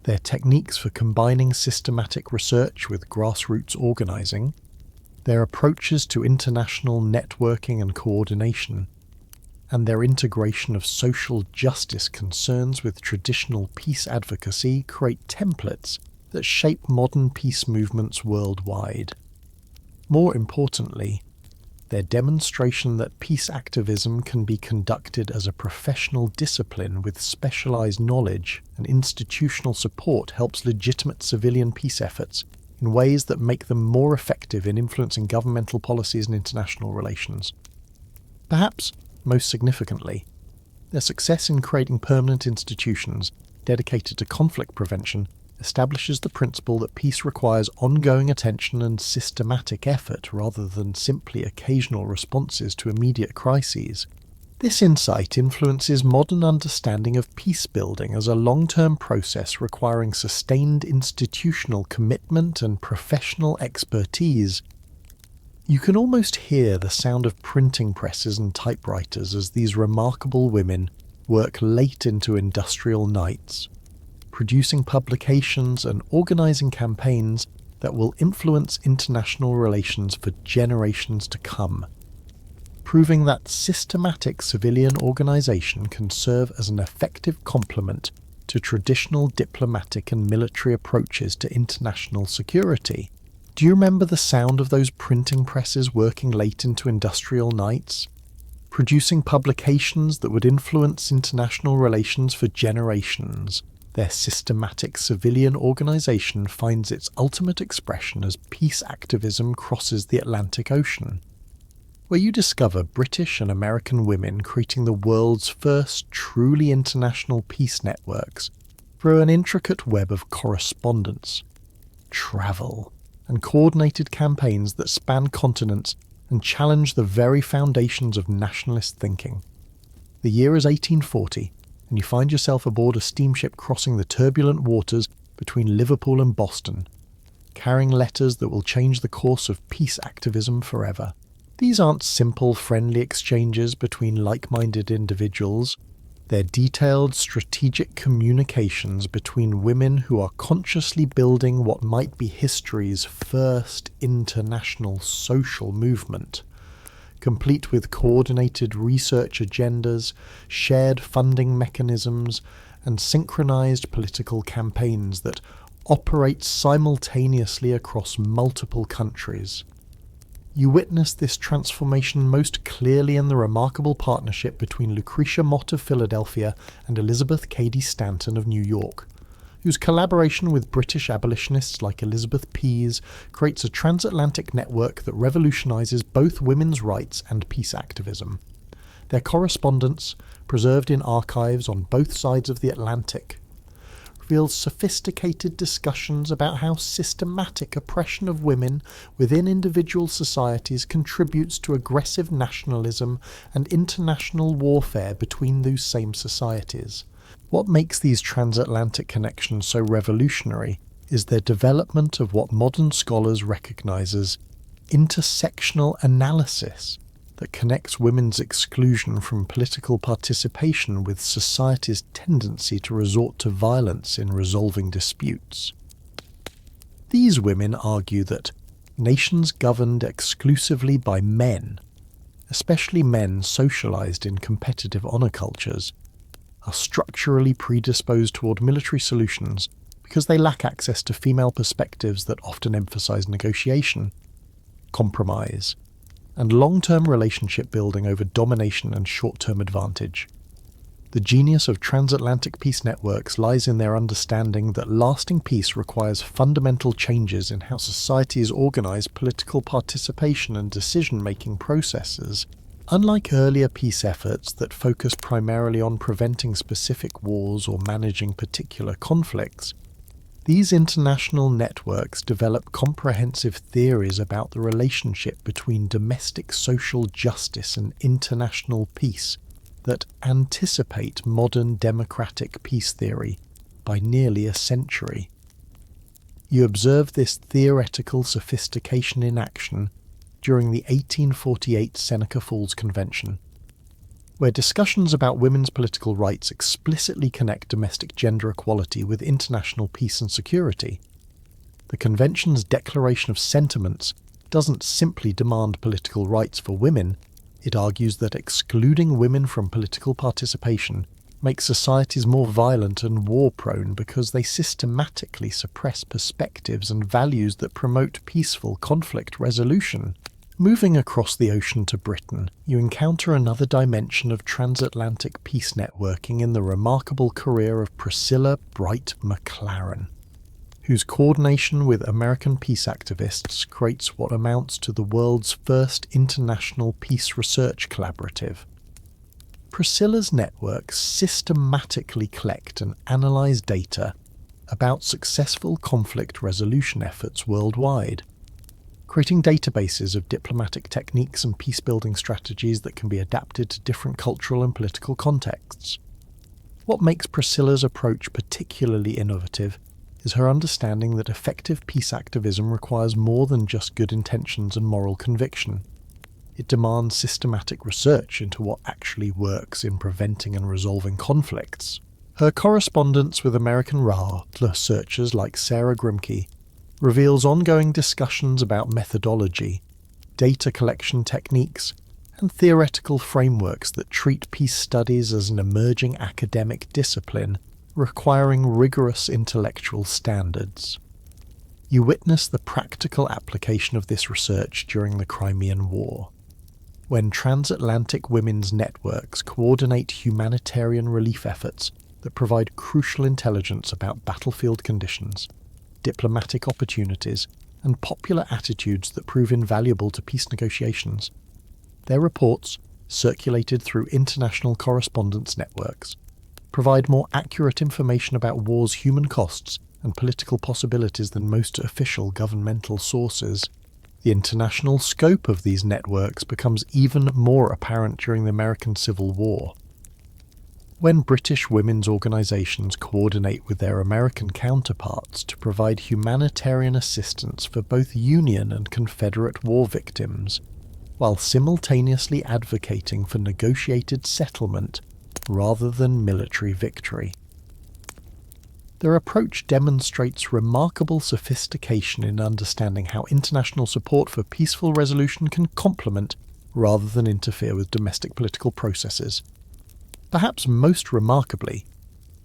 Their techniques for combining systematic research with grassroots organising, their approaches to international networking and coordination, and their integration of social justice concerns with traditional peace advocacy create templates that shape modern peace movements worldwide. More importantly, their demonstration that peace activism can be conducted as a professional discipline with specialized knowledge and institutional support helps legitimate civilian peace efforts in ways that make them more effective in influencing governmental policies and international relations. Perhaps most significantly, their success in creating permanent institutions dedicated to conflict prevention establishes the principle that peace requires ongoing attention and systematic effort rather than simply occasional responses to immediate crises. This insight influences modern understanding of peace building as a long-term process requiring sustained institutional commitment and professional expertise. You can almost hear the sound of printing presses and typewriters as these remarkable women work late into industrial nights, producing publications and organising campaigns that will influence international relations for generations to come, proving that systematic civilian organisation can serve as an effective complement to traditional diplomatic and military approaches to international security. Do you remember the sound of those printing presses working late into industrial nights, producing publications that would influence international relations for generations? Their systematic civilian organisation finds its ultimate expression as peace activism crosses the Atlantic Ocean, where you discover British and American women creating the world's first truly international peace networks through an intricate web of correspondence, travel, and coordinated campaigns that span continents and challenge the very foundations of nationalist thinking. The year is 1840, and you find yourself aboard a steamship crossing the turbulent waters between Liverpool and Boston, carrying letters that will change the course of peace activism forever. These aren't simple, friendly exchanges between like-minded individuals. They're detailed, strategic communications between women who are consciously building what might be history's first international social movement, complete with coordinated research agendas, shared funding mechanisms, and synchronized political campaigns that operate simultaneously across multiple countries. You witness this transformation most clearly in the remarkable partnership between Lucretia Mott of Philadelphia and Elizabeth Cady Stanton of New York, whose collaboration with British abolitionists like Elizabeth Pease creates a transatlantic network that revolutionizes both women's rights and peace activism. Their correspondence, preserved in archives on both sides of the Atlantic, reveals sophisticated discussions about how systematic oppression of women within individual societies contributes to aggressive nationalism and international warfare between those same societies. What makes these transatlantic connections so revolutionary is their development of what modern scholars recognise as intersectional analysis that connects women's exclusion from political participation with society's tendency to resort to violence in resolving disputes. These women argue that nations governed exclusively by men, especially men socialised in competitive honour cultures, are structurally predisposed toward military solutions because they lack access to female perspectives that often emphasise negotiation, compromise, and long-term relationship building over domination and short-term advantage. The genius of transatlantic peace networks lies in their understanding that lasting peace requires fundamental changes in how societies organise political participation and decision-making processes. Unlike earlier peace efforts that focus primarily on preventing specific wars or managing particular conflicts, these international networks develop comprehensive theories about the relationship between domestic social justice and international peace that anticipate modern democratic peace theory by nearly a century. You observe this theoretical sophistication in action during the 1848 Seneca Falls Convention, where discussions about women's political rights explicitly connect domestic gender equality with international peace and security. The Convention's declaration of sentiments doesn't simply demand political rights for women, It argues that excluding women from political participation makes societies more violent and war-prone because they systematically suppress perspectives and values that promote peaceful conflict resolution. Moving across the ocean to Britain, you encounter another dimension of transatlantic peace networking in the remarkable career of Priscilla Bright McLaren, whose coordination with American peace activists creates what amounts to the world's first international peace research collaborative. Priscilla's networks systematically collect and analyse data about successful conflict resolution efforts worldwide, creating databases of diplomatic techniques and peace-building strategies that can be adapted to different cultural and political contexts. What makes Priscilla's approach particularly innovative is her understanding that effective peace activism requires more than just good intentions and moral conviction. It demands systematic research into what actually works in preventing and resolving conflicts. Her correspondence with American researchers like Sarah Grimke reveals ongoing discussions about methodology, data collection techniques, and theoretical frameworks that treat peace studies as an emerging academic discipline requiring rigorous intellectual standards. You witness the practical application of this research during the Crimean War, when transatlantic women's networks coordinate humanitarian relief efforts that provide crucial intelligence about battlefield conditions, diplomatic opportunities, and popular attitudes that prove invaluable to peace negotiations. Their reports, circulated through international correspondence networks, provide more accurate information about war's human costs and political possibilities than most official governmental sources. The international scope of these networks becomes even more apparent during the American Civil War. When British women's organisations coordinate with their American counterparts to provide humanitarian assistance for both Union and Confederate war victims, while simultaneously advocating for negotiated settlement rather than military victory. Their approach demonstrates remarkable sophistication in understanding how international support for peaceful resolution can complement rather than interfere with domestic political processes. Perhaps most remarkably,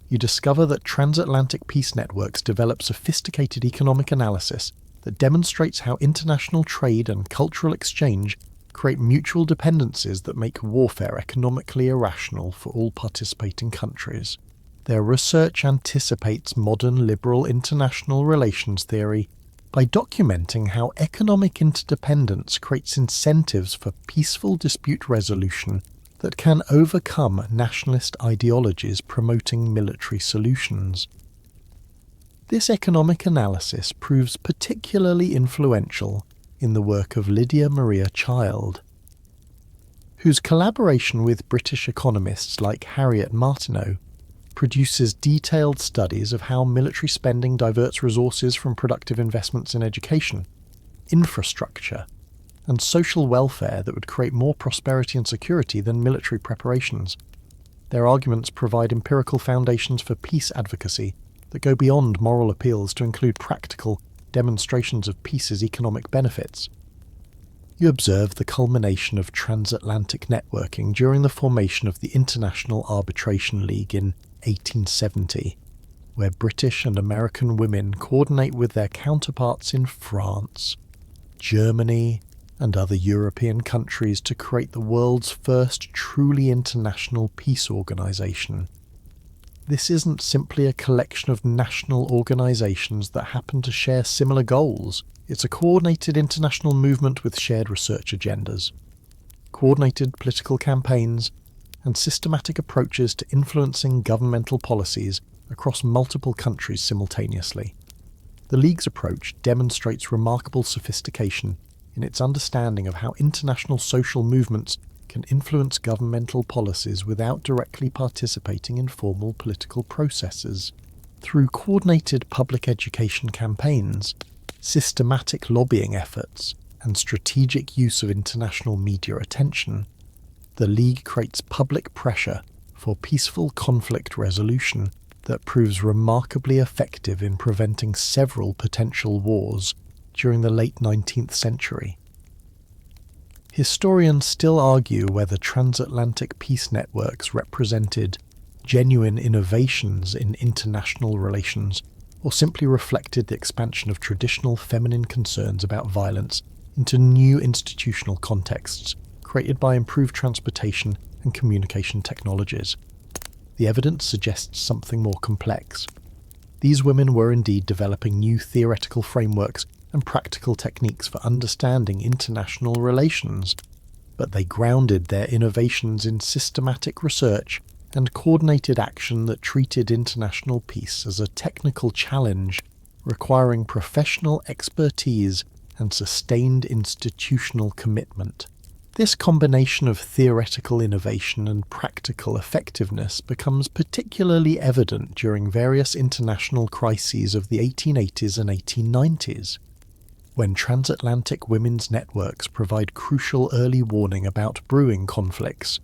you discover that transatlantic peace networks develop sophisticated economic analysis that demonstrates how international trade and cultural exchange create mutual dependencies that make warfare economically irrational for all participating countries. Their research anticipates modern liberal international relations theory by documenting how economic interdependence creates incentives for peaceful dispute resolution that can overcome nationalist ideologies promoting military solutions. This economic analysis proves particularly influential in the work of Lydia Maria Child, whose collaboration with British economists like Harriet Martineau produces detailed studies of how military spending diverts resources from productive investments in education, infrastructure, and social welfare that would create more prosperity and security than military preparations. Their arguments provide empirical foundations for peace advocacy that go beyond moral appeals to include practical demonstrations of peace's economic benefits. You observe the culmination of transatlantic networking during the formation of the International Arbitration League in 1870, where British and American women coordinate with their counterparts in France, Germany, and other European countries to create the world's first truly international peace organisation. This isn't simply a collection of national organisations that happen to share similar goals. It's a coordinated international movement with shared research agendas, coordinated political campaigns, and systematic approaches to influencing governmental policies across multiple countries simultaneously. The League's approach demonstrates remarkable sophistication in its understanding of how international social movements can influence governmental policies without directly participating in formal political processes. Through coordinated public education campaigns, systematic lobbying efforts, and strategic use of international media attention, the League creates public pressure for peaceful conflict resolution that proves remarkably effective in preventing several potential wars during the late 19th century. Historians still argue whether transatlantic peace networks represented genuine innovations in international relations or simply reflected the expansion of traditional feminine concerns about violence into new institutional contexts created by improved transportation and communication technologies. The evidence suggests something more complex. These women were indeed developing new theoretical frameworks and practical techniques for understanding international relations, but they grounded their innovations in systematic research and coordinated action that treated international peace as a technical challenge requiring professional expertise and sustained institutional commitment. This combination of theoretical innovation and practical effectiveness becomes particularly evident during various international crises of the 1880s and 1890s, when transatlantic women's networks provide crucial early warning about brewing conflicts,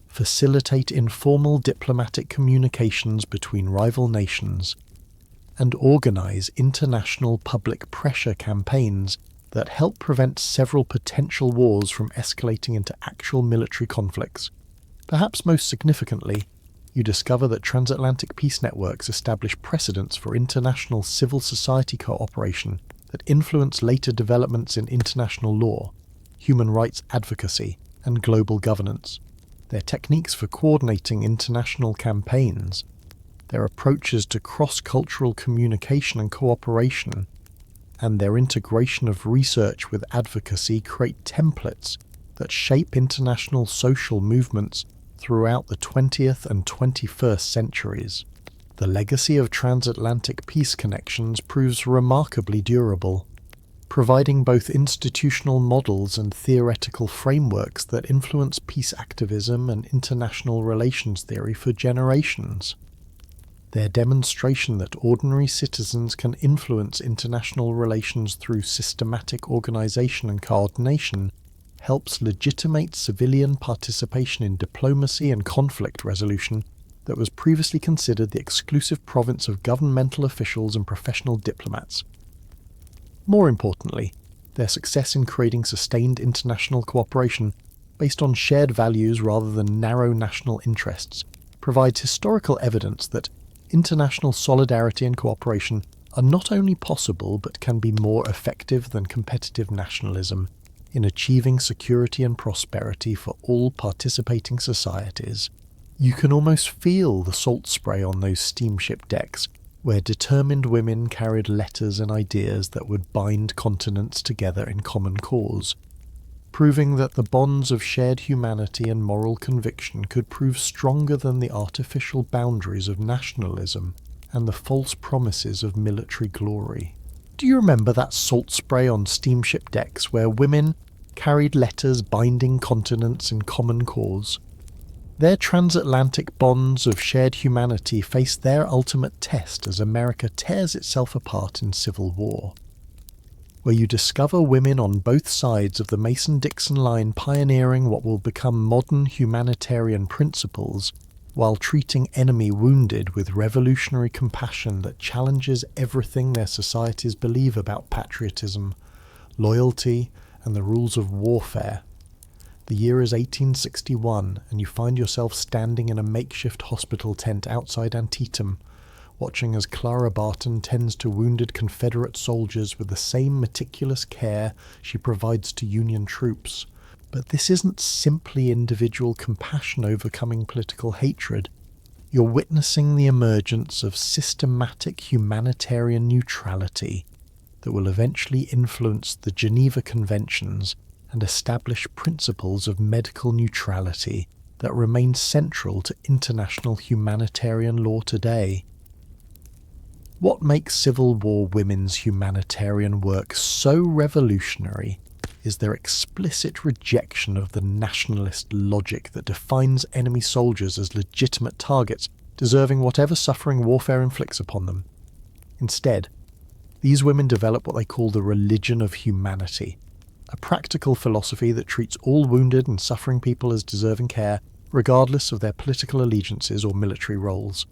facilitate informal diplomatic communications between rival nations, and organize international public pressure campaigns that help prevent several potential wars from escalating into actual military conflicts. Perhaps most significantly, you discover that transatlantic peace networks establish precedents for international civil society cooperation that influence later developments in international law, human rights advocacy, and global governance. Their techniques for coordinating international campaigns, their approaches to cross-cultural communication and cooperation, and their integration of research with advocacy create templates that shape international social movements throughout the 20th and 21st centuries. The legacy of transatlantic peace connections proves remarkably durable, providing both institutional models and theoretical frameworks that influence peace activism and international relations theory for generations. Their demonstration that ordinary citizens can influence international relations through systematic organization and coordination helps legitimate civilian participation in diplomacy and conflict resolution that was previously considered the exclusive province of governmental officials and professional diplomats. More importantly, their success in creating sustained international cooperation based on shared values rather than narrow national interests provides historical evidence that international solidarity and cooperation are not only possible but can be more effective than competitive nationalism in achieving security and prosperity for all participating societies. You can almost feel the salt spray on those steamship decks, where determined women carried letters and ideas that would bind continents together in common cause, proving that the bonds of shared humanity and moral conviction could prove stronger than the artificial boundaries of nationalism and the false promises of military glory. Do you remember that salt spray on steamship decks where women carried letters binding continents in common cause? Their transatlantic bonds of shared humanity face their ultimate test as America tears itself apart in civil war, where you discover women on both sides of the Mason-Dixon line pioneering what will become modern humanitarian principles while treating enemy wounded with revolutionary compassion that challenges everything their societies believe about patriotism, loyalty, and the rules of warfare. The year is 1861, and you find yourself standing in a makeshift hospital tent outside Antietam, watching as Clara Barton tends to wounded Confederate soldiers with the same meticulous care she provides to Union troops. But this isn't simply individual compassion overcoming political hatred. You're witnessing the emergence of systematic humanitarian neutrality that will eventually influence the Geneva Conventions and establish principles of medical neutrality that remain central to international humanitarian law today. What makes Civil War women's humanitarian work so revolutionary is their explicit rejection of the nationalist logic that defines enemy soldiers as legitimate targets deserving whatever suffering warfare inflicts upon them. Instead, these women develop what they call the religion of humanity, a practical philosophy that treats all wounded and suffering people as deserving care, regardless of their political allegiances or military roles.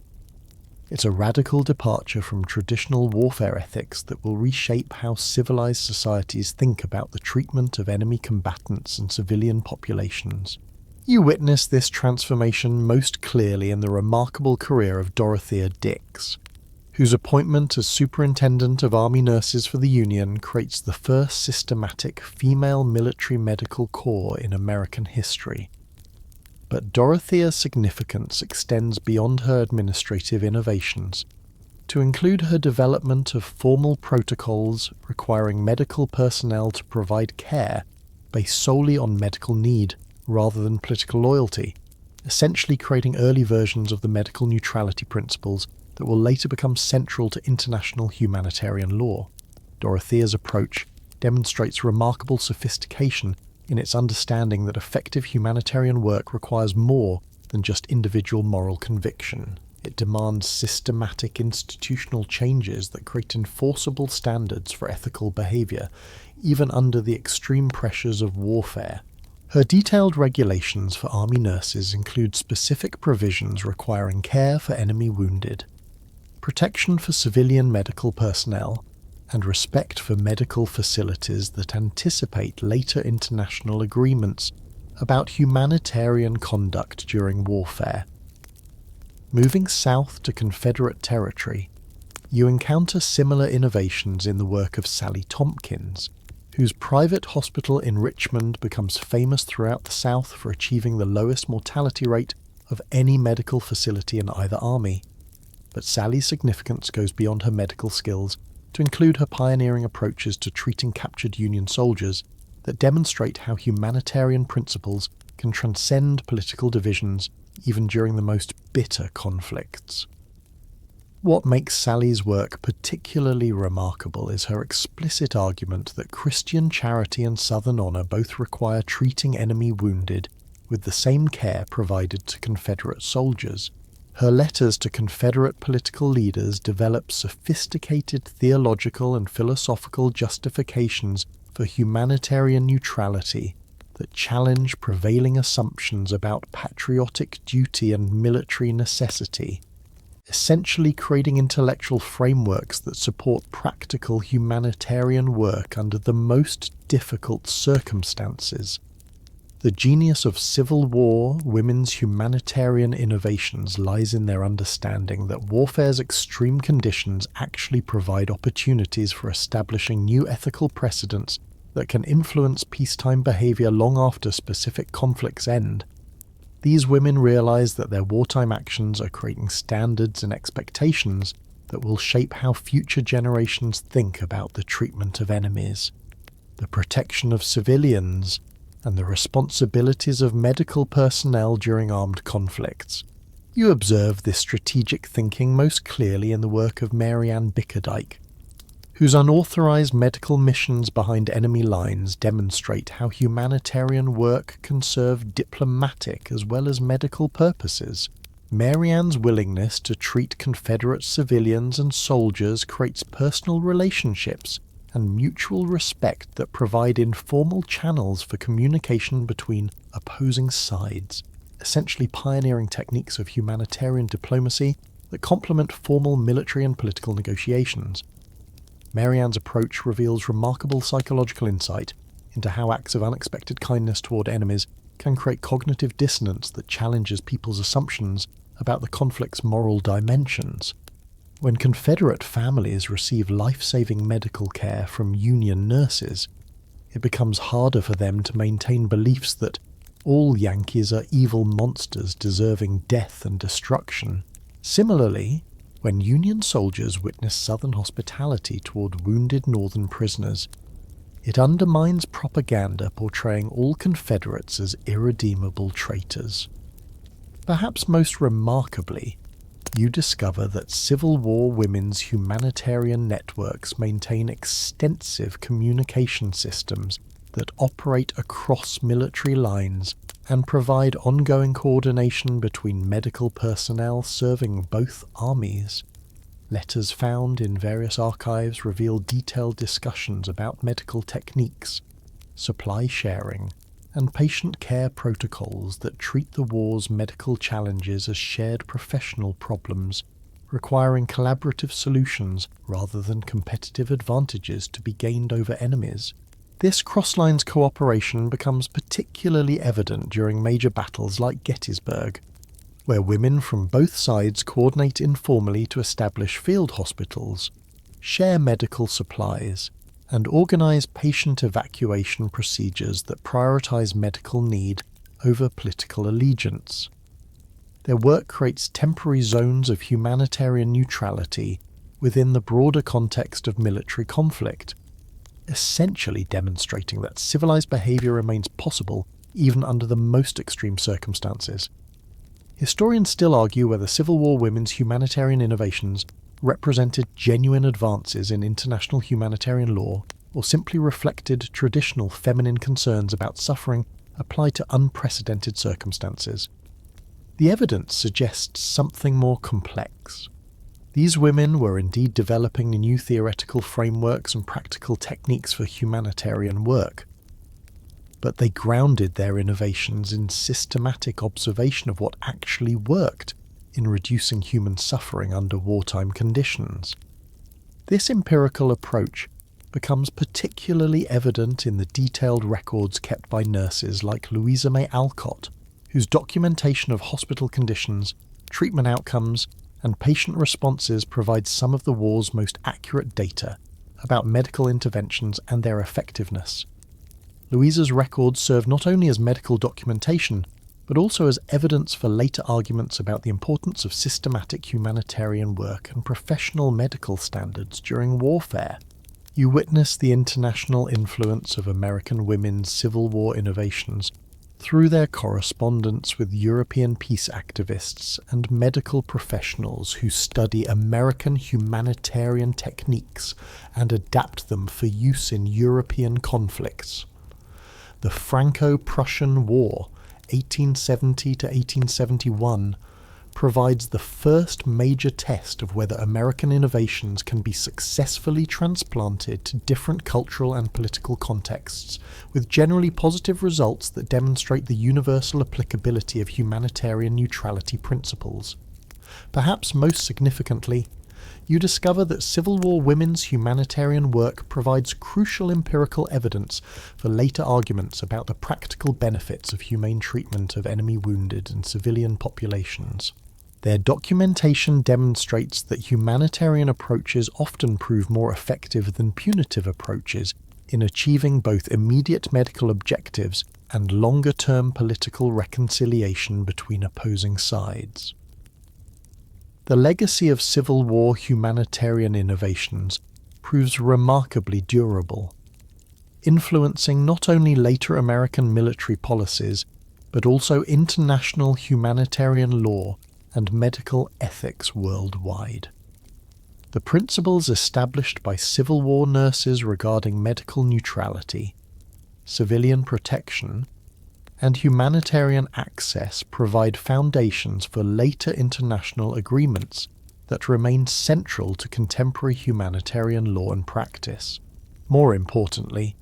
It's a radical departure from traditional warfare ethics that will reshape how civilized societies think about the treatment of enemy combatants and civilian populations. You witness this transformation most clearly in the remarkable career of Dorothea Dix, whose appointment as Superintendent of Army Nurses for the Union creates the first systematic female military medical corps in American history. But Dorothea's significance extends beyond her administrative innovations, to include her development of formal protocols requiring medical personnel to provide care based solely on medical need rather than political loyalty, essentially creating early versions of the medical neutrality principles that will later become central to international humanitarian law. Dorothea's approach demonstrates remarkable sophistication in its understanding that effective humanitarian work requires more than just individual moral conviction. It demands systematic institutional changes that create enforceable standards for ethical behavior, even under the extreme pressures of warfare. Her detailed regulations for army nurses include specific provisions requiring care for enemy wounded, protection for civilian medical personnel, and respect for medical facilities that anticipate later international agreements about humanitarian conduct during warfare. Moving south to Confederate territory, you encounter similar innovations in the work of Sally Tompkins, whose private hospital in Richmond becomes famous throughout the South for achieving the lowest mortality rate of any medical facility in either army. But Sally's significance goes beyond her medical skills to include her pioneering approaches to treating captured Union soldiers that demonstrate how humanitarian principles can transcend political divisions even during the most bitter conflicts. What makes Sally's work particularly remarkable is her explicit argument that Christian charity and Southern honor both require treating enemy wounded with the same care provided to Confederate soldiers. Her letters to Confederate political leaders develop sophisticated theological and philosophical justifications for humanitarian neutrality that challenge prevailing assumptions about patriotic duty and military necessity, essentially creating intellectual frameworks that support practical humanitarian work under the most difficult circumstances. The genius of Civil War women's humanitarian innovations lies in their understanding that warfare's extreme conditions actually provide opportunities for establishing new ethical precedents that can influence peacetime behavior long after specific conflicts end. These women realize that their wartime actions are creating standards and expectations that will shape how future generations think about the treatment of enemies, the protection of civilians, and the responsibilities of medical personnel during armed conflicts. You observe this strategic thinking most clearly in the work of Mary Ann Bickerdike, whose unauthorized medical missions behind enemy lines demonstrate how humanitarian work can serve diplomatic as well as medical purposes. Mary Ann's willingness to treat Confederate civilians and soldiers creates personal relationships and mutual respect that provide informal channels for communication between opposing sides, essentially pioneering techniques of humanitarian diplomacy that complement formal military and political negotiations. Mary Ann's approach reveals remarkable psychological insight into how acts of unexpected kindness toward enemies can create cognitive dissonance that challenges people's assumptions about the conflict's moral dimensions. When Confederate families receive life-saving medical care from Union nurses, it becomes harder for them to maintain beliefs that all Yankees are evil monsters deserving death and destruction. Similarly, when Union soldiers witness Southern hospitality toward wounded Northern prisoners, it undermines propaganda portraying all Confederates as irredeemable traitors. Perhaps most remarkably, you discover that Civil War women's humanitarian networks maintain extensive communication systems that operate across military lines and provide ongoing coordination between medical personnel serving both armies. Letters found in various archives reveal detailed discussions about medical techniques, supply sharing, and patient care protocols that treat the war's medical challenges as shared professional problems requiring collaborative solutions rather than competitive advantages to be gained over enemies. This cross-lines cooperation becomes particularly evident during major battles like Gettysburg, where women from both sides coordinate informally to establish field hospitals, share medical supplies, and organize patient evacuation procedures that prioritize medical need over political allegiance. Their work creates temporary zones of humanitarian neutrality within the broader context of military conflict, essentially demonstrating that civilized behavior remains possible even under the most extreme circumstances. Historians still argue whether Civil War women's humanitarian innovations represented genuine advances in international humanitarian law or simply reflected traditional feminine concerns about suffering applied to unprecedented circumstances. The evidence suggests something more complex. These women were indeed developing new theoretical frameworks and practical techniques for humanitarian work, but they grounded their innovations in systematic observation of what actually worked in reducing human suffering under wartime conditions. This empirical approach becomes particularly evident in the detailed records kept by nurses like Louisa May Alcott, whose documentation of hospital conditions, treatment outcomes, and patient responses provides some of the war's most accurate data about medical interventions and their effectiveness. Louisa's records serve not only as medical documentation, but also as evidence for later arguments about the importance of systematic humanitarian work and professional medical standards during warfare. You witness the international influence of American women's Civil War innovations through their correspondence with European peace activists and medical professionals who study American humanitarian techniques and adapt them for use in European conflicts. The Franco-Prussian War, 1870 to 1871, provides the first major test of whether American innovations can be successfully transplanted to different cultural and political contexts, with generally positive results that demonstrate the universal applicability of humanitarian neutrality principles. Perhaps most significantly, you discover that Civil War women's humanitarian work provides crucial empirical evidence for later arguments about the practical benefits of humane treatment of enemy wounded and civilian populations. Their documentation demonstrates that humanitarian approaches often prove more effective than punitive approaches in achieving both immediate medical objectives and longer-term political reconciliation between opposing sides. The legacy of Civil War humanitarian innovations proves remarkably durable, influencing not only later American military policies, but also international humanitarian law and medical ethics worldwide. The principles established by Civil War nurses regarding medical neutrality, civilian protection, and humanitarian access provide foundations for later international agreements that remain central to contemporary humanitarian law and practice. More importantly,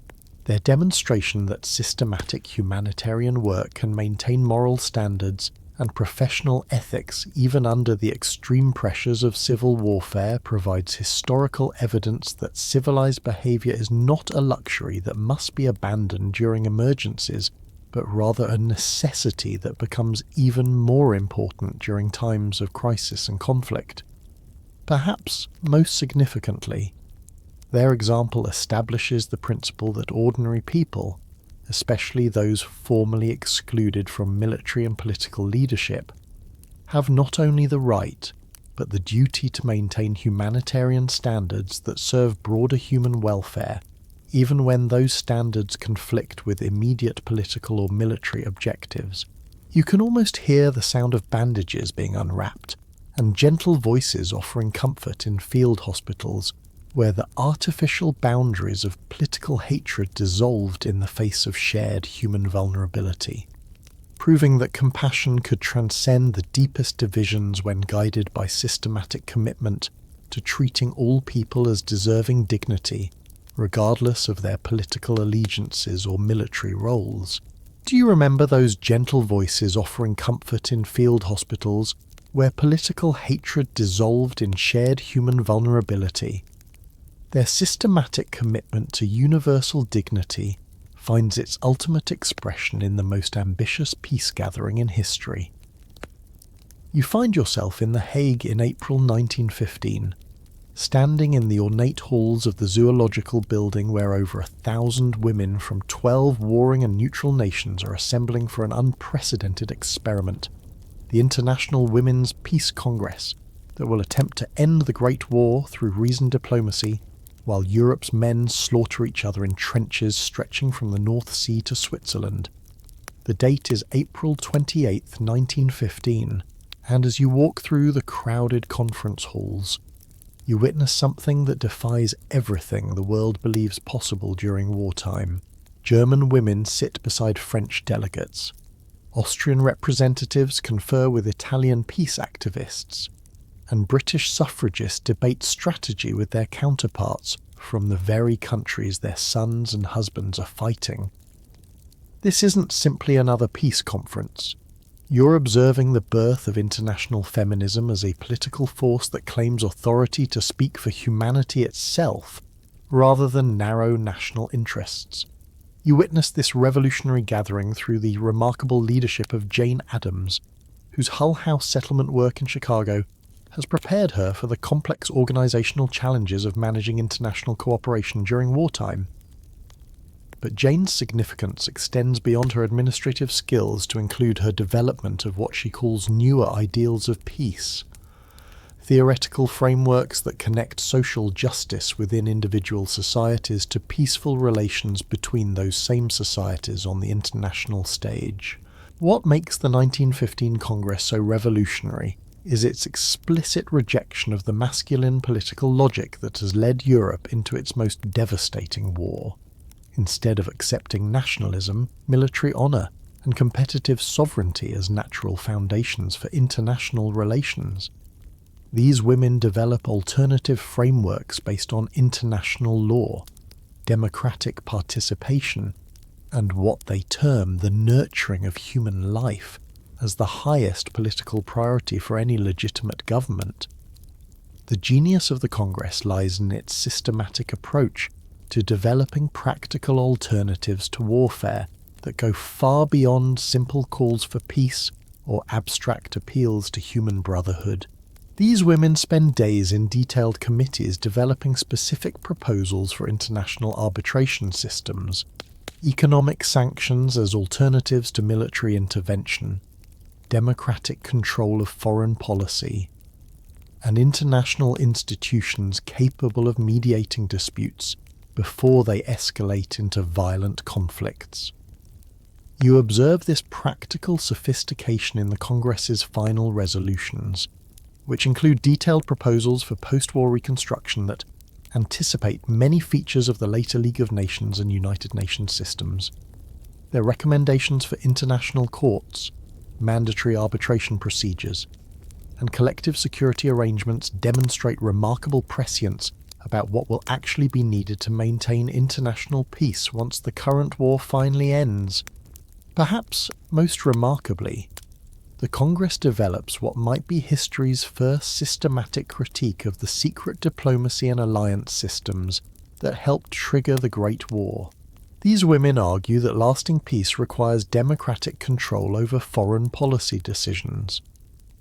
their demonstration that systematic humanitarian work can maintain moral standards and professional ethics even under the extreme pressures of civil warfare provides historical evidence that civilized behavior is not a luxury that must be abandoned during emergencies, but rather a necessity that becomes even more important during times of crisis and conflict. Perhaps most significantly, their example establishes the principle that ordinary people, especially those formerly excluded from military and political leadership, have not only the right, but the duty to maintain humanitarian standards that serve broader human welfare, even when those standards conflict with immediate political or military objectives. You can almost hear the sound of bandages being unwrapped, and gentle voices offering comfort in field hospitals, where the artificial boundaries of political hatred dissolved in the face of shared human vulnerability, proving that compassion could transcend the deepest divisions when guided by systematic commitment to treating all people as deserving dignity, regardless of their political allegiances or military roles. Do you remember those gentle voices offering comfort in field hospitals, where political hatred dissolved in shared human vulnerability. Their systematic commitment to universal dignity finds its ultimate expression in the most ambitious peace gathering in history. You find yourself in The Hague in April 1915, standing in the ornate halls of the zoological building where over 1,000 women from 12 warring and neutral nations are assembling for an unprecedented experiment, the International Women's Peace Congress, that will attempt to end the Great War through reasoned diplomacy, while Europe's men slaughter each other in trenches stretching from the North Sea to Switzerland. The date is April 28, 1915, and as you walk through the crowded conference halls, you witness something that defies everything the world believes possible during wartime. German women sit beside French delegates. Austrian representatives confer with Italian peace activists, and British suffragists debate strategy with their counterparts from the very countries their sons and husbands are fighting. This isn't simply another peace conference. You're observing the birth of international feminism as a political force that claims authority to speak for humanity itself, rather than narrow national interests. You witness this revolutionary gathering through the remarkable leadership of Jane Addams, whose Hull House settlement work in Chicago has prepared her for the complex organisational challenges of managing international cooperation during wartime. But Jane's significance extends beyond her administrative skills to include her development of what she calls newer ideals of peace, theoretical frameworks that connect social justice within individual societies to peaceful relations between those same societies on the international stage. What makes the 1915 Congress so revolutionary is its explicit rejection of the masculine political logic that has led Europe into its most devastating war. Instead of accepting nationalism, military honour, and competitive sovereignty as natural foundations for international relations, these women develop alternative frameworks based on international law, democratic participation, and what they term the nurturing of human life as the highest political priority for any legitimate government. The genius of the Congress lies in its systematic approach to developing practical alternatives to warfare that go far beyond simple calls for peace or abstract appeals to human brotherhood. These women spend days in detailed committees developing specific proposals for international arbitration systems, economic sanctions as alternatives to military intervention, democratic control of foreign policy, and international institutions capable of mediating disputes before they escalate into violent conflicts. You observe this practical sophistication in the Congress's final resolutions, which include detailed proposals for post-war reconstruction that anticipate many features of the later League of Nations and United Nations systems. Their recommendations for international courts, mandatory arbitration procedures, and collective security arrangements demonstrate remarkable prescience about what will actually be needed to maintain international peace once the current war finally ends. Perhaps most remarkably, the Congress develops what might be history's first systematic critique of the secret diplomacy and alliance systems that helped trigger the Great War. These women argue that lasting peace requires democratic control over foreign policy decisions,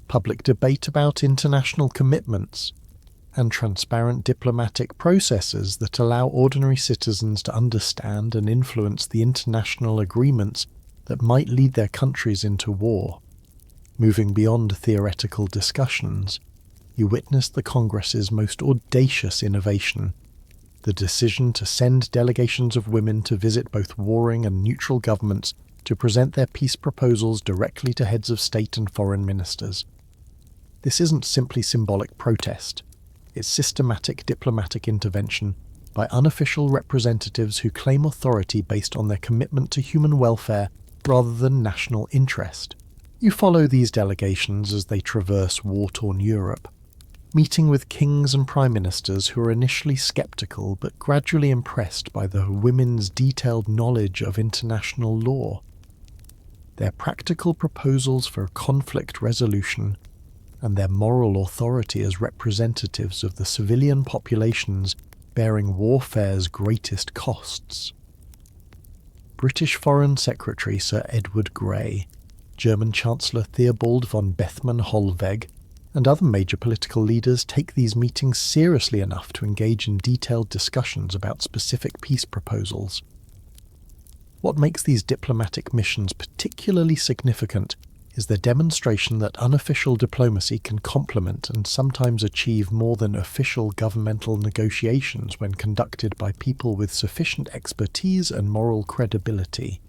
public debate about international commitments, and transparent diplomatic processes that allow ordinary citizens to understand and influence the international agreements that might lead their countries into war. Moving beyond theoretical discussions, you witness the Congress's most audacious innovation, the decision to send delegations of women to visit both warring and neutral governments to present their peace proposals directly to heads of state and foreign ministers. This isn't simply symbolic protest. It's systematic diplomatic intervention by unofficial representatives who claim authority based on their commitment to human welfare rather than national interest. You follow these delegations as they traverse war-torn Europe, meeting with kings and prime ministers who are initially sceptical but gradually impressed by the women's detailed knowledge of international law. Their practical proposals for conflict resolution and their moral authority as representatives of the civilian populations bearing warfare's greatest costs. British Foreign Secretary Sir Edward Grey, German Chancellor Theobald von Bethmann-Hollweg, and other major political leaders take these meetings seriously enough to engage in detailed discussions about specific peace proposals. What makes these diplomatic missions particularly significant is their demonstration that unofficial diplomacy can complement and sometimes achieve more than official governmental negotiations when conducted by people with sufficient expertise and moral credibility.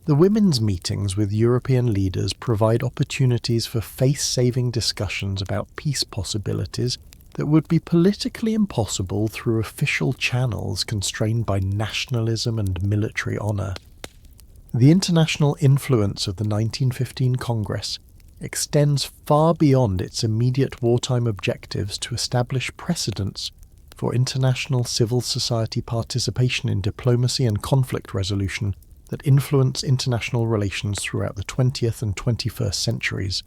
The women's meetings with European leaders provide opportunities for face-saving discussions about peace possibilities that would be politically impossible through official channels constrained by nationalism and military honour. The international influence of the 1915 Congress extends far beyond its immediate wartime objectives to establish precedents for international civil society participation in diplomacy and conflict resolution that influence international relations throughout the 20th and 21st centuries.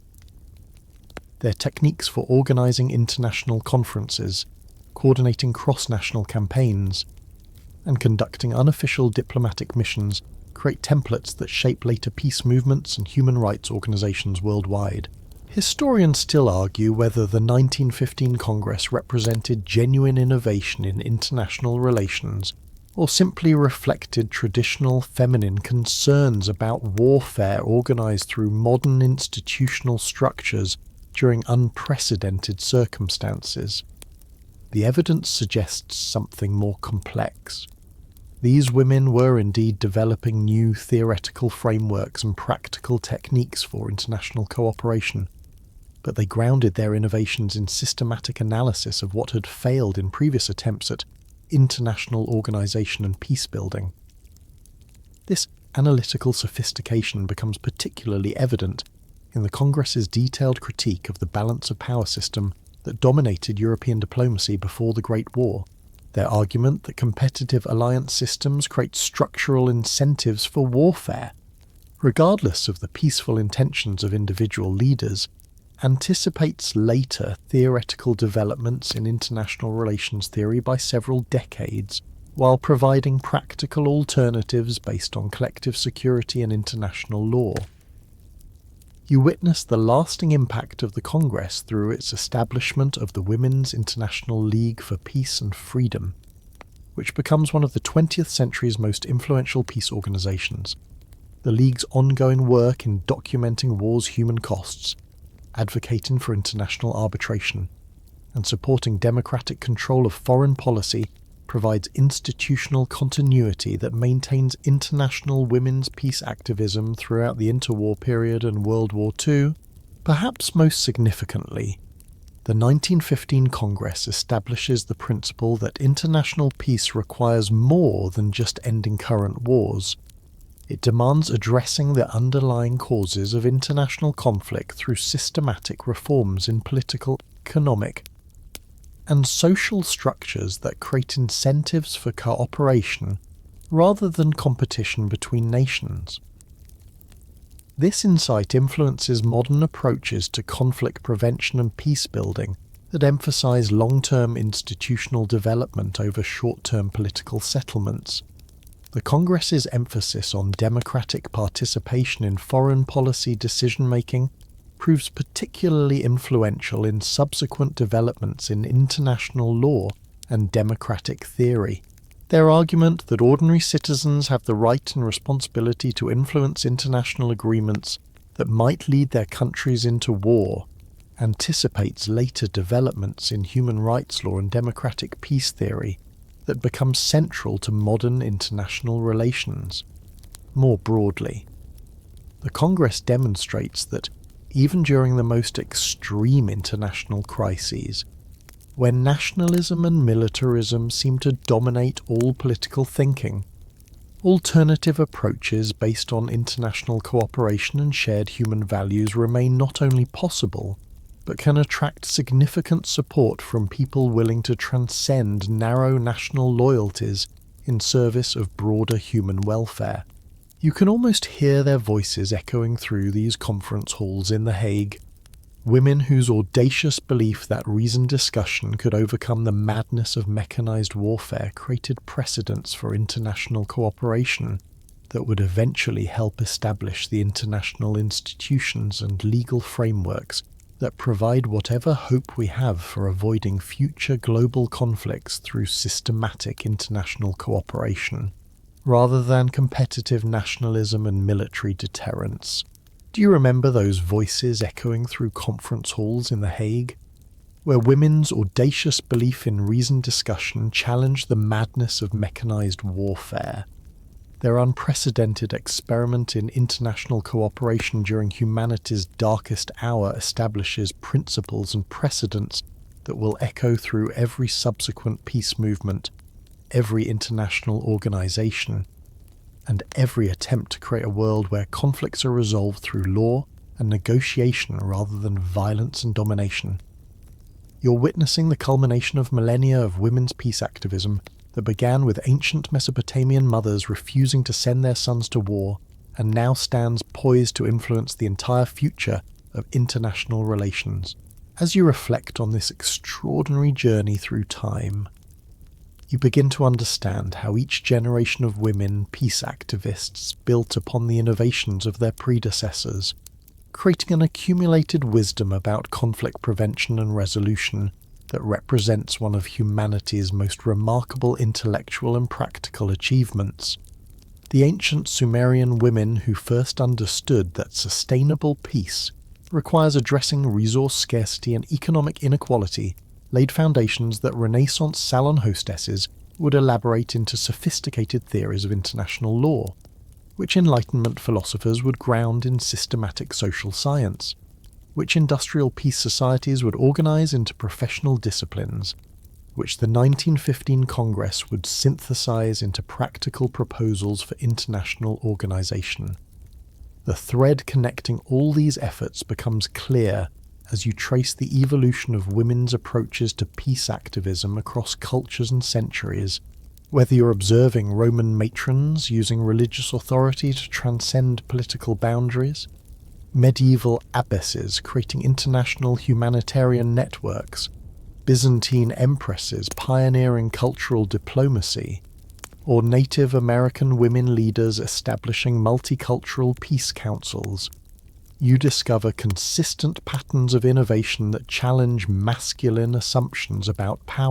Their techniques for organising international conferences, coordinating cross-national campaigns, and conducting unofficial diplomatic missions create templates that shape later peace movements and human rights organisations worldwide. Historians still argue whether the 1915 Congress represented genuine innovation in international relations or simply reflected traditional feminine concerns about warfare organised through modern institutional structures during unprecedented circumstances. The evidence suggests something more complex. These women were indeed developing new theoretical frameworks and practical techniques for international cooperation, but they grounded their innovations in systematic analysis of what had failed in previous attempts at international organisation and peace-building. This analytical sophistication becomes particularly evident in the Congress's detailed critique of the balance of power system that dominated European diplomacy before the Great War. Their argument that competitive alliance systems create structural incentives for warfare, regardless of the peaceful intentions of individual leaders, anticipates later theoretical developments in international relations theory by several decades, while providing practical alternatives based on collective security and international law. You witness the lasting impact of the Congress through its establishment of the Women's International League for Peace and Freedom, which becomes one of the 20th century's most influential peace organisations. The League's ongoing work in documenting war's human costs, advocating for international arbitration, and supporting democratic control of foreign policy provides institutional continuity that maintains international women's peace activism throughout the interwar period and World War II. Perhaps most significantly, the 1915 Congress establishes the principle that international peace requires more than just ending current wars. It demands addressing the underlying causes of international conflict through systematic reforms in political, economic, and social structures that create incentives for cooperation rather than competition between nations. This insight influences modern approaches to conflict prevention and peace building that emphasize long-term institutional development over short-term political settlements. The Congress's emphasis on democratic participation in foreign policy decision-making proves particularly influential in subsequent developments in international law and democratic theory. Their argument that ordinary citizens have the right and responsibility to influence international agreements that might lead their countries into war anticipates later developments in human rights law and democratic peace theory that become central to modern international relations. More broadly, the Congress demonstrates that even during the most extreme international crises, when nationalism and militarism seem to dominate all political thinking, alternative approaches based on international cooperation and shared human values remain not only possible, but can attract significant support from people willing to transcend narrow national loyalties in service of broader human welfare. You can almost hear their voices echoing through these conference halls in The Hague, Women whose audacious belief that reasoned discussion could overcome the madness of mechanized warfare created precedents for international cooperation that would eventually help establish the international institutions and legal frameworks that provide whatever hope we have for avoiding future global conflicts through systematic international cooperation, rather than competitive nationalism and military deterrence. Do you remember those voices echoing through conference halls in The Hague, where women's audacious belief in reasoned discussion challenged the madness of mechanized warfare? Their unprecedented experiment in international cooperation during humanity's darkest hour establishes principles and precedents that will echo through every subsequent peace movement, every international organization, and every attempt to create a world where conflicts are resolved through law and negotiation rather than violence and domination. You're witnessing the culmination of millennia of women's peace activism that began with ancient Mesopotamian mothers refusing to send their sons to war and now stands poised to influence the entire future of international relations. As you reflect on this extraordinary journey through time, you begin to understand how each generation of women peace activists built upon the innovations of their predecessors, creating an accumulated wisdom about conflict prevention and resolution that represents one of humanity's most remarkable intellectual and practical achievements. The ancient Sumerian women who first understood that sustainable peace requires addressing resource scarcity and economic inequality laid foundations that Renaissance salon hostesses would elaborate into sophisticated theories of international law, which Enlightenment philosophers would ground in systematic social science, which industrial peace societies would organize into professional disciplines, which the 1915 Congress would synthesize into practical proposals for international organization. The thread connecting all these efforts becomes clear as you trace the evolution of women's approaches to peace activism across cultures and centuries, whether you're observing Roman matrons using religious authority to transcend political boundaries, medieval abbesses creating international humanitarian networks, Byzantine empresses pioneering cultural diplomacy, or Native American women leaders establishing multicultural peace councils. You discover consistent patterns of innovation that challenge masculine assumptions about power.